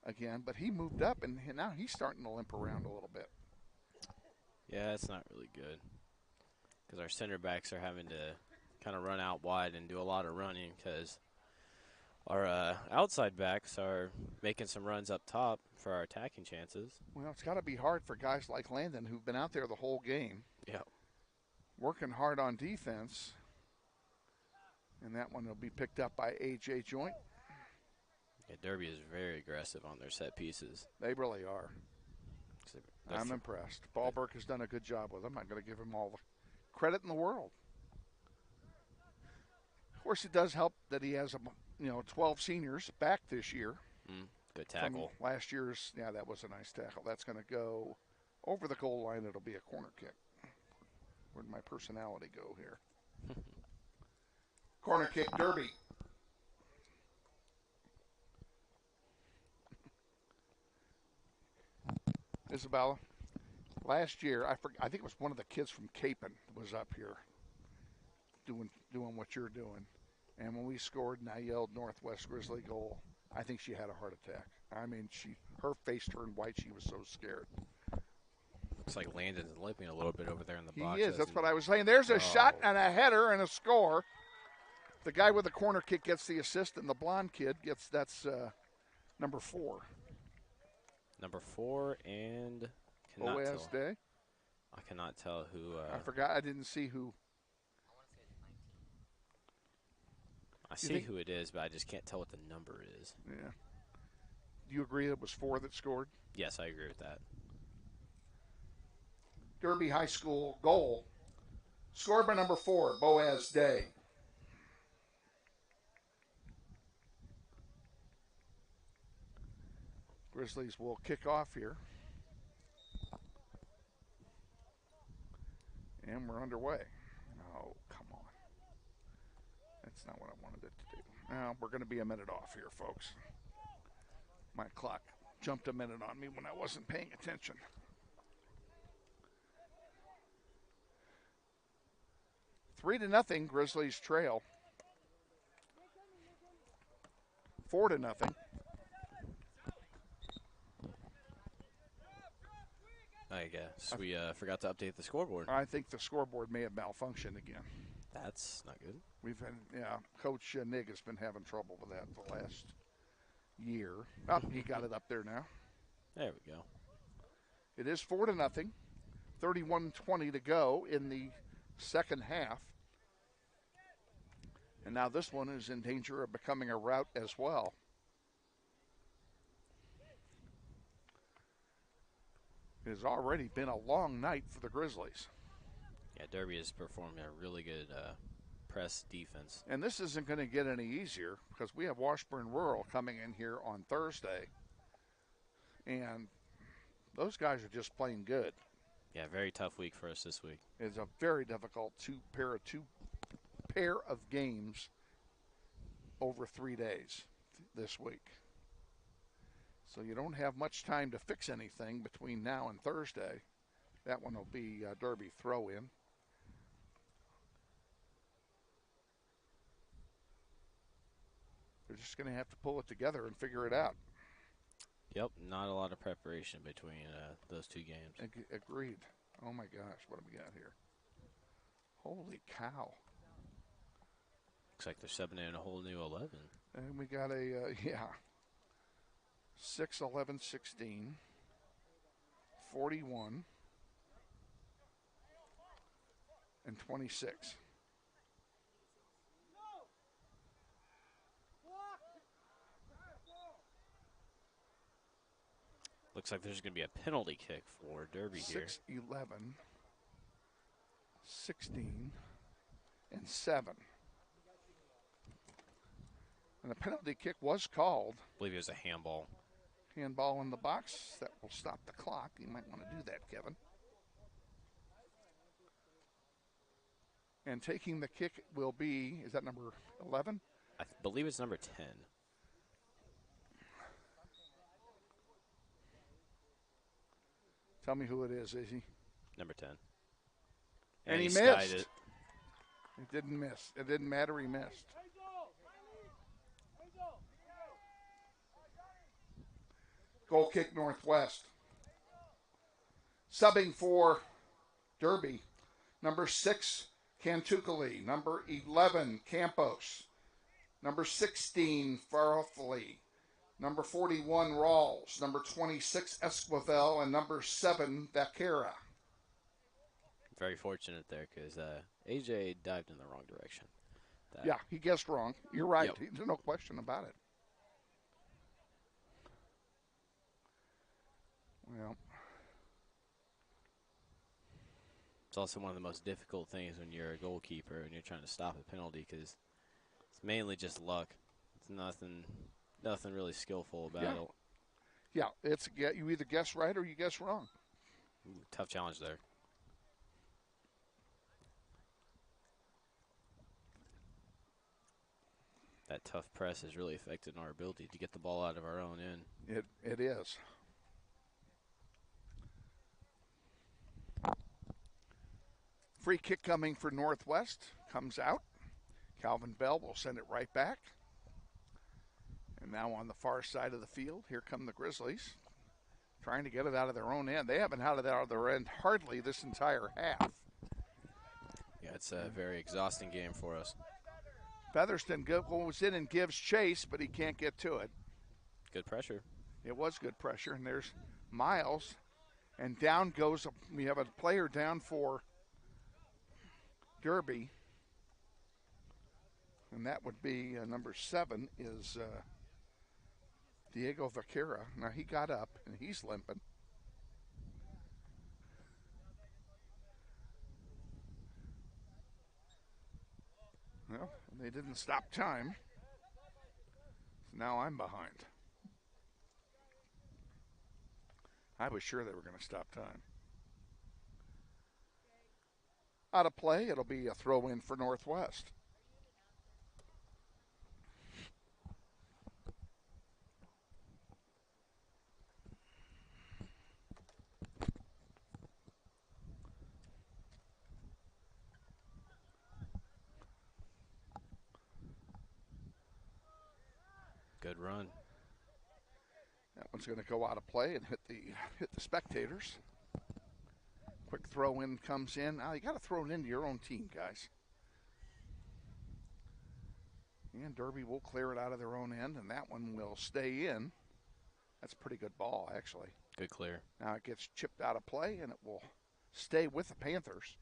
again, but he moved up, and now he's starting to limp around a little bit. Yeah, that's not really good because our center backs are having to kind of run out wide and do a lot of running because our outside backs are making some runs up top for our attacking chances. Well, it's got to be hard for guys like Landon who've been out there the whole game. Yeah. Working hard on defense. And that one will be picked up by A.J. Joint. Yeah, Derby is very aggressive on their set pieces. They really are. I'm impressed. Ballberg has done a good job with them. I'm going to give him all the credit in the world. Of course, it does help that he has 12 seniors back this year. Good tackle. From last year's, that was a nice tackle. That's going to go over the goal line. It'll be a corner kick. Where'd my personality go here? Corner kick, Derby. Isabella, last year, I think it was one of the kids from Capon was up here doing what you're doing. And when we scored and I yelled Northwest Grizzly goal, I think she had a heart attack. I mean, her face turned white. She was so scared. Looks like Landon's limping a little bit over there in the box. He is. That's what I was saying. There's a shot and a header and a score. The guy with the corner kick gets the assist, and the blonde kid that's number 4. Number 4 and OS Day. I cannot tell who. I forgot. I didn't see who. I see who it is, but I just can't tell what the number is. Yeah. Do you agree it was 4 that scored? Yes, I agree with that. Derby High School goal scored by number 4, Boaz Day. Grizzlies will kick off here. And we're underway. Oh, come on. That's not what I wanted it to do. Now, we're going to be a minute off here, folks. My clock jumped a minute on me when I wasn't paying attention. Three to nothing, Grizzlies trail. 4-0. I guess we forgot to update the scoreboard. I think the scoreboard may have malfunctioned again. That's not good. We've had, Coach Nig has been having trouble with that the last year. Oh, he got it up there now. There we go. It is 4-0. 31-20 to go in the second half. And now this one is in danger of becoming a rout as well. It has already been a long night for the Grizzlies. Yeah, Derby is performing a really good press defense. And this isn't going to get any easier because we have Washburn Rural coming in here on Thursday. And those guys are just playing good. Yeah, very tough week for us this week. It's a very difficult pair of games over 3 days this week. So you don't have much time to fix anything between now and Thursday. That one will be Derby throw-in. They're just going to have to pull it together and figure it out. Yep, not a lot of preparation between those two games. Agreed. Oh, my gosh, what have we got here? Holy cow. Looks like they're subbing in a whole new 11. And we got a, 6, 11, 16, 41, and 26. Looks like there's going to be a penalty kick for Derby 6, here. 11, 16, and 7. And the penalty kick was called. I believe it was a handball. Handball in the box. That will stop the clock. You might want to do that, Kevin. And taking the kick will be, is that number 11? I believe it's number 10. Tell me who it is he? Number 10. And he skied missed. It. He didn't miss. It didn't matter, he missed. Goal kick Northwest. Subbing for Derby, number 6, Cantucali. Number 11, Campos. Number 16, Farofali. Number 41, Rawls. Number 26, Esquivel. And number 7, Vaquera. Very fortunate there because AJ dived in the wrong direction. Yeah, he guessed wrong. You're right. Yep. There's no question about it. Well, it's also one of the most difficult things when you're a goalkeeper and you're trying to stop a penalty because it's mainly just luck. It's nothing really skillful about it. Yeah, it's you either guess right or you guess wrong. Ooh, tough challenge there. That tough press has really affected our ability to get the ball out of our own end. It is. Free kick coming for Northwest. Comes out. Calvin Bell will send it right back. And now on the far side of the field, here come the Grizzlies. Trying to get it out of their own end. They haven't had it out of their end hardly this entire half. Yeah, it's a very exhausting game for us. Featherston goes in and gives chase, but he can't get to it. Good pressure. It was good pressure. And there's Miles. And down goes, we have a player down for Derby. And that would be number 7 is Diego Vaquera. Now he got up and he's limping. Well, they didn't stop time. So now I'm behind. I was sure they were going to stop time. Out of play, it'll be a throw in for Northwest. Good run. That one's going to go out of play and hit the spectators. Quick throw in comes in. Now you got to throw it into your own team, guys. And Derby will clear it out of their own end, and that one will stay in. That's a pretty good ball, actually. Good clear. Now it gets chipped out of play, and it will stay with the Panthers.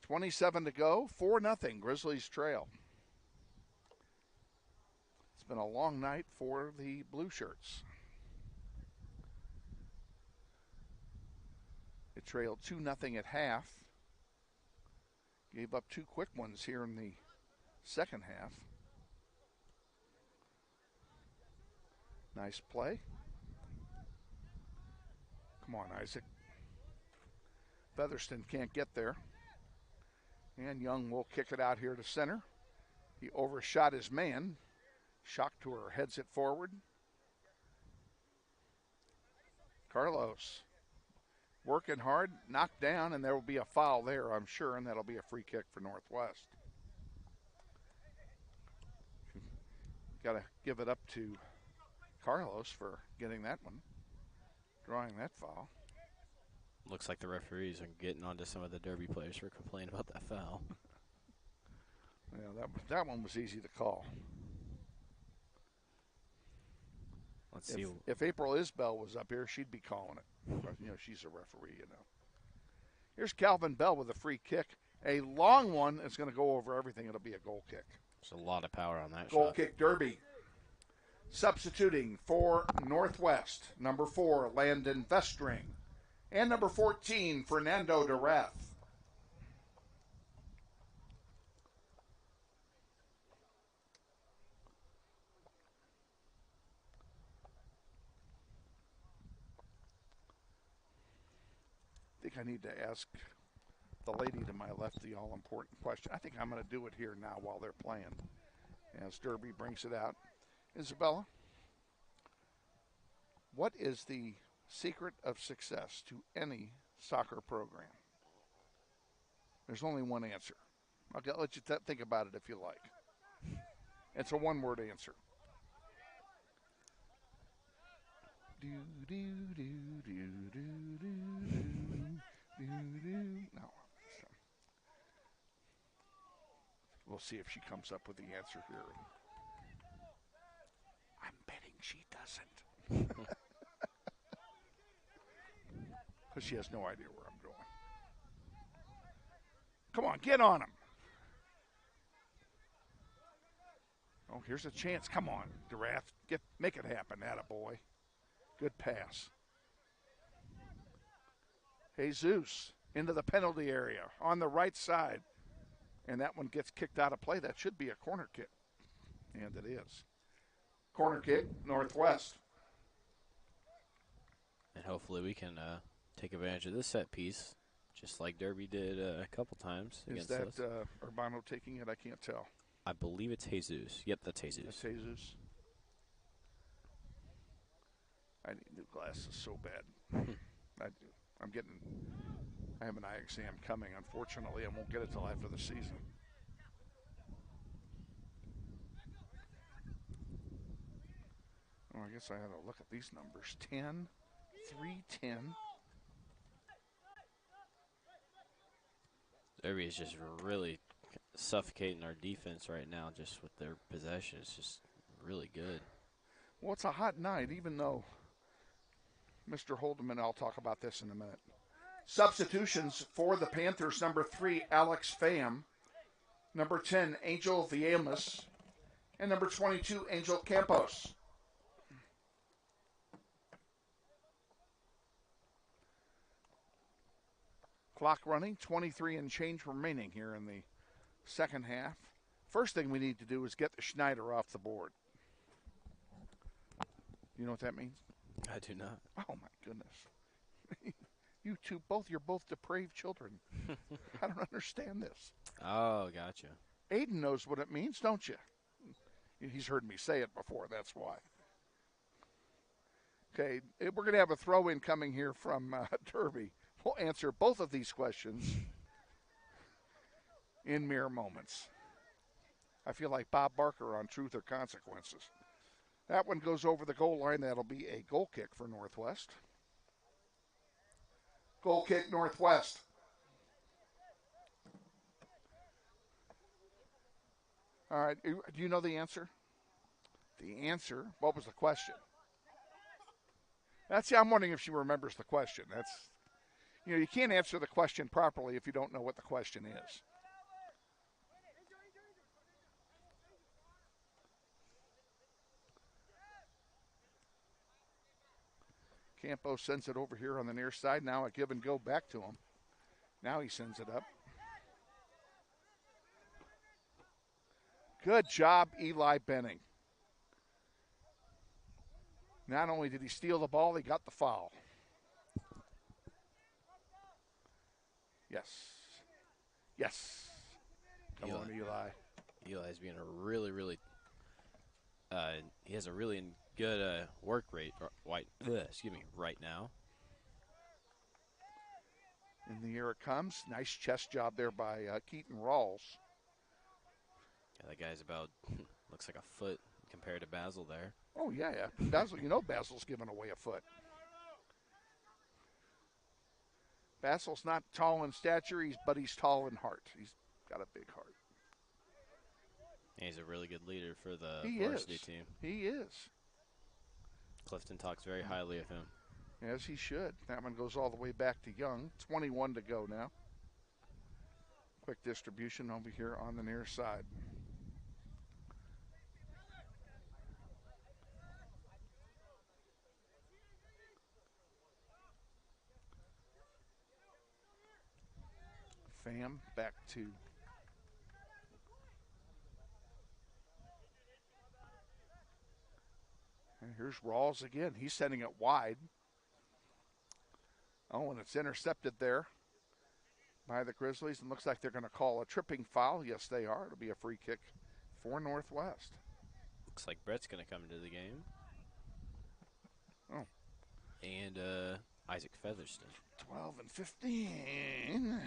27 to go, 4-0, Grizzlies trail. It's been a long night for the Blue Shirts. It trailed 2-0 at half. Gave up 2 quick ones here in the second half. Nice play. Come on, Isaac. Featherston can't get there. And Young will kick it out here to center. He overshot his man. Shock to her, heads it forward. Carlos working hard, knocked down, and there will be a foul there, I'm sure, and that'll be a free kick for Northwest. Got to give it up to Carlos for getting that one, drawing that foul. Looks like the referees are getting onto some of the Derby players for complaining about that foul. Yeah, that one was easy to call. Let's see. If April Isbell was up here, she'd be calling it. You know, she's a referee, you know. Here's Calvin Bell with a free kick. A long one is going to go over everything. It'll be a goal kick. There's a lot of power on that Goal shot. kick, Derby. Substituting for Northwest, number 4, Landon Vestring. And number 14, Fernando Durath. I think I need to ask the lady to my left the all-important question. I think I'm going to do it here now while they're playing, as Derby brings it out. Isabella, what is the secret of success to any soccer program? There's only one answer. I'll let you think about it if you like. It's a one-word answer. No. We'll see if she comes up with the answer here. I'm betting she doesn't. Because she has no idea where I'm going. Come on, get on him. Oh, here's a chance. Come on, Durath. Make it happen, attaboy. Good pass. Jesus into the penalty area on the right side. And that one gets kicked out of play. That should be a corner kick. And it is. Corner kick, Northwest. And hopefully we can take advantage of this set piece, just like Derby did a couple times Is against that us. Urbano taking it? I can't tell. I believe it's Jesus. Yep, that's Jesus. That's Jesus. I need new glasses so bad. I do. I have an eye exam coming. Unfortunately, I won't get it till after the season. Oh, I guess I had to look at these numbers. 10, 3, 10. Derby is just really suffocating our defense right now, just with their possession. It's just really good. Well, it's a hot night, even though Mr. Holdeman, I'll talk about this in a minute. Substitutions for the Panthers: number 3, Alex Pham. Number 10, Angel Viemas. And number 22, Angel Campos. Clock running, 23 and change remaining here in the second half. First thing we need to do is get the Schneider off the board. You know what that means? I do not. Oh, my goodness. You two, you're both depraved children. I don't understand this. Oh, gotcha. Aiden knows what it means, don't you? He's heard me say it before, that's why. Okay, we're going to have a throw-in coming here from Derby. We'll answer both of these questions in mere moments. I feel like Bob Barker on Truth or Consequences. That one goes over the goal line. That'll be a goal kick for Northwest. Goal kick, Northwest. All right, do you know the answer? The answer, what was the question? I'm wondering if she remembers the question. You can't answer the question properly if you don't know what the question is. Campos sends it over here on the near side. Now a give and go back to him. Now he sends it up. Good job, Eli Benning. Not only did he steal the ball, he got the foul. Yes. Yes. Come on, Eli. Eli's being a really, really he has a really good work rate right now. In the air it comes. Nice chest job there by Keaton Rawls. Yeah, that guy's about looks like a foot compared to Basil there. Oh, yeah. Basil, Basil's giving away a foot. Basil's not tall in stature, but he's tall in heart. He's got a big heart. And he's a really good leader for the varsity team. He is. Clifton talks very highly of him. As he should. That one goes all the way back to Young. 21 to go now. Quick distribution over here on the near side. Pham back to and here's Rawls again. He's sending it wide. Oh, and it's intercepted there by the Grizzlies. And looks like they're going to call a tripping foul. Yes, they are. It'll be a free kick for Northwest. Looks like Brett's going to come into the game. Oh. And Isaac Featherston. 12 and 15.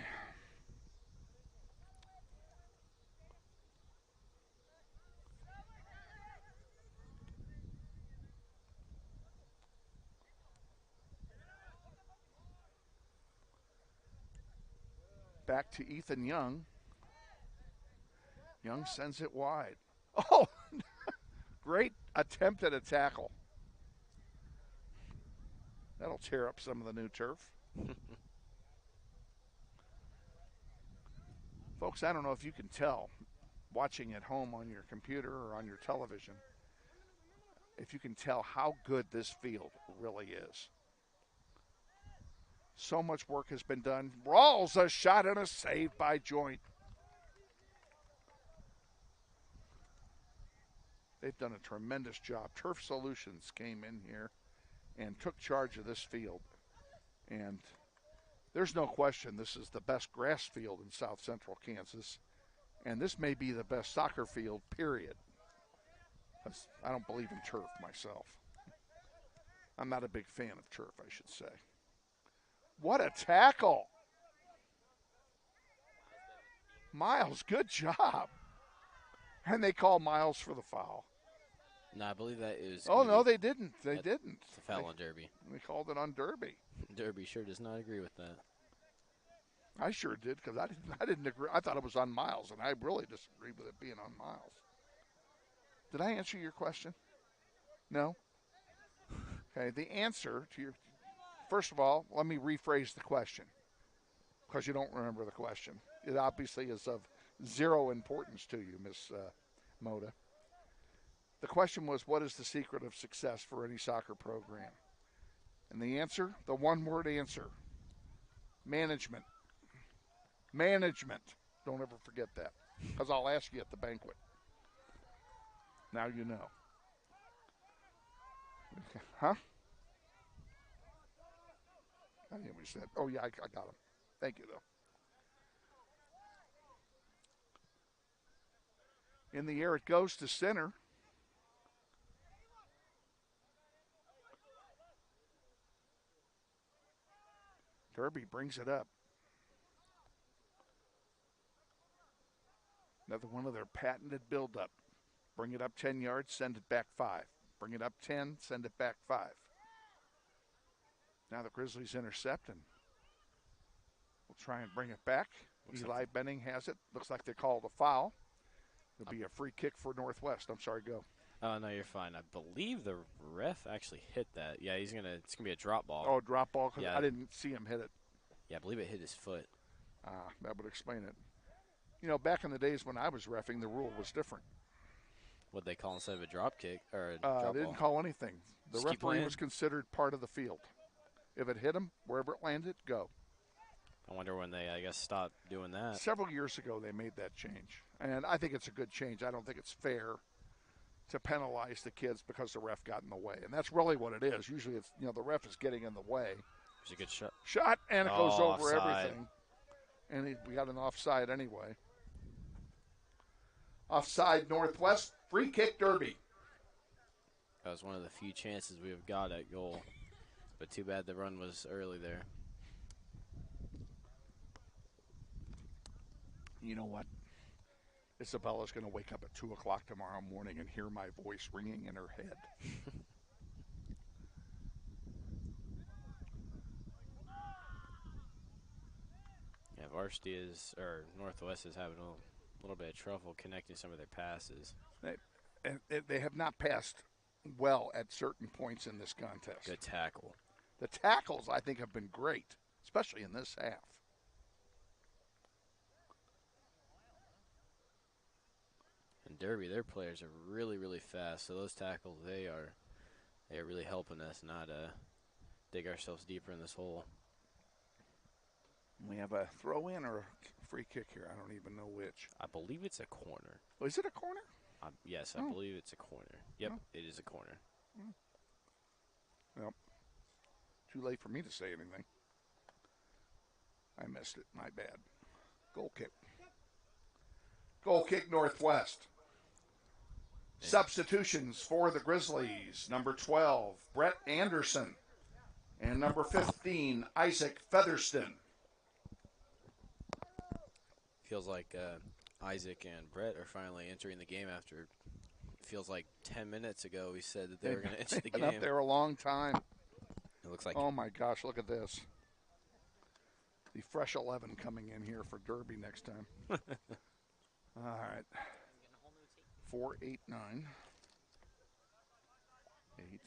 Back to Ethan Young. Young sends it wide. Oh, great attempt at a tackle. That'll tear up some of the new turf. Folks, I don't know if you can tell, watching at home on your computer or on your television, if you can tell how good this field really is. So much work has been done. Rawls, a shot and a save by Joint. They've done a tremendous job. Turf Solutions came in here and took charge of this field. And there's no question this is the best grass field in South Central Kansas. And this may be the best soccer field, period. I don't believe in turf myself. I'm not a big fan of turf, I should say. What a tackle. Miles, good job. And they call Miles for the foul. No, I believe that is. Oh, no, they didn't. They didn't. It's a foul on Derby. They called it on Derby. Derby sure does not agree with that. I sure did, because I didn't agree. I thought it was on Miles, and I really disagreed with it being on Miles. Did I answer your question? No? Okay, the answer to your... First of all, let me rephrase the question, because you don't remember the question. It obviously is of zero importance to you, Miss Moda. The question was, what is the secret of success for any soccer program? And the answer, the one-word answer, management. Management. Don't ever forget that, because I'll ask you at the banquet. Now you know. Huh? I didn't hear what you said. Oh, yeah, I got him. Thank you, though. In the air it goes to center. Derby brings it up. Another one of their patented build-up. Bring it up 10 yards, send it back 5. Bring it up 10, send it back 5. Now the Grizzlies intercept and will try and bring it back. Eli Benning has it. Looks like they called a foul. It'll be a free kick for Northwest. I'm sorry, go. Oh, no, you're fine. I believe the ref actually hit that. Yeah, it's going to be a drop ball. Oh, drop ball? Yeah. I didn't see him hit it. Yeah, I believe it hit his foot. That would explain it. You know, back in the days when I was reffing, the rule was different. What they call instead of a drop kick or a drop they didn't call anything. The Just keep referee playing? was considered part of the field. If it hit him, wherever it landed, go. I wonder when they, I guess, stopped doing that. Several years ago, they made that change. And I think it's a good change. I don't think it's fair to penalize the kids because the ref got in the way. And that's really what it is. Usually, it's the ref is getting in the way. It's a good shot. Shot, and it goes over offside. everything. And we got an offside anyway. Offside Northwest, free kick Derby. That was one of the few chances we have got at goal. But too bad the run was early there. You know what? Isabella's going to wake up at 2 o'clock tomorrow morning and hear my voice ringing in her head. Yeah, Varsity or Northwest is having a little bit of trouble connecting some of their passes. They have not passed well at certain points in this contest. Good tackle. The tackles, I think, have been great, especially in this half. And Derby, their players are really, really fast. So those tackles, they are really helping us not dig ourselves deeper in this hole. We have a throw-in or a free kick here. I don't even know which. I believe it's a corner. Oh, is it a corner? Yes, I believe it's a corner. Yep, it is a corner. Well, too late for me to say anything. I missed it. My bad. Goal kick. Goal kick Northwest. Substitutions for the Grizzlies. Number 12, Brett Anderson. And number 15, Isaac Featherston. Feels like Isaac and Brett are finally entering the game after, feels like 10 minutes ago we said that they were going to enter the game. They've been up there a long time. It looks like. Oh, my gosh, look at this. The fresh 11 coming in here for Derby next time. All right. 4, 8, 9. 8,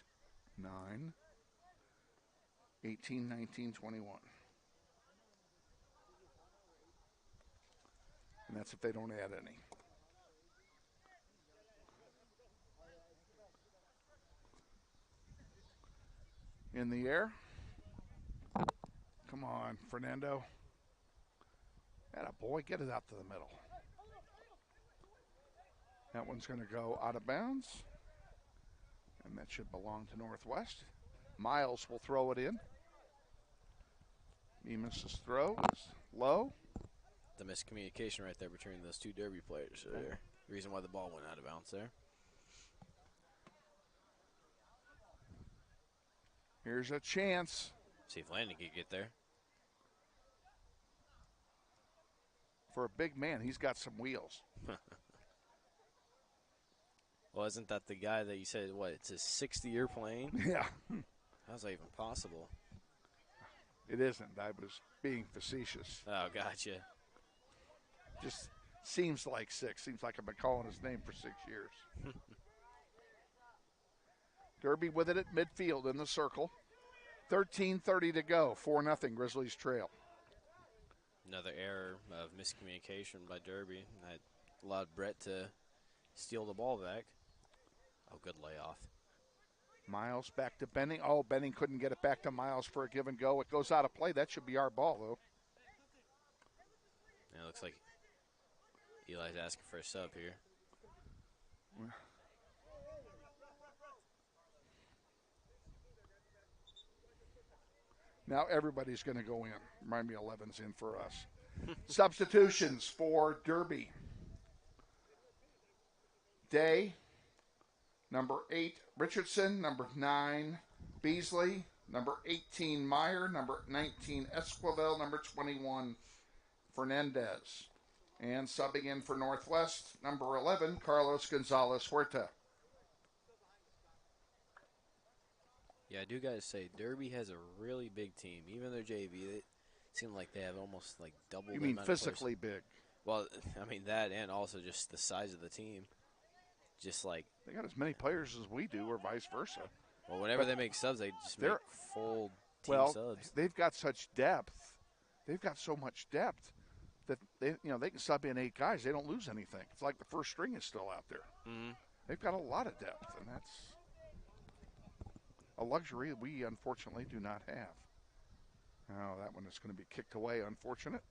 9. 18, 19, 21. And that's if they don't add any. In the air. Come on, Fernando. Atta boy, get it out to the middle. That one's going to go out of bounds. And that should belong to Northwest. Miles will throw it in. Emus's throw is low. The miscommunication right there between those two Derby players there. The reason why the ball went out of bounds there. Here's a chance. See if Landon can get there. For a big man, he's got some wheels. Well, isn't that the guy that you said, what, it's his 6th year playing? Yeah. How's that even possible? It isn't. I was being facetious. Oh, gotcha. Just seems like 6. Seems like I've been calling his name for 6 years. Derby with it at midfield in the circle. 13:30 to go. 4-0 Grizzlies trail. Another error of miscommunication by Derby. That allowed Brett to steal the ball back. Oh, good layoff. Miles back to Benning. Oh, Benning couldn't get it back to Miles for a give and go. It goes out of play. That should be our ball, though. Yeah, it looks like Eli's asking for a sub here. Now everybody's going to go in. Remind me 11's in for us. Substitutions for Derby. Day, number 8, Richardson, number 9, Beasley, number 18, Meyer, number 19, Esquivel, number 21, Fernandez. And subbing in for Northwest, number 11, Carlos Gonzalez Huerta. Yeah, I do got to say, Derby has a really big team. Even their JV, they seem like they have almost like double. You mean physically big? Well, I mean that, and also just the size of the team. Just like they got as many players as we do, or vice versa. Well, whenever they make subs, they just make full team subs. They've got such depth. They've got so much depth that they can sub in 8 guys. They don't lose anything. It's like the first string is still out there. Mm-hmm. They've got a lot of depth, and that's a luxury we unfortunately do not have. Now that one is going to be kicked away. Unfortunate.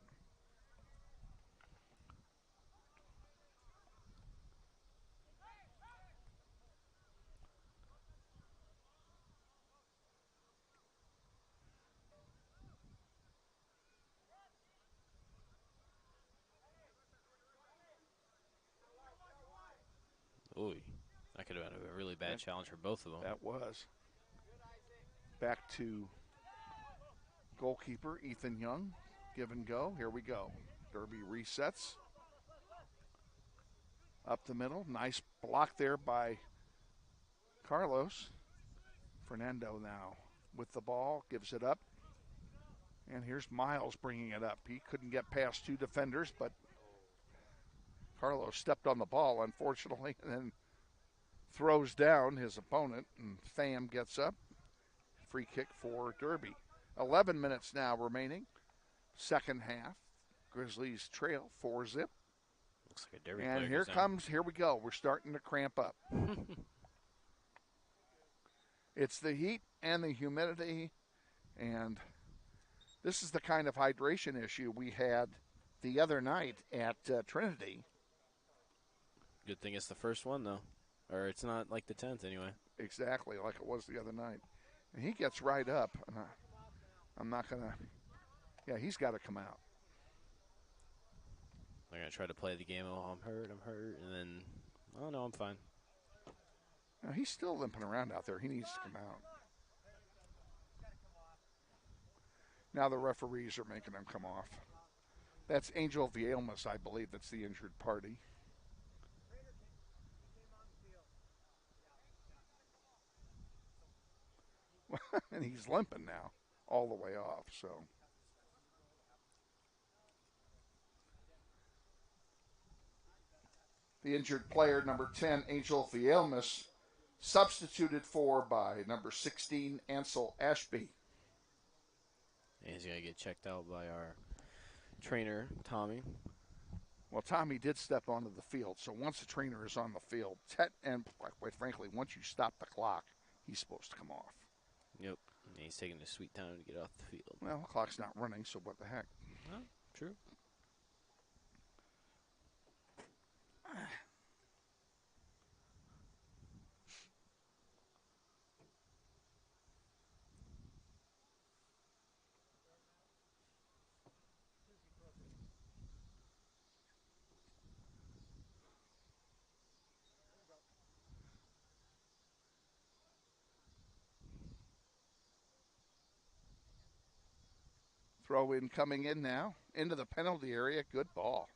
Ooh, that could have been a really bad challenge for both of them. That was. Back to goalkeeper Ethan Young. Give and go. Here we go. Derby resets. Up the middle. Nice block there by Carlos. Fernando now with the ball. Gives it up. And here's Miles bringing it up. He couldn't get past 2 defenders, but Carlos stepped on the ball, unfortunately, and then throws down his opponent, and Pham gets up. Free kick for Derby. 11 minutes now remaining. Second half. Grizzlies trail 4-zip. Looks like a Derby and here we go. We're starting to cramp up. It's the heat and the humidity, and this is the kind of hydration issue we had the other night at Trinity. Good thing it's the first one, though. Or it's not like the 10th, anyway. Exactly, like it was the other night. And he gets right up. And I'm not going to. Yeah, he's got to come out. I'm going to try to play the game. Oh, I'm hurt. And then, oh, no, I'm fine. Now, he's still limping around out there. He needs to come out. Now the referees are making him come off. That's Angel Vielmas, I believe, that's the injured party. And he's limping now all the way off, so. The injured player, number 10, Angel Vielmas, substituted for by number 16, Ansel Ashby. And he's going to get checked out by our trainer, Tommy. Well, Tommy did step onto the field, so once the trainer is on the field, and quite frankly, once you stop the clock, he's supposed to come off. Yep. And he's taking his sweet time to get off the field. Well, the clock's not running, so what the heck? Well, true. Throw in coming in now into the penalty area. Good ball.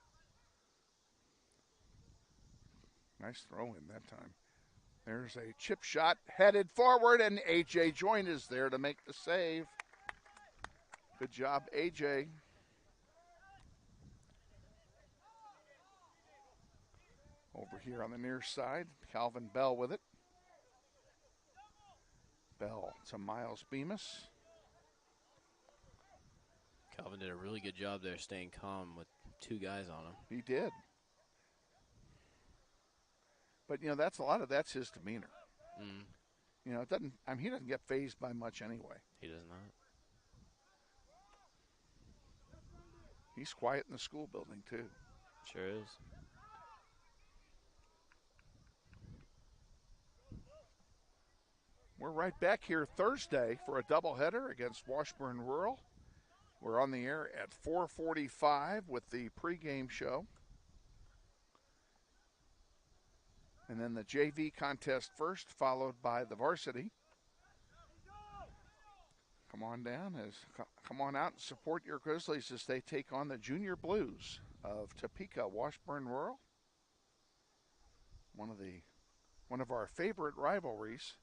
Nice throw in that time. There's a chip shot headed forward, and A.J. Joynt is there to make the save. Good job, A.J. Over here on the near side, Calvin Bell with it. Bell to Miles Bemis. Calvin did a really good job there staying calm with 2 guys on him. He did. But, you know, that's a lot of that's his demeanor. Mm. You know, it doesn't. I mean, he doesn't get fazed by much anyway. He does not. He's quiet in the school building too. Sure is. We're right back here Thursday for a doubleheader against Washburn Rural. We're on the air at 4:45 with the pregame show. And then the JV contest first, followed by the varsity. Come on out and support your Grizzlies as they take on the Junior Blues of Topeka, Washburn Rural. One of our favorite rivalries.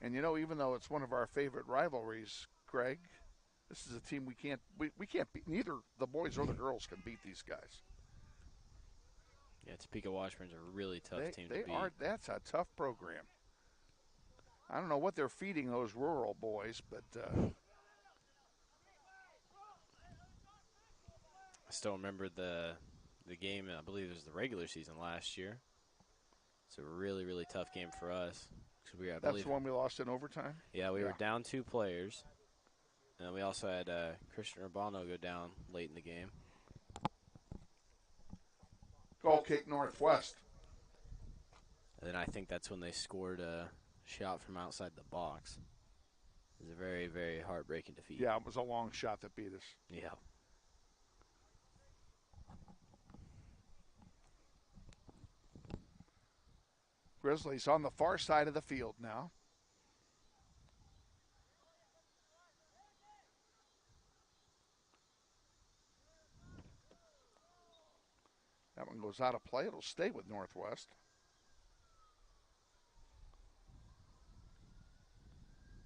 And you know, even though it's one of our favorite rivalries, Craig, this is a team we can't beat. Neither the boys or the girls can beat these guys. Yeah, Topeka Washburn's a really tough team to beat. That's a tough program. I don't know what they're feeding those rural boys, but I still remember the game. I believe it was the regular season last year. It's a really, really tough game for us. That's the one we lost in overtime? Yeah, we were down 2 players. And we also had Christian Urbano go down late in the game. Goal kick Northwest. And then I think that's when they scored a shot from outside the box. It was a very, very heartbreaking defeat. Yeah, it was a long shot that beat us. Yeah. Grizzlies on the far side of the field now. That one goes out of play. It'll stay with Northwest.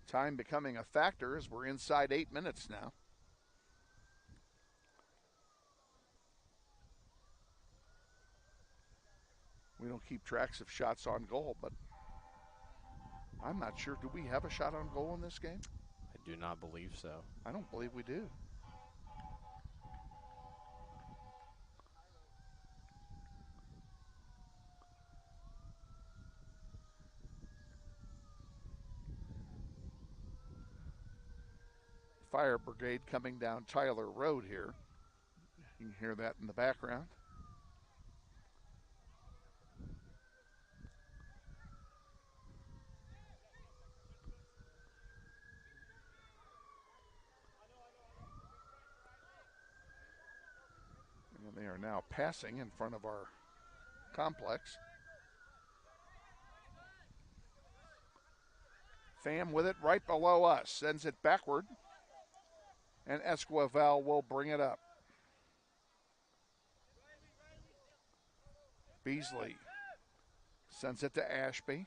Time becoming a factor as we're inside 8 minutes now. We don't keep tracks of shots on goal, but I'm not sure. Do we have a shot on goal in this game? I do not believe so. I don't believe we do. Fire brigade coming down Tyler Road here. You can hear that in the background. And they are now passing in front of our complex. Pham with it right below us, sends it backward. And Esquivel will bring it up. Beasley sends it to Ashby.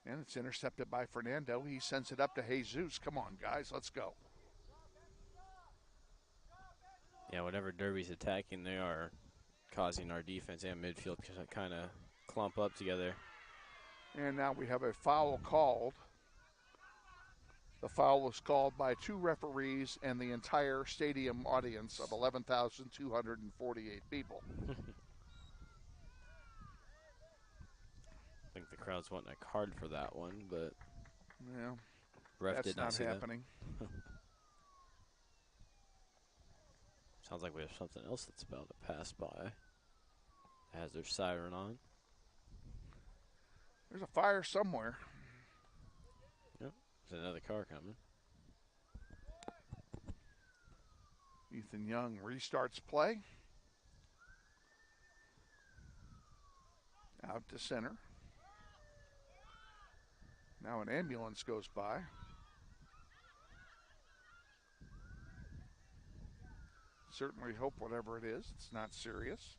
And it's intercepted by Fernando. He sends it up to Jesus. Come on, guys, let's go. Yeah, whenever Derby's attacking, they are causing our defense and midfield to kind of clump up together. And now we have a foul called. The foul was called by 2 referees and the entire stadium audience of 11,248 people. I think the crowd's wanting a card for that one, but yeah, ref that's did not not see happening. That. Sounds like we have something else that's about to pass by. It has their siren on. There's a fire somewhere. Yep, there's another car coming. Ethan Young restarts play. Out to center. Now an ambulance goes by. Certainly hope whatever it is, it's not serious.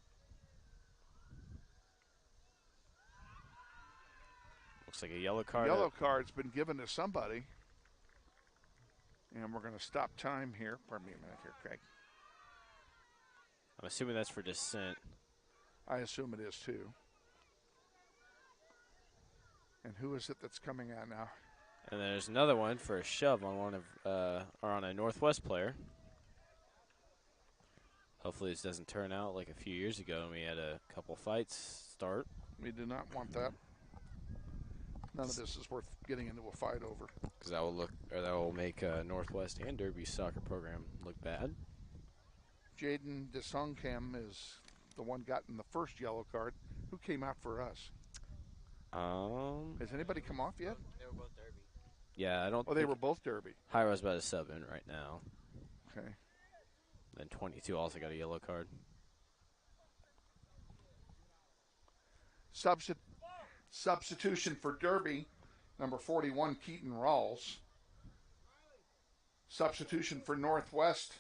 Looks like a yellow card. Yellow card's been given to somebody. And we're going to stop time here. Pardon me a minute here, Craig. I'm assuming that's for dissent. I assume it is too. And who is it that's coming out now? And there's another one for a shove on one of or on a Northwest player. Hopefully this doesn't turn out like a few years ago and we had a couple fights start. We do not want that. None of this is worth getting into a fight over. Because that will make Northwest and Derby soccer program look bad. Jaden DeSongcam is the one gotten the first yellow card. Who came out for us? Has anybody come off yet? They were both Derby. Yeah, I don't. Oh, they were both Derby. Hiro's about to sub in right now. Okay. Then 22 also got a yellow card. Substitution for Derby, number 41, Keaton Rawls. Substitution for Northwest,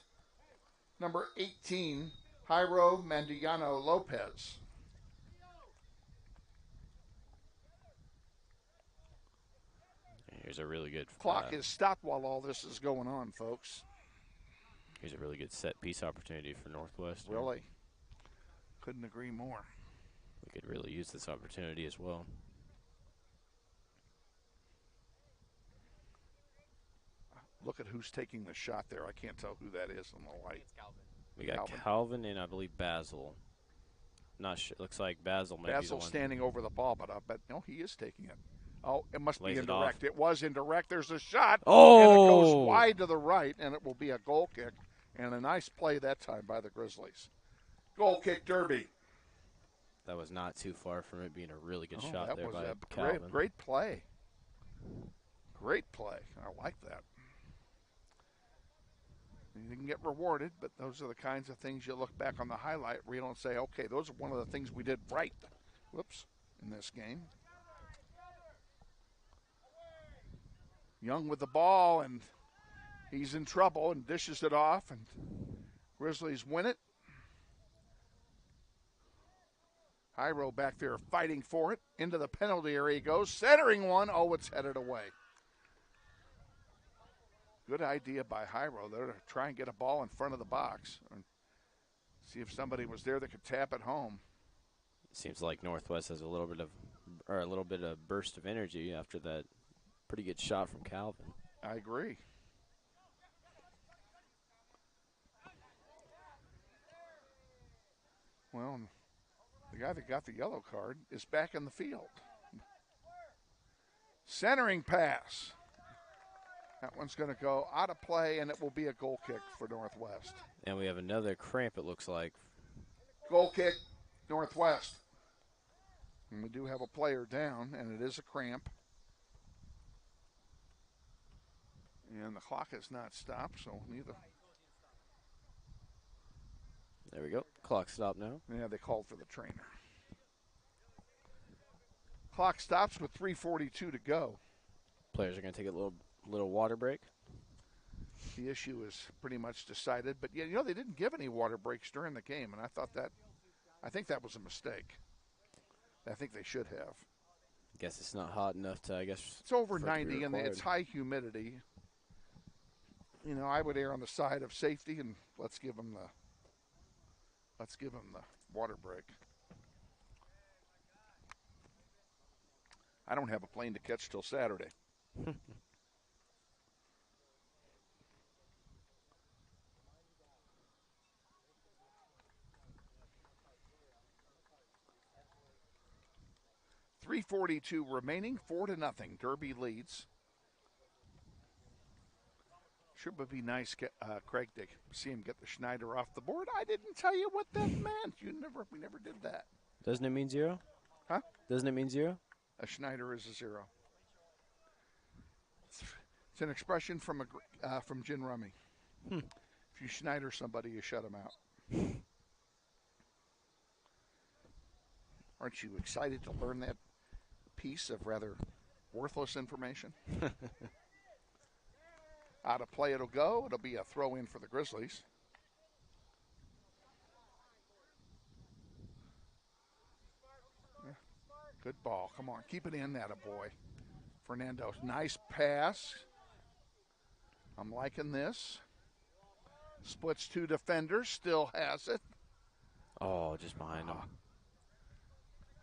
number 18, Jairo Mandiano Lopez. Here's a really good Clock is stopped while all this is going on, folks. Here's a really good set piece opportunity for Northwest. Really? Couldn't agree more. We could really use this opportunity as well. Look at who's taking the shot there. I can't tell who that is on the light. It's Calvin. We got Calvin and I believe Basil. Not sure. Looks like Basil maybe. Basil's standing over the ball, but I bet no, he is taking it. Oh, it must Lays be it indirect. off. It was indirect. There's a shot. Oh! And it goes wide to the right, and it will be a goal kick. And a nice play that time by the Grizzlies. Goal kick, Derby. That was not too far from it being a really good shot that there was by a Calvin. great play. Great play. I like that. You didn't get rewarded, but those are the kinds of things you look back on the highlight reel and say, okay, those are one of the things we did right. Whoops, in this game. Young with the ball, and he's in trouble and dishes it off, and Grizzlies win it. Jairo back there fighting for it. Into the penalty area he goes. Centering one. Oh, it's headed away. Good idea by Jairo there to try and get a ball in front of the box. And see if somebody was there that could tap it home. It seems like Northwest has a little bit of burst of energy after that pretty good shot from Calvin. I agree. Well, the guy that got the yellow card is back in the field. Centering pass. That one's going to go out of play, and it will be a goal kick for Northwest. And we have another cramp, it looks like. Goal kick, Northwest. And we do have a player down, and it is a cramp. And the clock has not stopped, so neither. There we go. Clock stopped now. Yeah, they called for the trainer. Clock stops with 3:42 to go. Players are going to take a little water break. The issue is pretty much decided, but yeah, you know, they didn't give any water breaks during the game, and I think that was a mistake. I think they should have. Guess it's not hot enough to, It's over 90 and it's high humidity. You know, I would err on the side of safety, and let's give them the water break. I don't have a plane to catch till Saturday. .342 remaining, 4-0. Derby leads. Sure would be nice, Craig, to see him get the Schneider off the board. I didn't tell you what that meant. We never did that. Doesn't it mean 0? Huh? Doesn't it mean 0? A Schneider is a 0. It's an expression from Gin Rummy. If you Schneider somebody, you shut them out. Aren't you excited to learn that piece of rather worthless information? Out of play it'll go. It'll be a throw-in for the Grizzlies. Yeah. Good ball. Come on. Keep it in, attaboy. Fernando, nice pass. I'm liking this. Splits 2 defenders. Still has it. Oh, just behind him.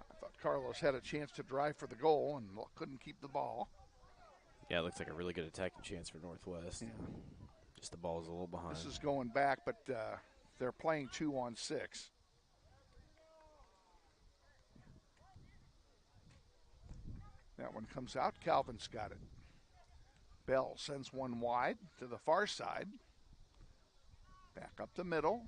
I thought Carlos had a chance to drive for the goal and couldn't keep the ball. Yeah, it looks like a really good attacking chance for Northwest. Yeah. Just the ball's a little behind. This is going back, but they're playing 2-on-6. That one comes out. Calvin's got it. Bell sends one wide to the far side. Back up the middle.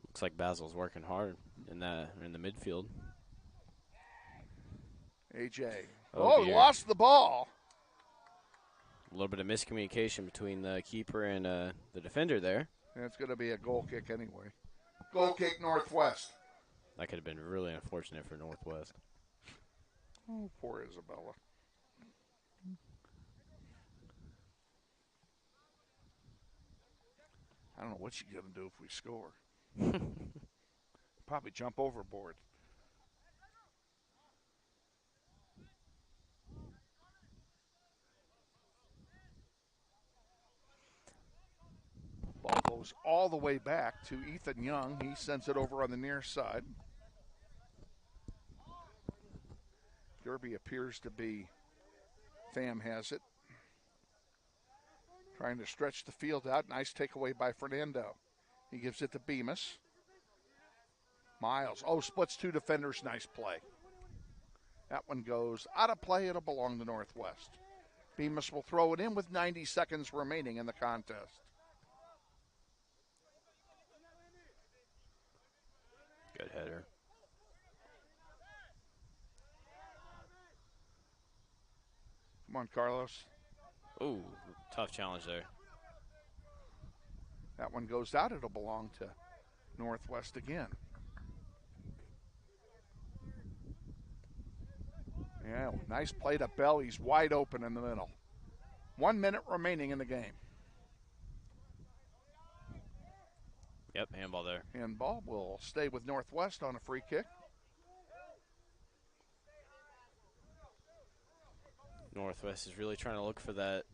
Looks like Basil's working hard in the midfield. AJ. Lost the ball. A little bit of miscommunication between the keeper and the defender there. And it's going to be a goal kick anyway. Goal kick, Northwest. That could have been really unfortunate for Northwest. Oh, poor Isabella. I don't know what she's going to do if we score. Probably jump overboard. Ball goes all the way back to Ethan Young. He sends it over on the near side. Derby appears to be, Pham has it. Trying to stretch the field out. Nice takeaway by Fernando. He gives it to Bemis. Miles. Splits two defenders. Nice play. That one goes out of play. It'll belong to Northwest. Bemis will throw it in with 90 seconds remaining in the contest. Good header. Come on, Carlos. Ooh, tough challenge there. That one goes out. It'll belong to Northwest again. Yeah, nice play to Bell. He's wide open in the middle. 1 minute remaining in the game. Yep, handball there. Handball will stay with Northwest on a free kick. Northwest is really trying to look for that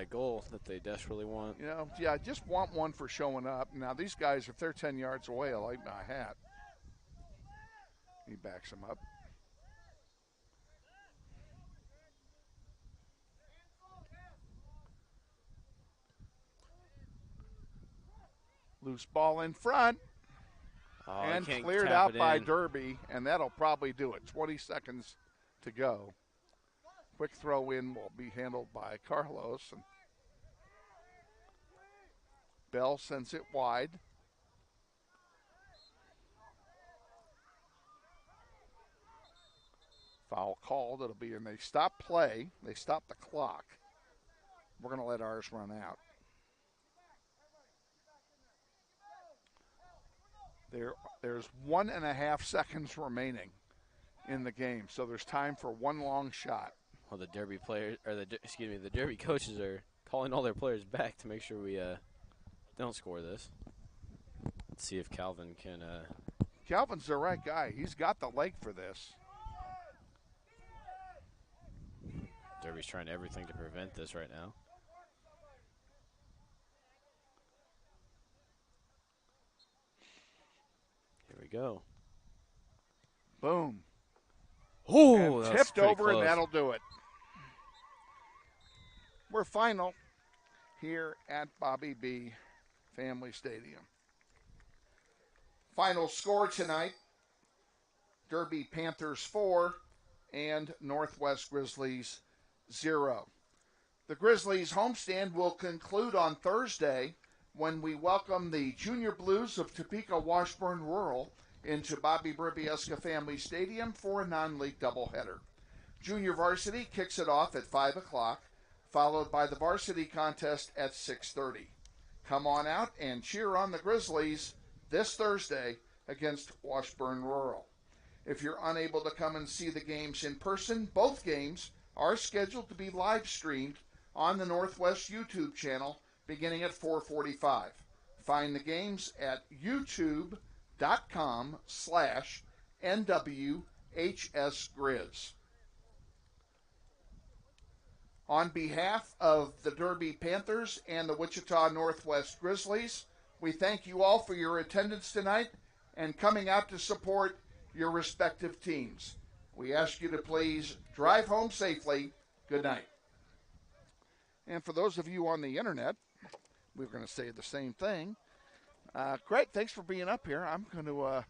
goal that they desperately want. You know, yeah, just want one for showing up. Now, these guys, if they're 10 yards away, I like my hat. He backs them up. Loose ball in front. And cleared out by Derby, and that'll probably do it. 20 seconds to go. Quick throw in will be handled by Carlos. And Bell sends it wide. Foul called. It'll be, and they stop play. They stop the clock. We're going to let ours run out. There's 1.5 seconds remaining in the game, so there's time for one long shot. Well, the Derby players, or the Derby coaches are calling all their players back to make sure we don't score this. Let's see if Calvin can. Calvin's the right guy. He's got the leg for this. Derby's trying everything to prevent this right now. Here we go. Boom. Oh, and tipped over, close. And that'll do it. We're final here at Bobby B Family Stadium. Final score tonight, Derby Panthers 4 and Northwest Grizzlies 0. The Grizzlies homestand will conclude on Thursday when we welcome the Junior Blues of Topeka Washburn Rural into Bobby Bribiesca Family Stadium for a non-league doubleheader. Junior Varsity kicks it off at 5 o'clock, followed by the Varsity contest at 6:30. Come on out and cheer on the Grizzlies this Thursday against Washburn Rural. If you're unable to come and see the games in person, both games are scheduled to be live streamed on the Northwest YouTube channel beginning at 4:45. Find the games at youtube.com/NWHSGrizz. On behalf of the Derby Panthers and the Wichita Northwest Grizzlies, we thank you all for your attendance tonight and coming out to support your respective teams. We ask you to please drive home safely. Good night. And for those of you on the internet, we're going to say the same thing. Craig, thanks for being up here. I'm going to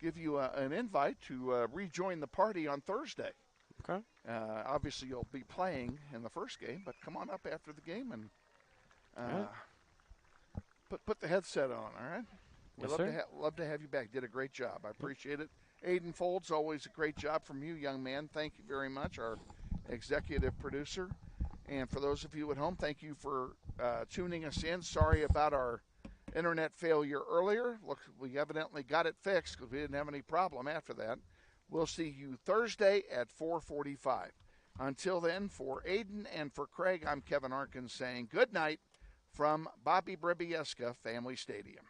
give you an invite to rejoin the party on Thursday. Okay. Obviously, you'll be playing in the first game, but come on up after the game and put the headset on, all right? We'd love to have you back. Did a great job. I appreciate it. Aiden Folds, always a great job from you, young man. Thank you very much, our executive producer. And for those of you at home, thank you for tuning us in. Sorry about our internet failure earlier. Look, we evidently got it fixed because we didn't have any problem after that. We'll see you Thursday at 4:45. Until then, for Aiden and for Craig, I'm Kevin Arkin saying good night from Bobby Bribiesca Family Stadium.